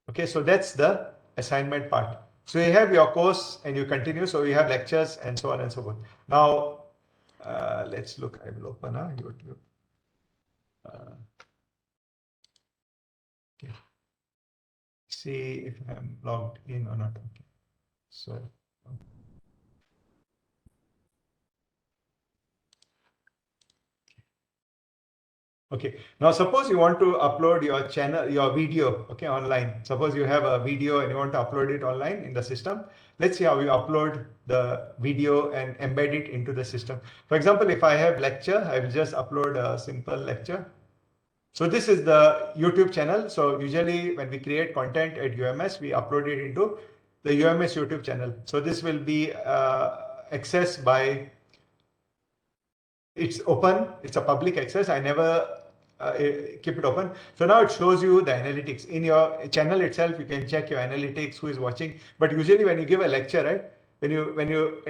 Okay, so that's the assignment part. So you have your course and you continue. So you have lectures and so on and so forth. Now, let's look. I will open a YouTube. Okay. See if I'm logged in or not. Okay. So. Okay, now suppose you want to upload your channel, your video, okay, online. Suppose you have a video and you want to upload it online in the system. Let's see how you upload the video and embed it into the system. For example, if I have lecture, I will just upload a simple lecture. So this is the YouTube channel. So usually when we create content at UMS, we upload it into the UMS YouTube channel. So this will be accessed by, it's open, it's a public access. I never keep it open. So now it shows you the analytics in your channel itself. You can check your analytics, who is watching. But usually when you give a lecture, right, when you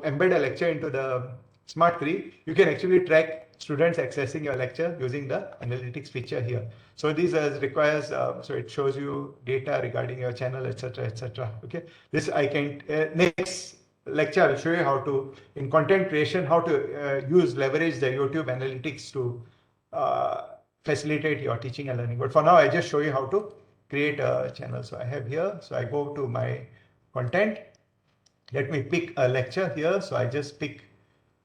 embed a lecture into the Smartv3, you can actually track students accessing your lecture using the analytics feature here. So these requires, so it shows you data regarding your channel, etc., etc. Okay, this I can next lecture I will show you how to, in content creation, how to leverage the YouTube analytics to facilitate your teaching and learning. But for now, I just show you how to create a channel. So I have here, so I go to my content. Let me pick a lecture here. So I just pick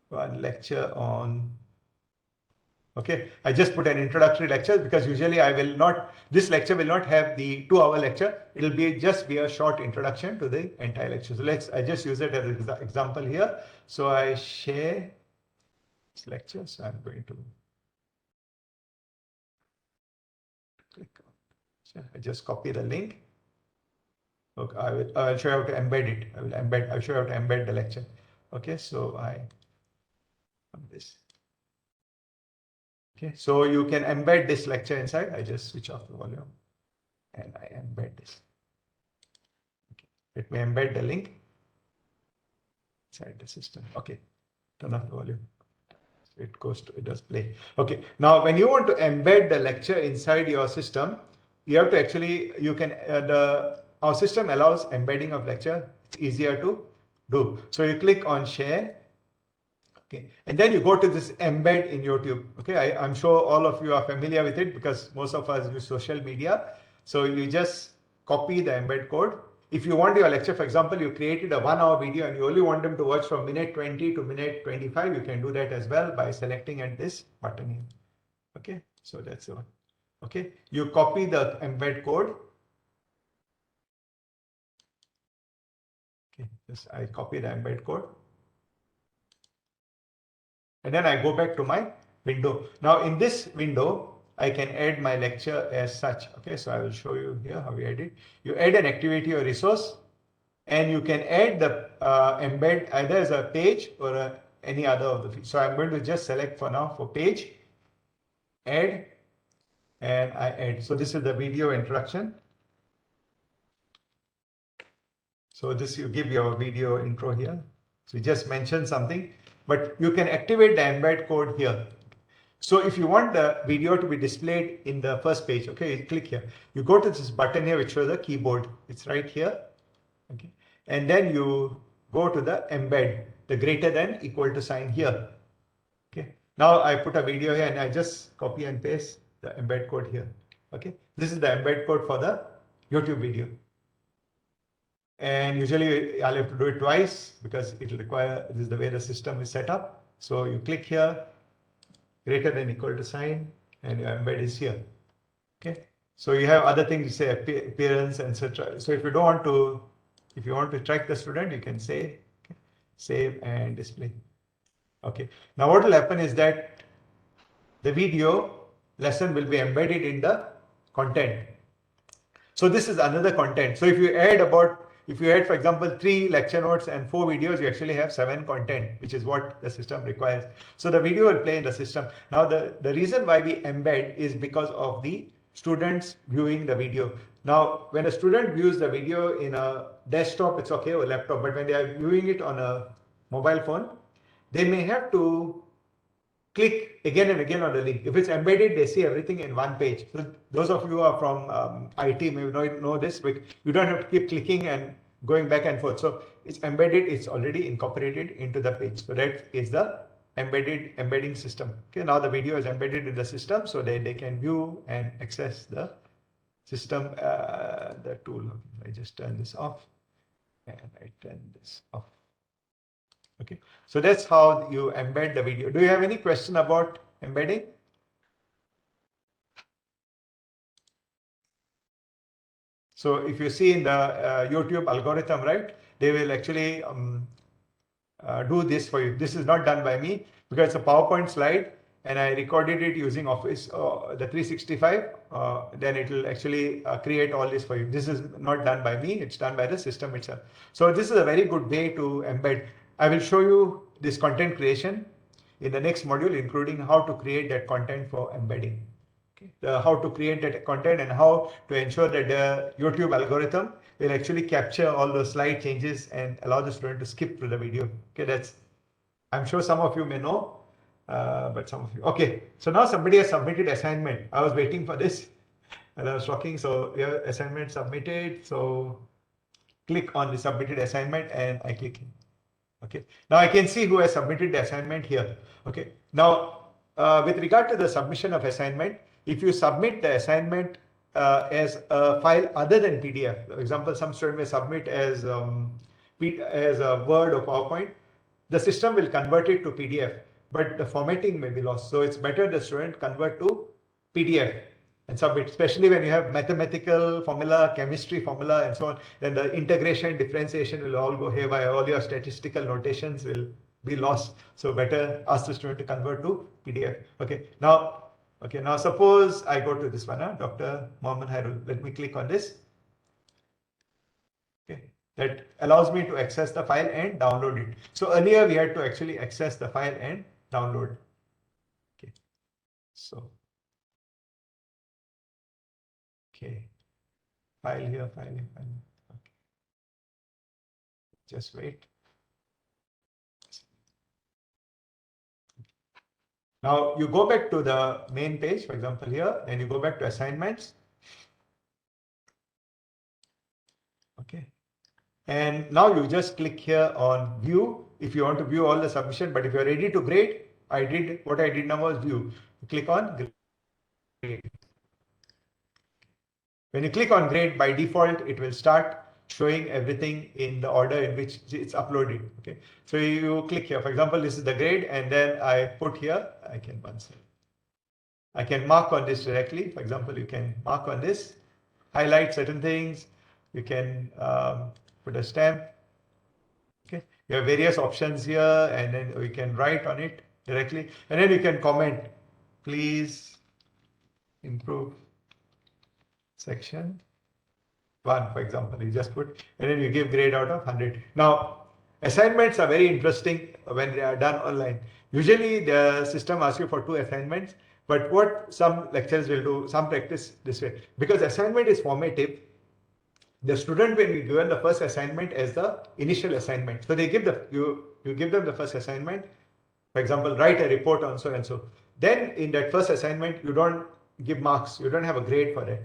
one lecture on, okay, I just put an introductory lecture, because usually I will not, this lecture will not have the 2-hour lecture. It will be just be a short introduction to the entire lecture. So I just use it as an example here. So I share this lecture. So I'm going to click on, so I just copy the link. Okay, I'll show you how to embed it. I'll show you how to embed the lecture. Okay, so I this. Okay, so you can embed this lecture inside. I just switch off the volume and I embed this. Okay. Let me embed the link inside the system. Okay, turn off the volume. So it does play. Okay, now when you want to embed the lecture inside your system, you have to actually, you can, our system allows embedding of lecture. It's easier to do. So you click on share. Okay. And then you go to this embed in YouTube. Okay, I'm sure all of you are familiar with it, because most of us use social media. So you just copy the embed code. If you want your lecture, for example, you created a 1 hour video and you only want them to watch from minute 20 to minute 25, you can do that as well by selecting at this button here. Okay, so that's the one. Okay, you copy the embed code. Okay, just I copy the embed code. And then I go back to my window. Now in this window, I can add my lecture as such. Okay, so I will show you here how we edit. You add an activity or resource, and you can add the embed either as a page or any other of the fields. So I'm going to just select for now for page, add, and I add. So this is the video introduction. So this you give your video intro here. So you just mention something, but you can activate the embed code here. So if you want the video to be displayed in the first page, okay, you click here. You go to this button here, which shows the keyboard. It's right here. Okay. And then you go to the embed, the greater than equal to sign here. Okay. Now I put a video here and I just copy and paste the embed code here. Okay. This is the embed code for the YouTube video. And usually I'll have to do it twice because it will require, this is the way the system is set up. So you click here, greater than equal to sign, and your embed is here. Okay. So you have other things, you say appearance, etc. So if you don't want to, if you want to track the student, you can say, okay, save and display. Okay. Now what will happen is that the video lesson will be embedded in the content. So this is another content. So if you add for example, 3 lecture notes and 4 videos, you actually have 7 content, which is what the system requires. So the video will play in the system. Now the reason why we embed is because of the students viewing the video. Now when a student views the video in a desktop, it's okay, or laptop, but when they are viewing it on a mobile phone, they may have to click again and again on the link. If it's embedded, they see everything in one page. So those of you who are from IT may know this, but you don't have to keep clicking and going back and forth. So it's embedded, it's already incorporated into the page. So that is the embedding system. Okay, now the video is embedded in the system so that they can view and access the system, the tool. I just turn this off and I turn this off. Okay, so that's how you embed the video. Do you have any question about embedding? So if you see in the YouTube algorithm, right, they will actually do this for you. This is not done by me because it's a PowerPoint slide and I recorded it using Office, the 365. Then it will actually create all this for you. This is not done by me, it's done by the system itself. So this is a very good way to embed. I will show you this content creation in the next module, including how to create that content for embedding. Okay. How to create that content and how to ensure that the YouTube algorithm will actually capture all those slide changes and allow the student to skip through the video. Okay, that's, I'm sure some of you may know, but some of you. Okay, so now somebody has submitted assignment. I was waiting for this and I was talking. So we have assignment submitted. So click on the submitted assignment and I click in. Okay, now I can see who has submitted the assignment here. Okay, now with regard to the submission of assignment, if you submit the assignment as a file other than PDF, for example, some student may submit as a Word or PowerPoint, the system will convert it to PDF, but the formatting may be lost. So it's better the student convert to PDF and submit, especially when you have mathematical formula, chemistry formula, and so on. Then the integration, differentiation will all go haywire. All your statistical notations will be lost. So better ask the student to convert to PDF. Okay, now suppose I go to this one, Dr. Mohammed Hairul. Let me click on this. Okay, that allows me to access the file and download it. So earlier we had to actually access the file and download. Okay, so. Okay, file here, file here, file here. Okay. Just wait. Now you go back to the main page, for example here, and you go back to assignments. Okay. And now you just click here on view if you want to view all the submission, but if you're ready to grade, what I did now was view. Click on grade. When you click on grade, by default, it will start showing everything in the order in which it's uploaded. Okay, so you click here. For example, this is the grade, and then I put here. I can mark on this directly. For example, you can mark on this, highlight certain things. You can put a stamp. Okay, you have various options here, and then you can write on it directly, and then you can comment. Please improve section 1, for example. You just put, and then you give grade out of 100. Now, assignments are very interesting when they are done online. Usually, the system asks you for 2 assignments, but what some lecturers will do, some practice this way, because assignment is formative. The student will be given the first assignment as the initial assignment. So they give you give them the first assignment. For example, write a report on so and so. Then in that first assignment, you don't give marks. You don't have a grade for that.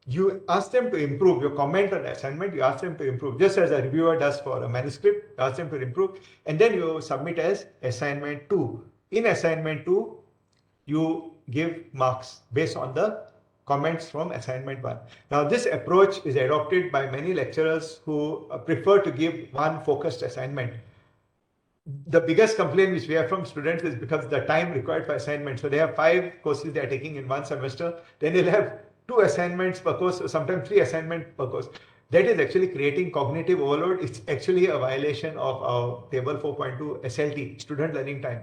You ask them to improve. You comment on the assignment. You ask them to improve, just as a reviewer does for a manuscript. You ask them to improve, and then you submit as assignment 2. In assignment 2, you give marks based on the comments from assignment 1. Now, this approach is adopted by many lecturers who prefer to give one focused assignment. The biggest complaint which we have from students is because the time required for assignment. So they have 5 courses they are taking in one semester. Then they'll have 2 assignments per course, or sometimes 3 assignments per course. That is actually creating cognitive overload. It's actually a violation of our table 4.2 SLT, student learning time.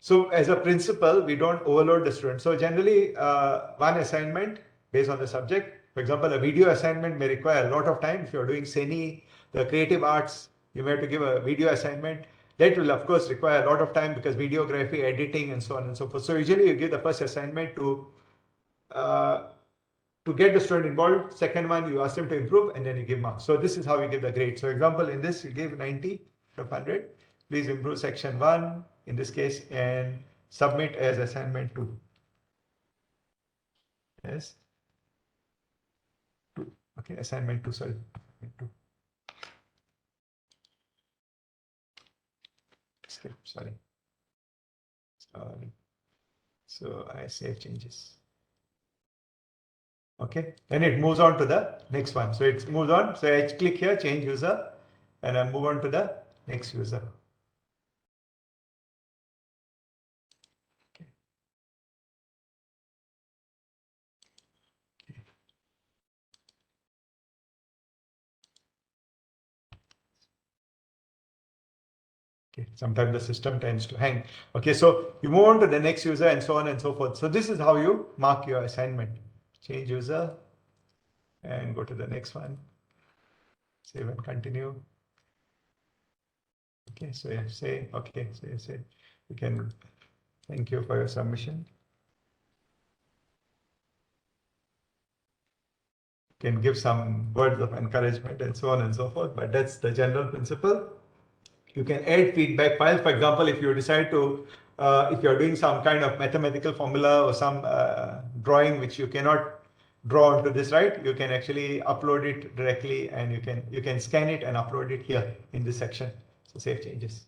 So as a principle, we don't overload the student. So generally, one assignment based on the subject. For example, a video assignment may require a lot of time. If you're doing CENI, the creative arts, you may have to give a video assignment. That will, of course, require a lot of time because videography, editing, and so on and so forth. So usually you give the first assignment to get the student involved. Second one, you ask them to improve, and then you give marks. So this is how we give the grade. So example, in this, you give 90 out of 100. Please improve section 1, in this case, and submit as assignment 2. Yes. 2. Okay, assignment 2, sorry. 2. Sorry. So I save changes. Okay, and it moves on to the next one. So it moves on. So I click here, change user, and I move on to the next user. Okay, sometimes the system tends to hang. Okay, so you move on to the next user and so on and so forth. So this is how you mark your assignment. Change user and go to the next one. Save and continue. Okay, so you say, okay, so you say, you can, thank you for your submission. You can give some words of encouragement and so on and so forth, but that's the general principle. You can add feedback files. For example, if you decide to, if you're doing some kind of mathematical formula or some drawing which you cannot draw onto this, right? You can actually upload it directly, and you can scan it and upload it here in this section. So save changes.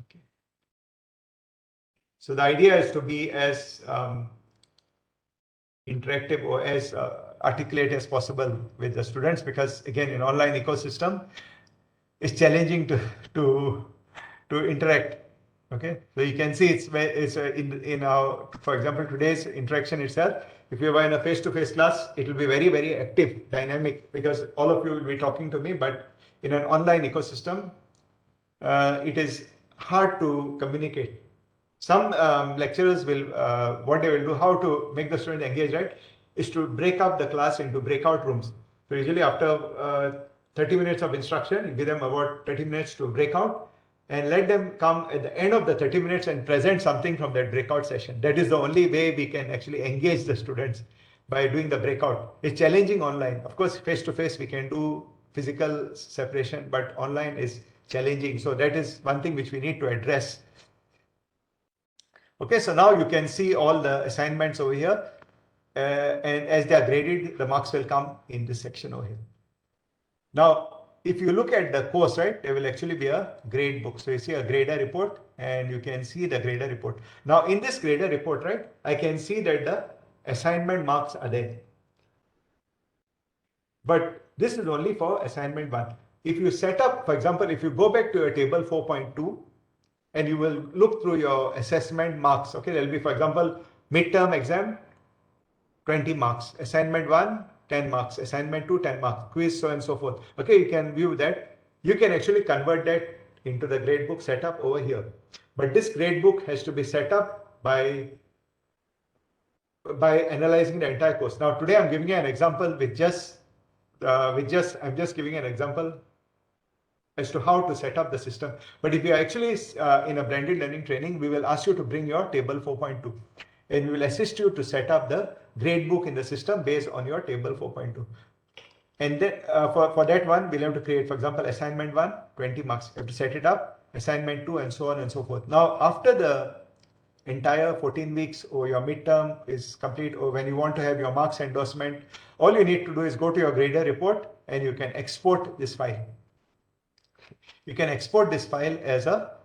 Okay. So the idea is to be as interactive or as articulate as possible with the students, because again, in online ecosystem, it's challenging to interact. Okay, so you can see it's in our, for example, today's interaction itself. If you were in a face-to-face class, it will be very, very active, dynamic, because all of you will be talking to me. But in an online ecosystem, it is hard to communicate. Some lecturers will, what they will do, how to make the student engage, right, is to break up the class into breakout rooms. So usually after 30 minutes of instruction, you give them about 30 minutes to break out, and let them come at the end of the 30 minutes and present something from that breakout session. That is the only way we can actually engage the students, by doing the breakout. It's challenging online. Of course, face-to-face we can do physical separation, but online is challenging. So that is one thing which we need to address. Okay, so now you can see all the assignments over here, and as they are graded, the marks will come in this section over here. Now, if you look at the course, right, there will actually be a grade book. So you see a grader report, and you can see the grader report. Now, in this grader report, right, I can see that the assignment marks are there. but this is only for assignment 1. If you set up, for example, if you go back to your table 4.2 and you will look through your assessment marks, okay, there will be, for example, midterm exam, 20 marks, assignment 1, 10 marks, assignment 2, 10 marks, quiz, so and so forth. Okay, you can view that. You can actually convert that into the gradebook setup over here. But this gradebook has to be set up by analyzing the entire course. Now today I'm giving you an example I'm just giving an example as to how to set up the system. But if you are actually in a blended learning training, we will ask you to bring your table 4.2 and we will assist you to set up the gradebook in the system based on your table 4.2. And then for that one, we'll have to create, for example, assignment 1, 20 marks. You have to set it up, assignment 2, and so on and so forth. Now, after the entire 14 weeks or your midterm is complete, or when you want to have your marks endorsement, all you need to do is go to your grader report and you can export this file. You can export this file as a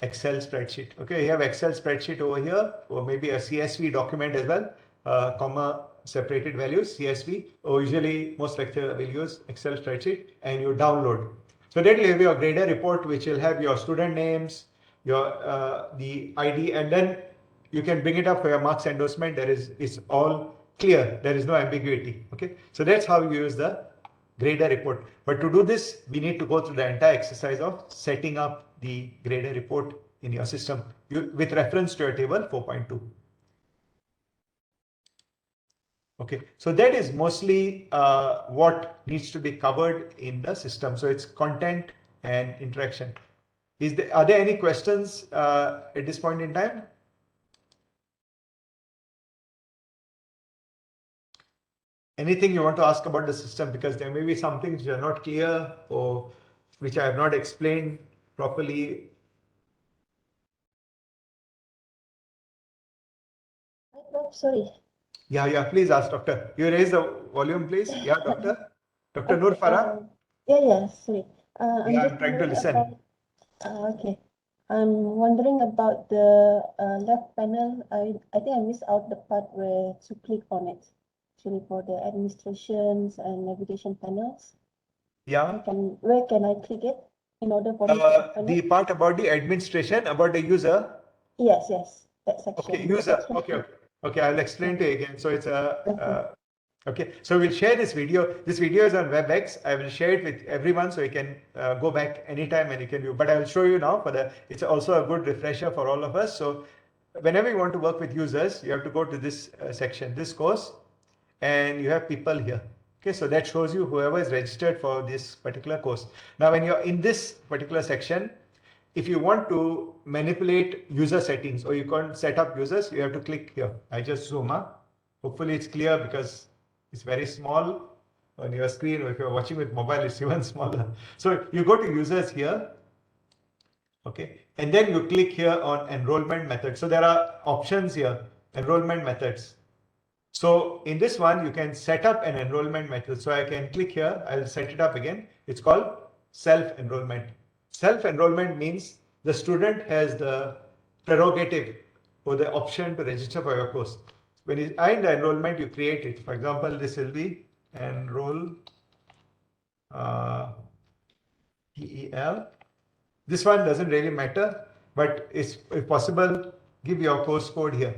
Excel spreadsheet. Okay, you have Excel spreadsheet over here, or maybe a CSV document as well, comma separated values, CSV, or usually most lecturers will use Excel spreadsheet, and you download. So that will have your grader report, which will have your student names, your the ID, and then you can bring it up for your marks endorsement. It's all clear. There is no ambiguity. Okay, so that's how you use the grader report. But to do this, we need to go through the entire exercise of setting up the grader report in your system with reference to your table 4.2. Okay, so that is mostly what needs to be covered in the system. So it's content and interaction. Are there any questions at this point in time? Anything you want to ask about the system, because there may be some things which are not clear or which I have not explained properly. Sorry. Yeah, please ask, doctor. You raise the volume, please. Yeah, doctor. Dr. Noor Farah? Sorry. I'm trying to listen. Okay. I'm wondering about the left panel. I think I missed out the part where to click on it. Actually, for the administrations and navigation panels. Yeah. Where can I click it in order for the part about the administration, about the user? Yes, that section. Okay, user. Okay, I'll explain to you again. So it's okay. So we'll share this video. This video is on WebEx. I will share it with everyone so you can go back anytime and you can view. But I will show you now it's also a good refresher for all of us. So whenever you want to work with users, you have to go to this section, this course, and you have people here. Okay, so that shows you whoever is registered for this particular course. Now, when you're in this particular section, if you want to manipulate user settings or you can't set up users, you have to click here. I just zoom up. Hopefully it's clear because it's very small on your screen, or if you're watching with mobile, it's even smaller. So you go to users here. Okay, and then you click here on enrollment method. So there are options here, enrollment methods. So in this one, you can set up an enrollment method. So I can click here. I'll set it up again. It's called self-enrollment. Self-enrollment means the student has the prerogative or the option to register for your course. When you are in the enrollment, you create it. For example, this will be enroll TEL. This one doesn't really matter, but if possible, give your course code here.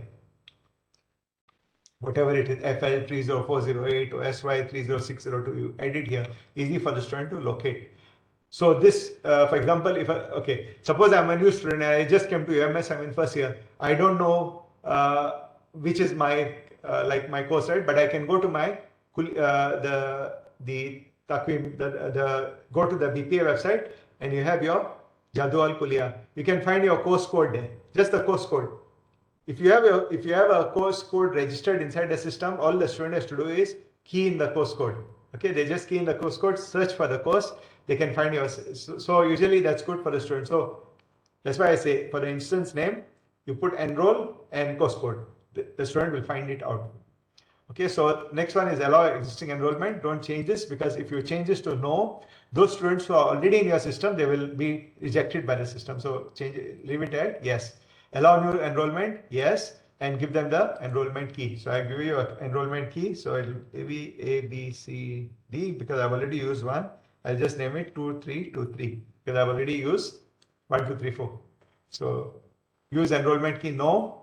Whatever it is, FL30408 or SY30602, you edit here, easy for the student to locate. So this, for example, suppose I'm a new student and I just came to UMS, I'm in first year. I don't know which is my my course, right? But I can go to my go to the BPA website and you have your Jadwal Kuliya. You can find your course code there, just the course code. If you have a course code registered inside the system, all the student has to do is key in the course code. Okay, they just key in the course code, search for the course, they can find yours. So usually that's good for the student. So that's why I say for the instance name, you put enroll and course code. The student will find it out. Okay, so next one is allow existing enrollment. Don't change this, because if you change this to no, those students who are already in your system, they will be rejected by the system. So leave it at yes. Allow new enrollment, yes. and give them the enrollment key. So I give you an enrollment key. So it will be A, B, C, D because I've already used one. I'll just name it 2323 because I've already used 1, 2, 3, 4. So use enrollment key, no.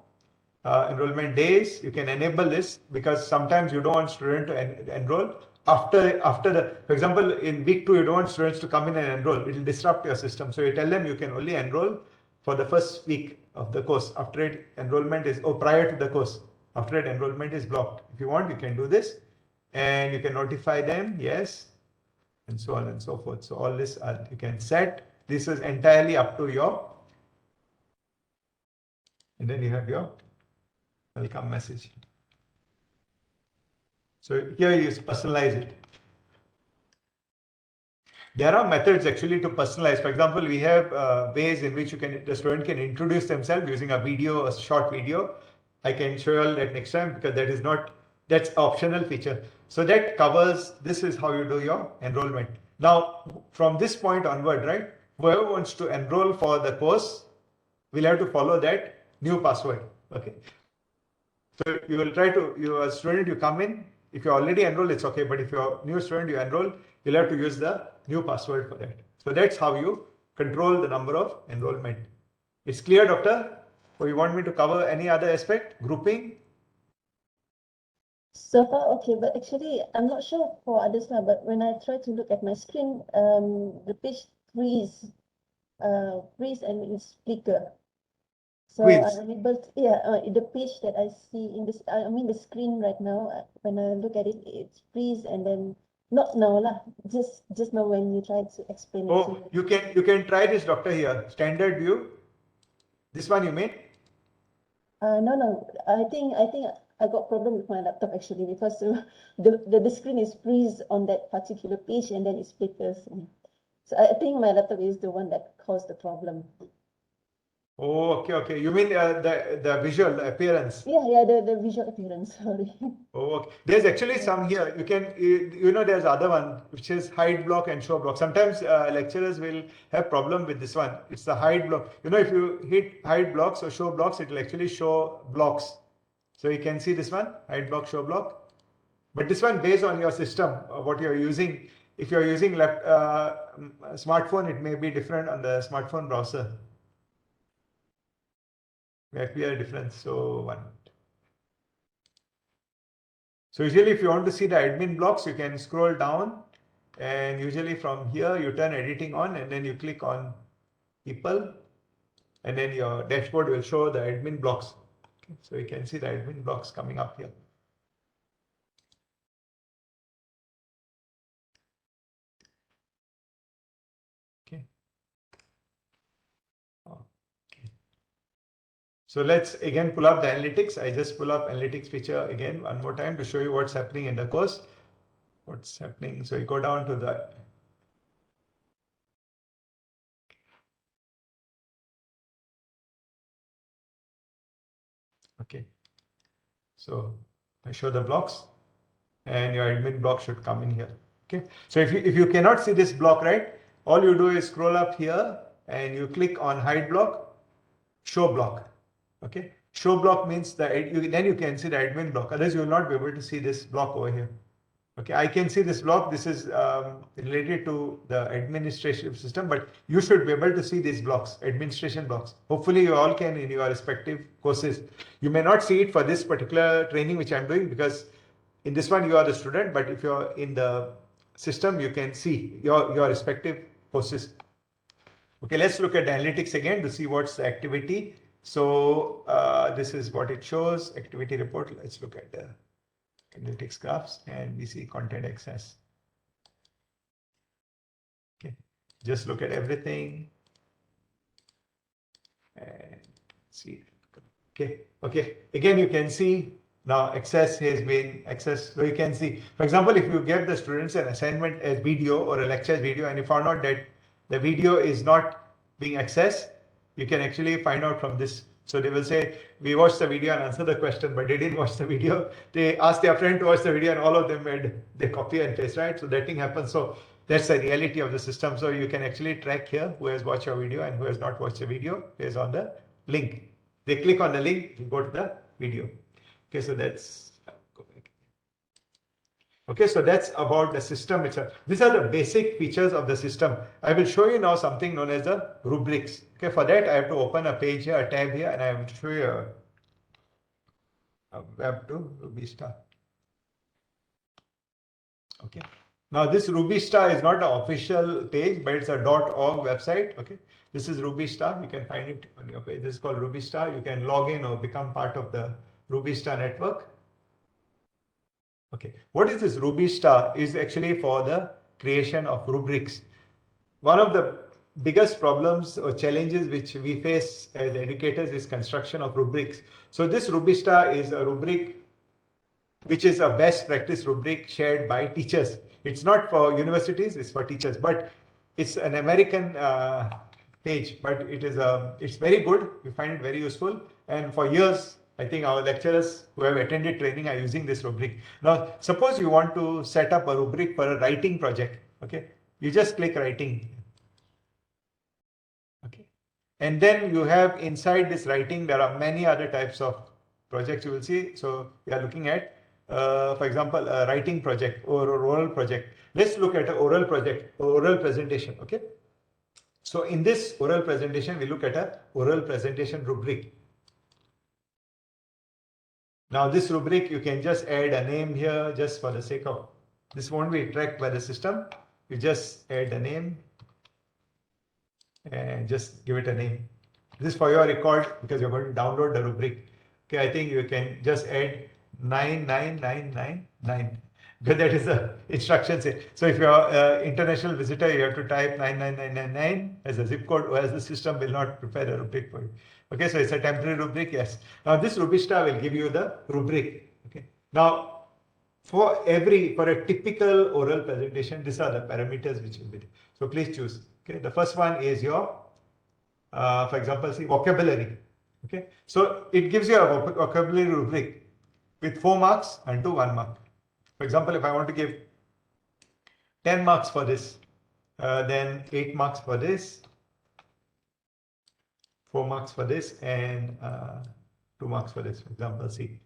Enrollment days, you can enable this because sometimes you don't want student to enroll after the, for example, in week 2, you don't want students to come in and enroll. It will disrupt your system. So you tell them you can only enroll for the first week of the course. After it, enrollment is, or prior to the course. After it, enrollment is blocked. If you want, you can do this and you can notify them, yes, and so on and so forth. So all this you can set. This is entirely up to your, and then you have your welcome message. So here you personalize it. There are methods actually to personalize. For example, we have ways in which the student can introduce themselves using a video, a short video. I can show you all that next time because that's optional feature. So that covers, this is how you do your enrollment. Now, from this point onward, right, whoever wants to enroll for the course will have to follow that new password. Okay. So you will try to, you're a student, you come in, if you're already enrolled, it's okay. But if you're a new student, you enroll, you'll have to use the new password for that. So that's how you control the number of enrollment. It's clear, doctor? Or you want me to cover any other aspect? Grouping? So far, okay, but actually, I'm not sure for others now, but when I try to look at my screen, the page freeze and it's flicker. So I'm able to, the page that I see in this, I mean the screen right now, when I look at it, it's freeze and then, not now lah, just now when you try to explain it. Oh, you can try this, doctor, here. Standard view. This one you mean? No, I think I got problem with my laptop actually because the screen is freeze on that particular page and then it flickers. So I think my laptop is the one that caused the problem. Oh, okay. You mean the visual appearance? Yeah, the visual appearance, sorry. Oh, okay. There's actually some here. You can, there's other one which is hide block and show block. Sometimes lecturers will have problem with this one. It's the hide block. If you hit hide blocks or show blocks, it will actually show blocks. So you can see this one, hide block, show block. But this one based on your system, what you're using. If you're using smartphone, it may be different on the smartphone browser. May appear different. So usually if you want to see the admin blocks, you can scroll down and usually from here you turn editing on and then you click on people and then your dashboard will show the admin blocks. Okay. So you can see the admin blocks coming up here. Okay. So let's again pull up the analytics. I just pull up analytics feature again one more time to show you what's happening in the course. What's happening? So you go down to the okay. So I show the blocks and your admin block should come in here. Okay. So if you cannot see this block, right, all you do is scroll up here and you click on hide block, show block. Okay, show block means that then you can see the admin block. Otherwise, you will not be able to see this block over here. Okay, I can see this block. This is related to the administrative system, but you should be able to see these blocks, administration blocks. Hopefully, you all can in your respective courses. You may not see it for this particular training which I'm doing because in this one you are the student, but if you're in the system, you can see your respective courses. Okay, let's look at the analytics again to see what's the activity. So this is what it shows, activity report. Let's look at the analytics graphs and we see content access. Okay, just look at everything and see. Okay. Again, you can see now access has been accessed. So you can see, for example, if you give the students an assignment as video or a lecture as video and you found out that the video is not being accessed, you can actually find out from this. So they will say, we watched the video and answered the question, but they didn't watch the video. They asked their friend to watch the video and all of them made the copy and paste, right? So that thing happens. So that's the reality of the system. So you can actually track here who has watched your video and who has not watched the video based on the link. They click on the link, you go to the video. Okay, so that's, go back. Okay, so that's about the system itself. These are the basic features of the system. I will show you now something known as the rubrics. Okay, for that I have to open a page here, a tab here, and I will show you a web to Rubista. Okay. Now this Rubista is not an official page, but it's a .org website. Okay. This is Rubista. You can find it on your page. This is called Rubista. You can log in or become part of the Rubista network. Okay. What is this Rubista? Is actually for the creation of rubrics. One of the biggest problems or challenges which we face as educators is construction of rubrics. So this Rubista is a rubric which is a best practice rubric shared by teachers. It's not for universities, it's for teachers, but it's an American page, but it's very good. We find it very useful. And for years, I think our lecturers who have attended training are using this rubric. Now, suppose you want to set up a rubric for a writing project. Okay, you just click writing. Okay, and then you have inside this writing, there are many other types of projects you will see. So we are looking at, for example, a writing project or a oral project. Let's look at an oral project, oral presentation. Okay. So in this oral presentation, we look at a oral presentation rubric. Now this rubric, you can just add a name here just for the sake of, this won't be tracked by the system. You just add a name and just give it a name. This is for your record because you're going to download the rubric. Okay, I think you can just add 99999 because that is the instruction set. So if you're an international visitor, you have to type 99999 as a zip code, or else the system will not prepare a rubric for you. Okay, so it's a temporary rubric, yes. Now this Rubista will give you the rubric. Okay. Now for a typical oral presentation, these are the parameters which will be there. So please choose. Okay, the first one is your, for example, see vocabulary. Okay, so it gives you a vocabulary rubric with 4 marks and 1 mark. For example, if I want to give 10 marks for this, then 8 marks for this, 4 marks for this, and 2 marks for this, for example, C.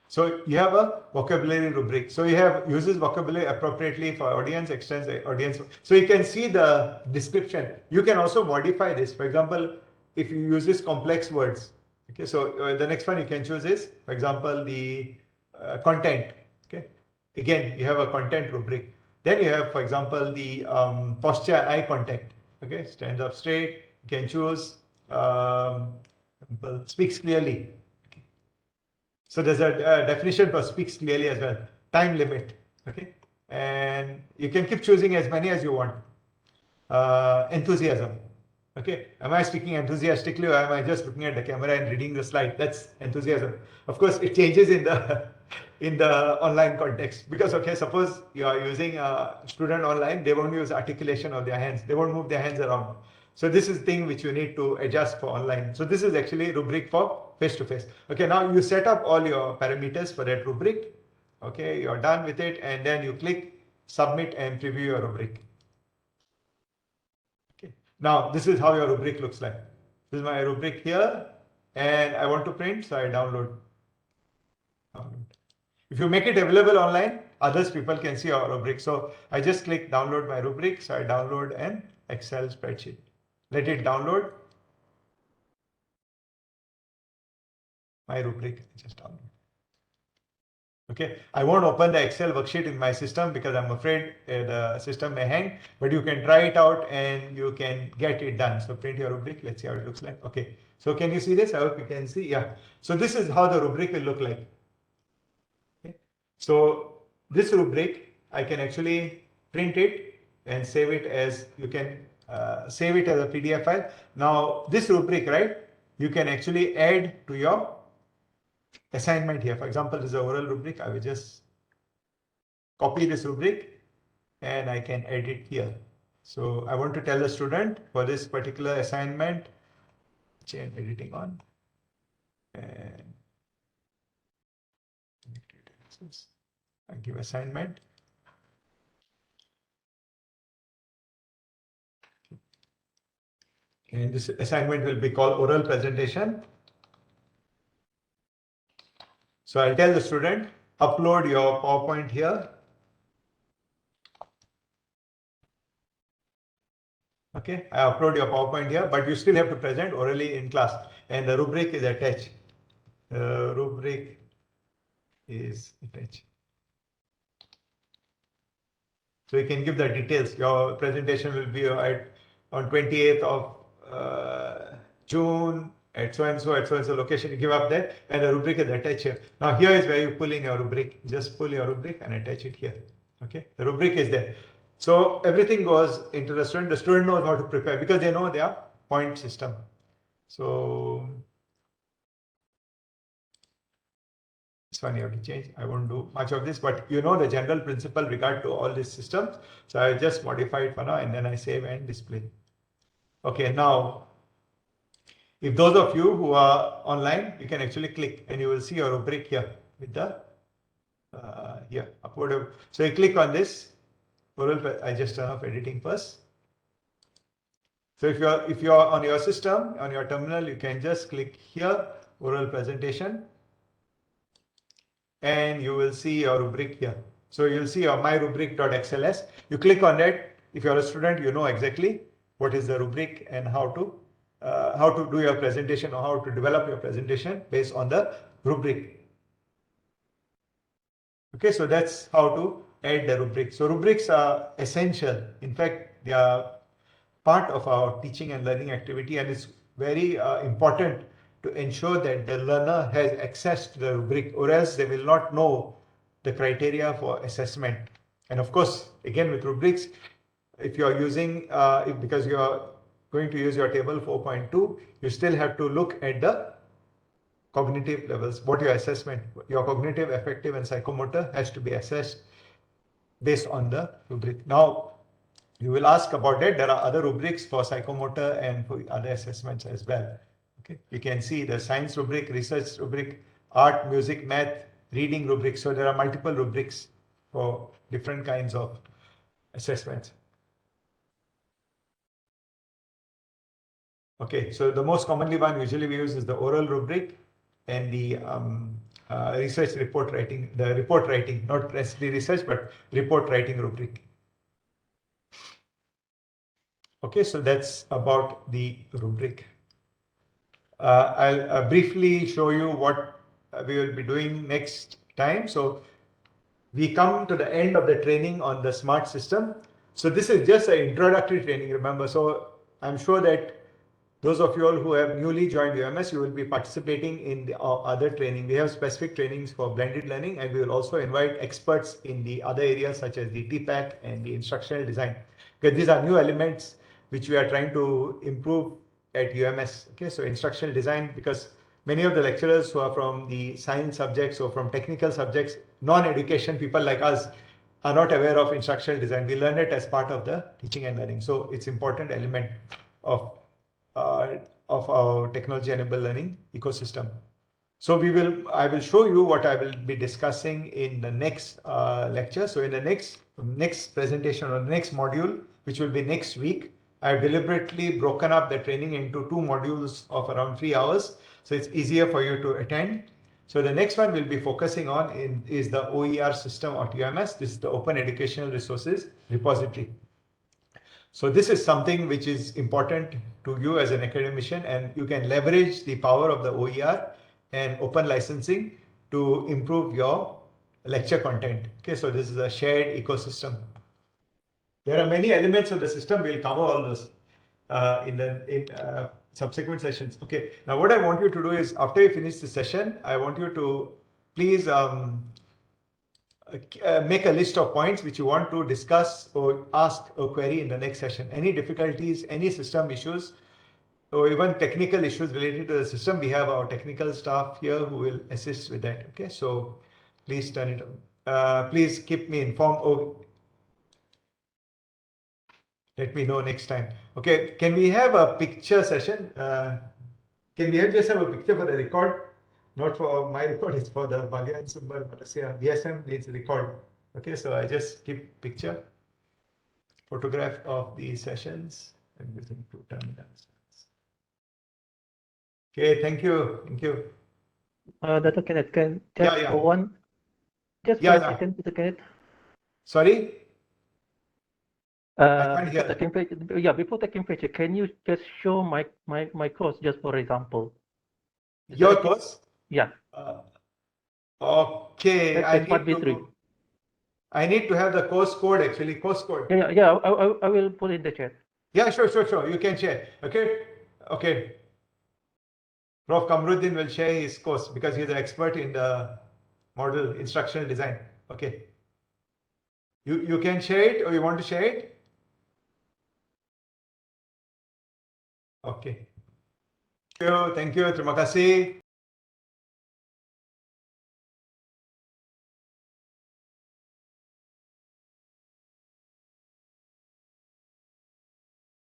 So you have a vocabulary rubric. So you have uses vocabulary appropriately for audience, extends the audience. So you can see the description. You can also modify this. For example, if you use this complex words. Okay, so the next one you can choose is, for example, the content. Okay, again, you have a content rubric. Then you have, for example, the posture and eye contact. Okay, stands up straight. You can choose speaks clearly. Okay. So there's a definition for speaks clearly as well. Time limit. Okay, and you can keep choosing as many as you want. Enthusiasm. Okay, am I speaking enthusiastically or am I just looking at the camera and reading the slide? That's enthusiasm. Of course, it changes in the online context because, okay, suppose you are using a student online, they won't use articulation of their hands. They won't move their hands around. So this is the thing which you need to adjust for online. So this is actually rubric for face-to-face. Okay, now you set up all your parameters for that rubric. Okay, you're done with it, and then you click submit and preview your rubric. Now, this is how your rubric looks like. This is my rubric here, and I want to print, so I download. If you make it available online, others people can see our rubric. So I just click download my rubric, so I download an Excel spreadsheet. Let it download my rubric. Just download. Okay, I won't open the Excel worksheet in my system because I'm afraid the system may hang, but you can try it out and you can get it done. So print your rubric. Let's see how it looks like. Okay, so can you see this? I hope you can see. Yeah. So this is how the rubric will look like. Okay. So this rubric, I can actually print it and save it as, you can save it as a PDF file. Now this rubric, right, you can actually add to your assignment here. For example, this is an oral rubric. I will just copy this rubric and I can edit here. So I want to tell the student for this particular assignment, chain editing on, and I give assignment. And this assignment will be called oral presentation. So I'll tell the student, upload your PowerPoint here. Okay, I upload your PowerPoint here, but you still have to present orally in class, and the rubric is attached. The rubric is attached. So you can give the details. Your presentation will be on 28th of June at so and so location. You give up there, and the rubric is attached here. Now here is where you pull in your rubric. Just pull your rubric and attach it here. Okay, the rubric is there. So everything goes into the student. The student knows how to prepare because they know their point system. So this one you have to change. I won't do much of this, but you know the general principle regard to all these systems. So I just modify it for now, and then I save and display. Okay, now if those of you who are online, you can actually click and you will see your rubric here with the here upload. So you click on this. I just turn off editing first. So if you're on your system, on your terminal, you can just click here, oral presentation, and you will see your rubric here. So you'll see your myrubric.xls. You click on that. If you're a student, you know exactly what is the rubric and how to do your presentation or how to develop your presentation based on the rubric. Okay, so that's how to add the rubric. So rubrics are essential. In fact, they are part of our teaching and learning activity, and it's very important to ensure that the learner has access to the rubric, or else they will not know the criteria for assessment. And of course, again with rubrics, if you are using, because you are going to use your table 4.2, you still have to look at the cognitive levels, what your assessment, your cognitive, affective and psychomotor has to be assessed based on the rubric. Now, you will ask about that. There are other rubrics for psychomotor and for other assessments as well. Okay, you can see the science rubric, research rubric, art, music, math, reading rubric. So there are multiple rubrics for different kinds of assessments. Okay, so the most commonly one usually we use is the oral rubric and the research report writing, not necessarily research, but report writing rubric. Okay, so that's about the rubric. I'll briefly show you what we will be doing next time. So we come to the end of the training on the smart system. So this is just an introductory training, remember. So I'm sure that those of you all who have newly joined UMS, you will be participating in the other training. We have specific trainings for blended learning, and we will also invite experts in the other areas such as the TPAC and the instructional design. Because these are new elements which we are trying to improve at UMS. Okay, so instructional design, because many of the lecturers who are from the science subjects or from technical subjects, non-education people like us, are not aware of instructional design. We learn it as part of the teaching and learning. So it's important element of our technology-enabled learning ecosystem. So I will show you what I will be discussing in the next lecture. So in the next presentation or the next module, which will be next week, I've deliberately broken up the training into 2 modules of around 3 hours. So it's easier for you to attend. So the next one we'll be focusing on is the OER system at UMS. This is the Open Educational Resources Repository. So this is something which is important to you as an academician, and you can leverage the power of the OER and open licensing to improve your lecture content. Okay, so this is a shared ecosystem. There are many elements of the system. We'll cover all those in subsequent sessions. Okay, now what I want you to do is, after you finish the session, I want you to please make a list of points which you want to discuss or ask or query in the next session. Any difficulties, any system issues, or even technical issues related to the system, we have our technical staff here who will assist with that. Okay, so please turn it on. Please keep me informed, or let me know next time. Okay, can we have a picture session? Can we just have a picture for the record? Not for my record, it's for the Bhagyan Sumbar Malaysia. VSM needs a record. Okay, so I just keep picture, photograph of the sessions. I'm using 2 terminals. Okay, thank you. Thank you. Dr. Kenneth, can Yeah, just yeah. one, just Yeah, for a yeah. second, Dr. Kenneth. Sorry? I can't Before hear. taking picture, yeah, before taking picture, can you just show my course just for example? Is that Your okay? course? Yeah, Okay, that's Smart V3. I need to have the course code actually, course code. Yeah. I will put in the chat. Yeah, sure. You can share. Okay. Prof. Kamruddin will share his course because he's an expert in the model instructional design. Okay. You can share it or you want to share it? Okay. Thank you. Terima kasih.